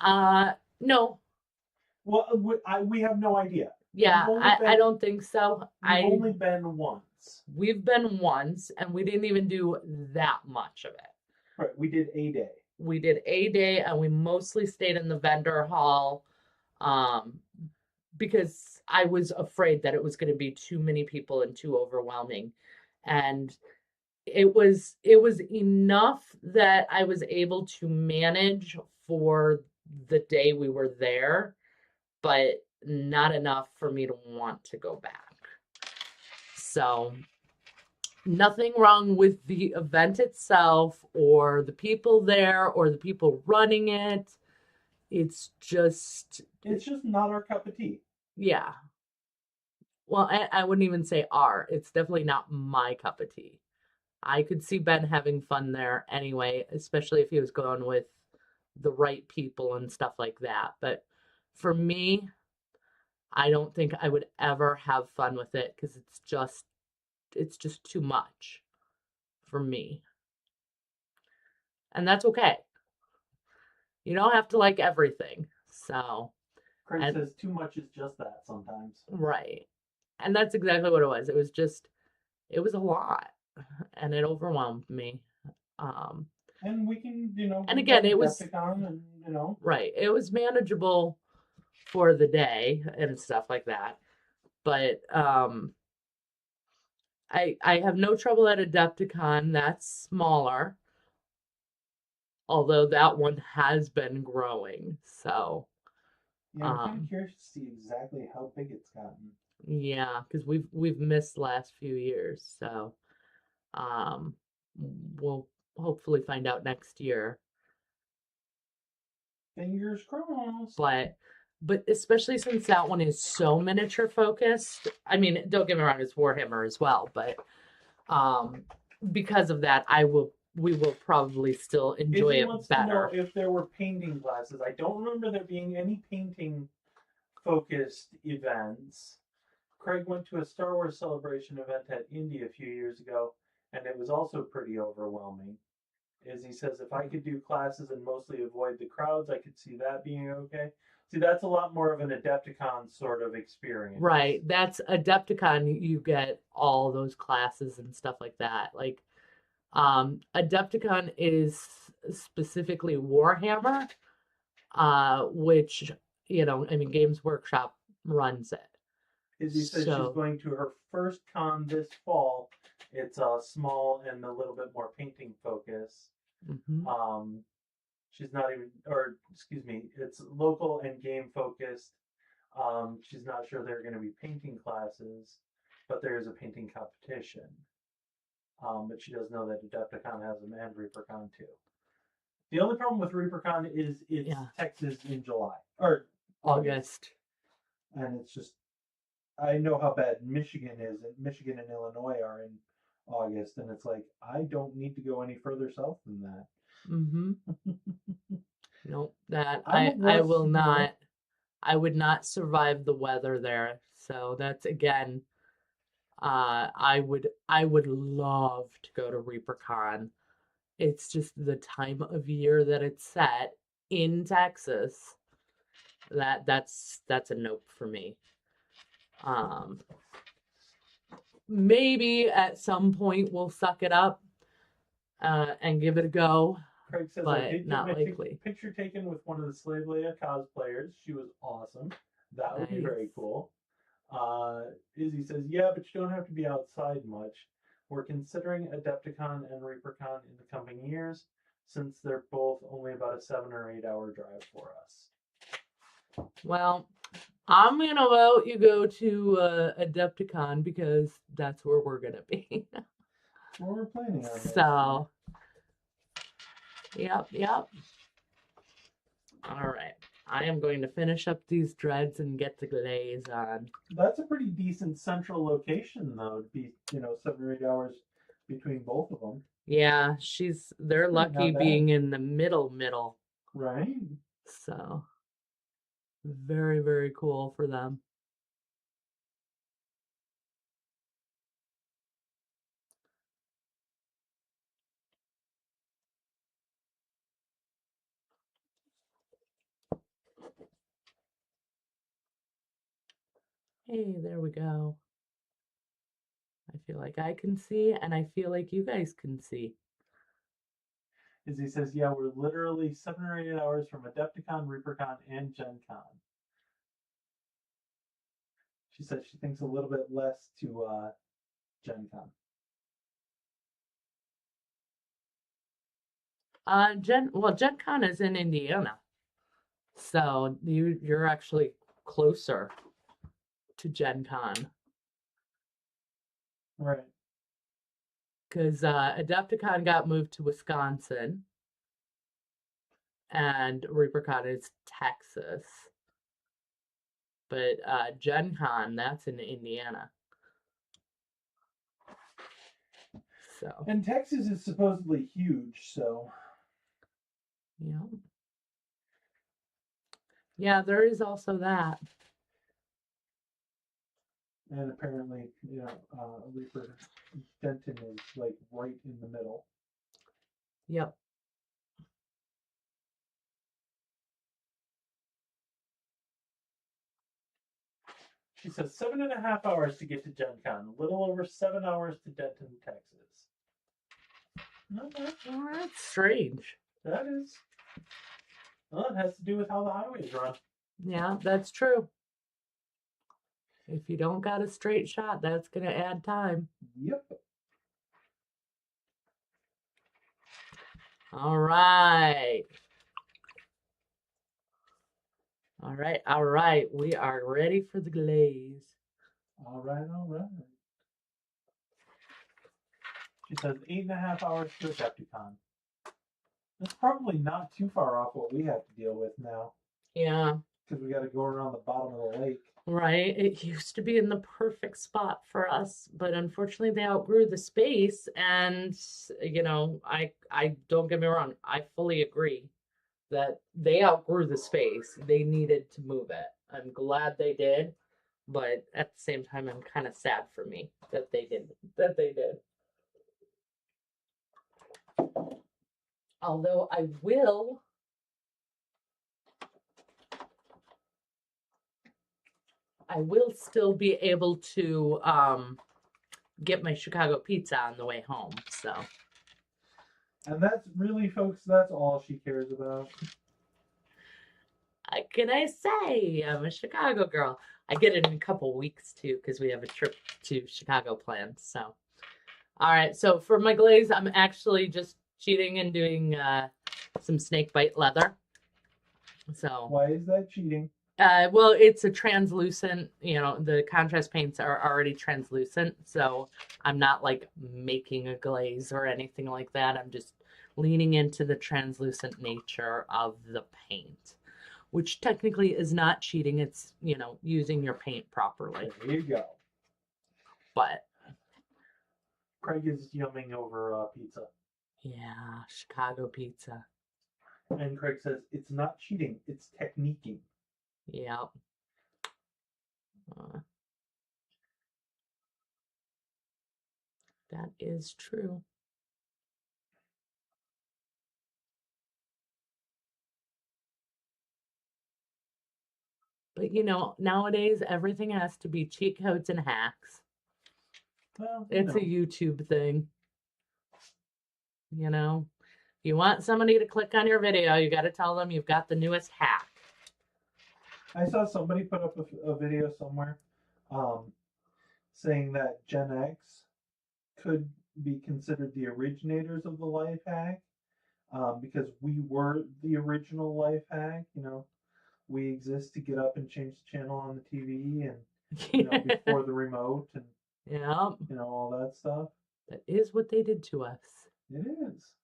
Speaker 1: no.
Speaker 2: Well, we have no idea.
Speaker 1: Yeah, I don't think so.
Speaker 2: We've only been once.
Speaker 1: We've been once, and we didn't even do that much of it.
Speaker 2: Right, we did a day.
Speaker 1: We did a day, and we mostly stayed in the vendor hall, because I was afraid that it was going to be too many people and too overwhelming. And it was enough that I was able to manage for the day we were there, but not enough for me to want to go back. So nothing wrong with the event itself or the people there or the people running it. It's just
Speaker 2: not our cup of tea.
Speaker 1: Yeah. Well, I wouldn't even say it's definitely not my cup of tea. I could see Ben having fun there anyway, especially if he was going with the right people and stuff like that. But for me, I don't think I would ever have fun with it because it's just too much for me. And that's okay. You don't have to like everything. So
Speaker 2: Craig says too much is just that sometimes.
Speaker 1: Right. And that's exactly what it was. It was a lot, and it overwhelmed me.
Speaker 2: And we can,
Speaker 1: and again, it was,
Speaker 2: and,
Speaker 1: right. It was manageable for the day and stuff like that. But, I have no trouble at Adepticon. That's smaller. Although that one has been growing. So,
Speaker 2: yeah, I'm kind of curious to see exactly how big it's gotten.
Speaker 1: Yeah, because we've missed last few years, so we'll hopefully find out next year.
Speaker 2: Fingers crossed.
Speaker 1: But especially since that one is so miniature focused. I mean, don't get me wrong, it's Warhammer as well, but because of that, we will probably still enjoy it better.
Speaker 2: To know if there were painting classes. I don't remember there being any painting focused events. Craig went to a Star Wars Celebration event at Indy a few years ago, and it was also pretty overwhelming. As he says, if I could do classes and mostly avoid the crowds, I could see that being okay. See, that's a lot more of an Adepticon sort of experience.
Speaker 1: Right. That's Adepticon. You get all those classes and stuff like that. Like, Adepticon is specifically Warhammer, which, Games Workshop runs it.
Speaker 2: Izzy says she's going to her first con this fall. It's small and a little bit more painting focus.
Speaker 1: Mm-hmm.
Speaker 2: She's not even, or excuse me, it's local and game focused. She's not sure there are going to be painting classes, but there is a painting competition. But she does know that Adepticon has them and ReaperCon too. The only problem with ReaperCon is it's Texas in July or
Speaker 1: August,
Speaker 2: and it's just. I know how bad Michigan is, and Michigan and Illinois are in August, and it's like, I don't need to go any further south than that.
Speaker 1: Mm-hmm. Nope, that I will not. I would not survive the weather there. So that's again, I would love to go to ReaperCon. It's just the time of year that it's set in Texas. That's a nope for me. Maybe at some point we'll suck it up and give it a go.
Speaker 2: Craig says,
Speaker 1: but
Speaker 2: I did
Speaker 1: not
Speaker 2: get
Speaker 1: likely.
Speaker 2: a picture taken with one of the Slave Leia cosplayers. She was awesome. That would be very cool. Izzy says, yeah, but you don't have to be outside much. We're considering Adepticon and ReaperCon in the coming years, since they're both only about a 7 or 8 hour drive for us.
Speaker 1: Well, I'm going to vote you go to Adepticon because that's where we're going to be.
Speaker 2: Well, we're planning on that.
Speaker 1: So, yep. All right. I am going to finish up these dreads and get the glaze on.
Speaker 2: That's a pretty decent central location, though, to be, 7 or 8 hours between both of them.
Speaker 1: Yeah, they're
Speaker 2: Pretty
Speaker 1: lucky
Speaker 2: not bad.
Speaker 1: being in the middle.
Speaker 2: Right?
Speaker 1: So very, very cool for them. Hey, there we go. I feel like I can see, and I feel like you guys can see.
Speaker 2: As he says, yeah, we're literally 7 or 8 hours from Adepticon, ReaperCon, and Gen Con. She says she thinks a little bit less to Gen Con.
Speaker 1: Gen Con is in Indiana, so you're actually closer to Gen Con.
Speaker 2: Right.
Speaker 1: Because Adepticon got moved to Wisconsin, and ReaperCon is Texas. But Gen Con, that's in Indiana. So.
Speaker 2: And Texas is supposedly huge, so.
Speaker 1: Yeah. Yeah, there is also that.
Speaker 2: And apparently, Reaper Denton is like right in the middle.
Speaker 1: Yep.
Speaker 2: She says 7.5 hours to get to Gen Con, a little over 7 hours to Denton, Texas.
Speaker 1: Well, that's strange.
Speaker 2: That is. Well, it has to do with how the highways run.
Speaker 1: Yeah, that's true. If you don't got a straight shot, that's going to add time.
Speaker 2: Yep.
Speaker 1: All right. All right. We are ready for the glaze.
Speaker 2: All right. She says 8.5 hours to Adepticon. That's probably not too far off what we have to deal with now.
Speaker 1: Yeah.
Speaker 2: Because we got to go around the bottom of the lake.
Speaker 1: Right. It used to be in the perfect spot for us, but unfortunately they outgrew the space. And, I don't get me wrong, I fully agree that they outgrew the space. They needed to move it. I'm glad they did, but at the same time, I'm kind of sad for me that they did. Although I will still be able to get my Chicago pizza on the way home. So.
Speaker 2: And that's really, folks, that's all she cares about.
Speaker 1: What can I say? I'm a Chicago girl. I get it in a couple weeks too, because we have a trip to Chicago planned. So, all right. So for my glaze, I'm actually just cheating and doing some snake bite leather. So.
Speaker 2: Why is that cheating?
Speaker 1: Well, it's a translucent, the contrast paints are already translucent, so I'm not like making a glaze or anything like that. I'm just leaning into the translucent nature of the paint, which technically is not cheating. It's, using your paint properly.
Speaker 2: There you go.
Speaker 1: But
Speaker 2: Craig is yumming over pizza.
Speaker 1: yeah, Chicago pizza.
Speaker 2: And Craig says, it's not cheating, it's techniquing.
Speaker 1: Yeah. That is true. But nowadays everything has to be cheat codes and hacks.
Speaker 2: Well,
Speaker 1: It's a YouTube thing. You want somebody to click on your video, you got to tell them you've got the newest hack.
Speaker 2: I saw somebody put up a video somewhere saying that Gen X could be considered the originators of the life hack because we were the original life hack. We exist to get up and change the channel on the TV and before the remote and all that stuff.
Speaker 1: That is what they did to us.
Speaker 2: It is.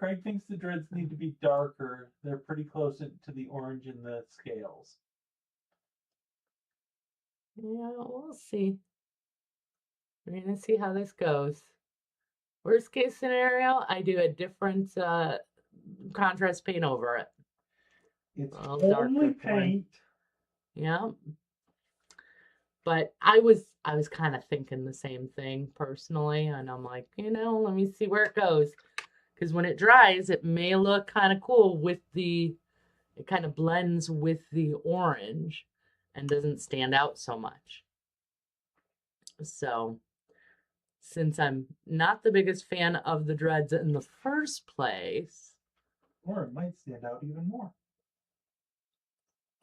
Speaker 2: Craig thinks the dreads need to be darker. They're pretty close to the orange in the scales.
Speaker 1: Yeah, we'll see. We're gonna see how this goes. Worst case scenario, I do a different contrast paint over it.
Speaker 2: It's
Speaker 1: Well, darker
Speaker 2: only
Speaker 1: for it.
Speaker 2: paint.
Speaker 1: Yeah. But I was kind of thinking the same thing personally, and I'm like, let me see where it goes. Because when it dries, it may look kind of cool with it kind of blends with the orange and doesn't stand out so much. So, since I'm not the biggest fan of the dreads in the first place,
Speaker 2: Or it might stand out even more.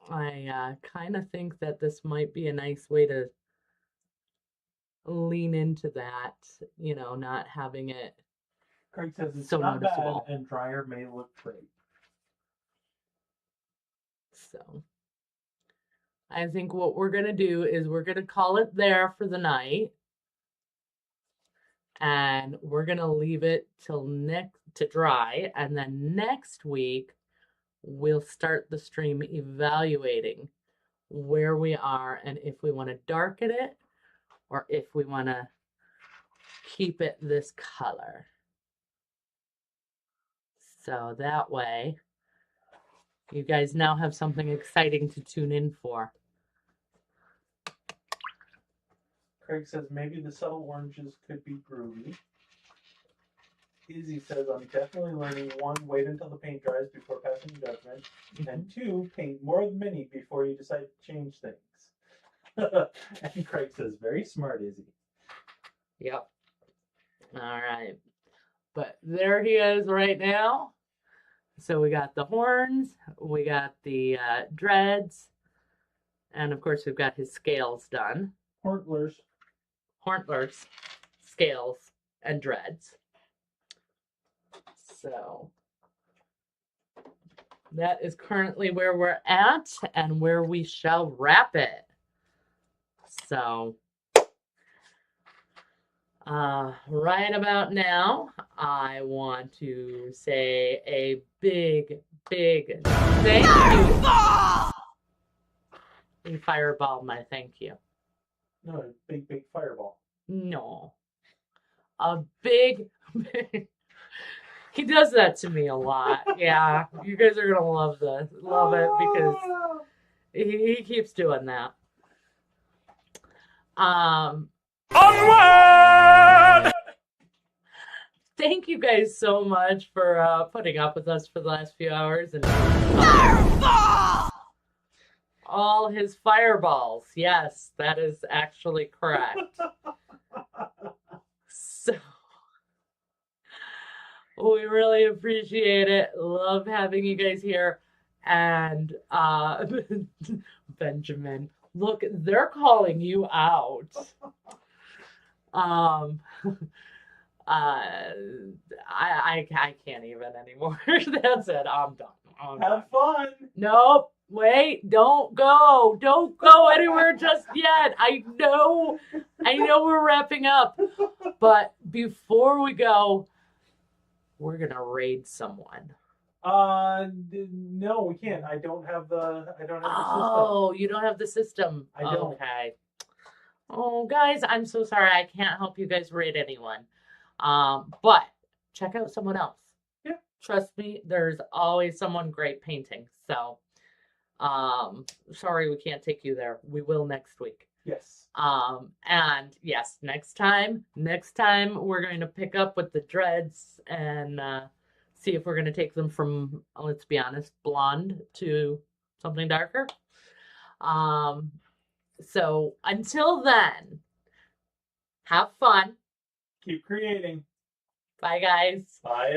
Speaker 1: I kind of think that this might be a nice way to lean into that, not having it
Speaker 2: Craig says it's
Speaker 1: so
Speaker 2: not
Speaker 1: noticeable.
Speaker 2: bad and drier may look great.
Speaker 1: So I think what we're going to do is we're going to call it there for the night. And we're going to leave it till to dry. And then next week, we'll start the stream evaluating where we are and if we want to darken it or if we want to keep it this color. So that way, you guys now have something exciting to tune in for.
Speaker 2: Craig says maybe the subtle oranges could be groovy. Izzy says, I'm definitely learning. 1, wait until the paint dries before passing judgment. And 2, paint more than many before you decide to change things. And Craig says, very smart, Izzy.
Speaker 1: Yep. All right. But there he is right now. So we got the horns, we got the dreads, and of course we've got his scales done.
Speaker 2: Horntlers.
Speaker 1: Horntlers, scales, and dreads. So that is currently where we're at and where we shall wrap it. So right about now, I want to say a big thank you. You fireball my thank you.
Speaker 2: No, big fireball.
Speaker 1: No. A big He does that to me a lot. Yeah, you guys are gonna love it because he keeps doing that.
Speaker 3: Onward!
Speaker 1: Thank you guys so much for putting up with us for the last few hours and all his fireballs. Yes, that is actually correct. So we really appreciate it. Love having you guys here. And Benjamin, look, they're calling you out. I can't even anymore. That's it. I'm done.
Speaker 2: Have fun.
Speaker 1: Nope. Wait, don't go. Don't go anywhere just yet. I know we're wrapping up. But before we go, we're gonna raid someone.
Speaker 2: No, we can't. I don't have the system.
Speaker 1: Oh, you don't have the system.
Speaker 2: I don't.
Speaker 1: Okay. Oh, guys, I'm so sorry. I can't help you guys raid anyone. But check out someone else.
Speaker 2: Yeah.
Speaker 1: Trust me, there's always someone great painting. So, sorry we can't take you there. We will next week.
Speaker 2: Yes.
Speaker 1: And yes, next time we're going to pick up with the dreads and see if we're going to take them from, let's be honest, blonde to something darker. So until then, have fun.
Speaker 2: Keep creating.
Speaker 1: Bye, guys.
Speaker 2: Bye.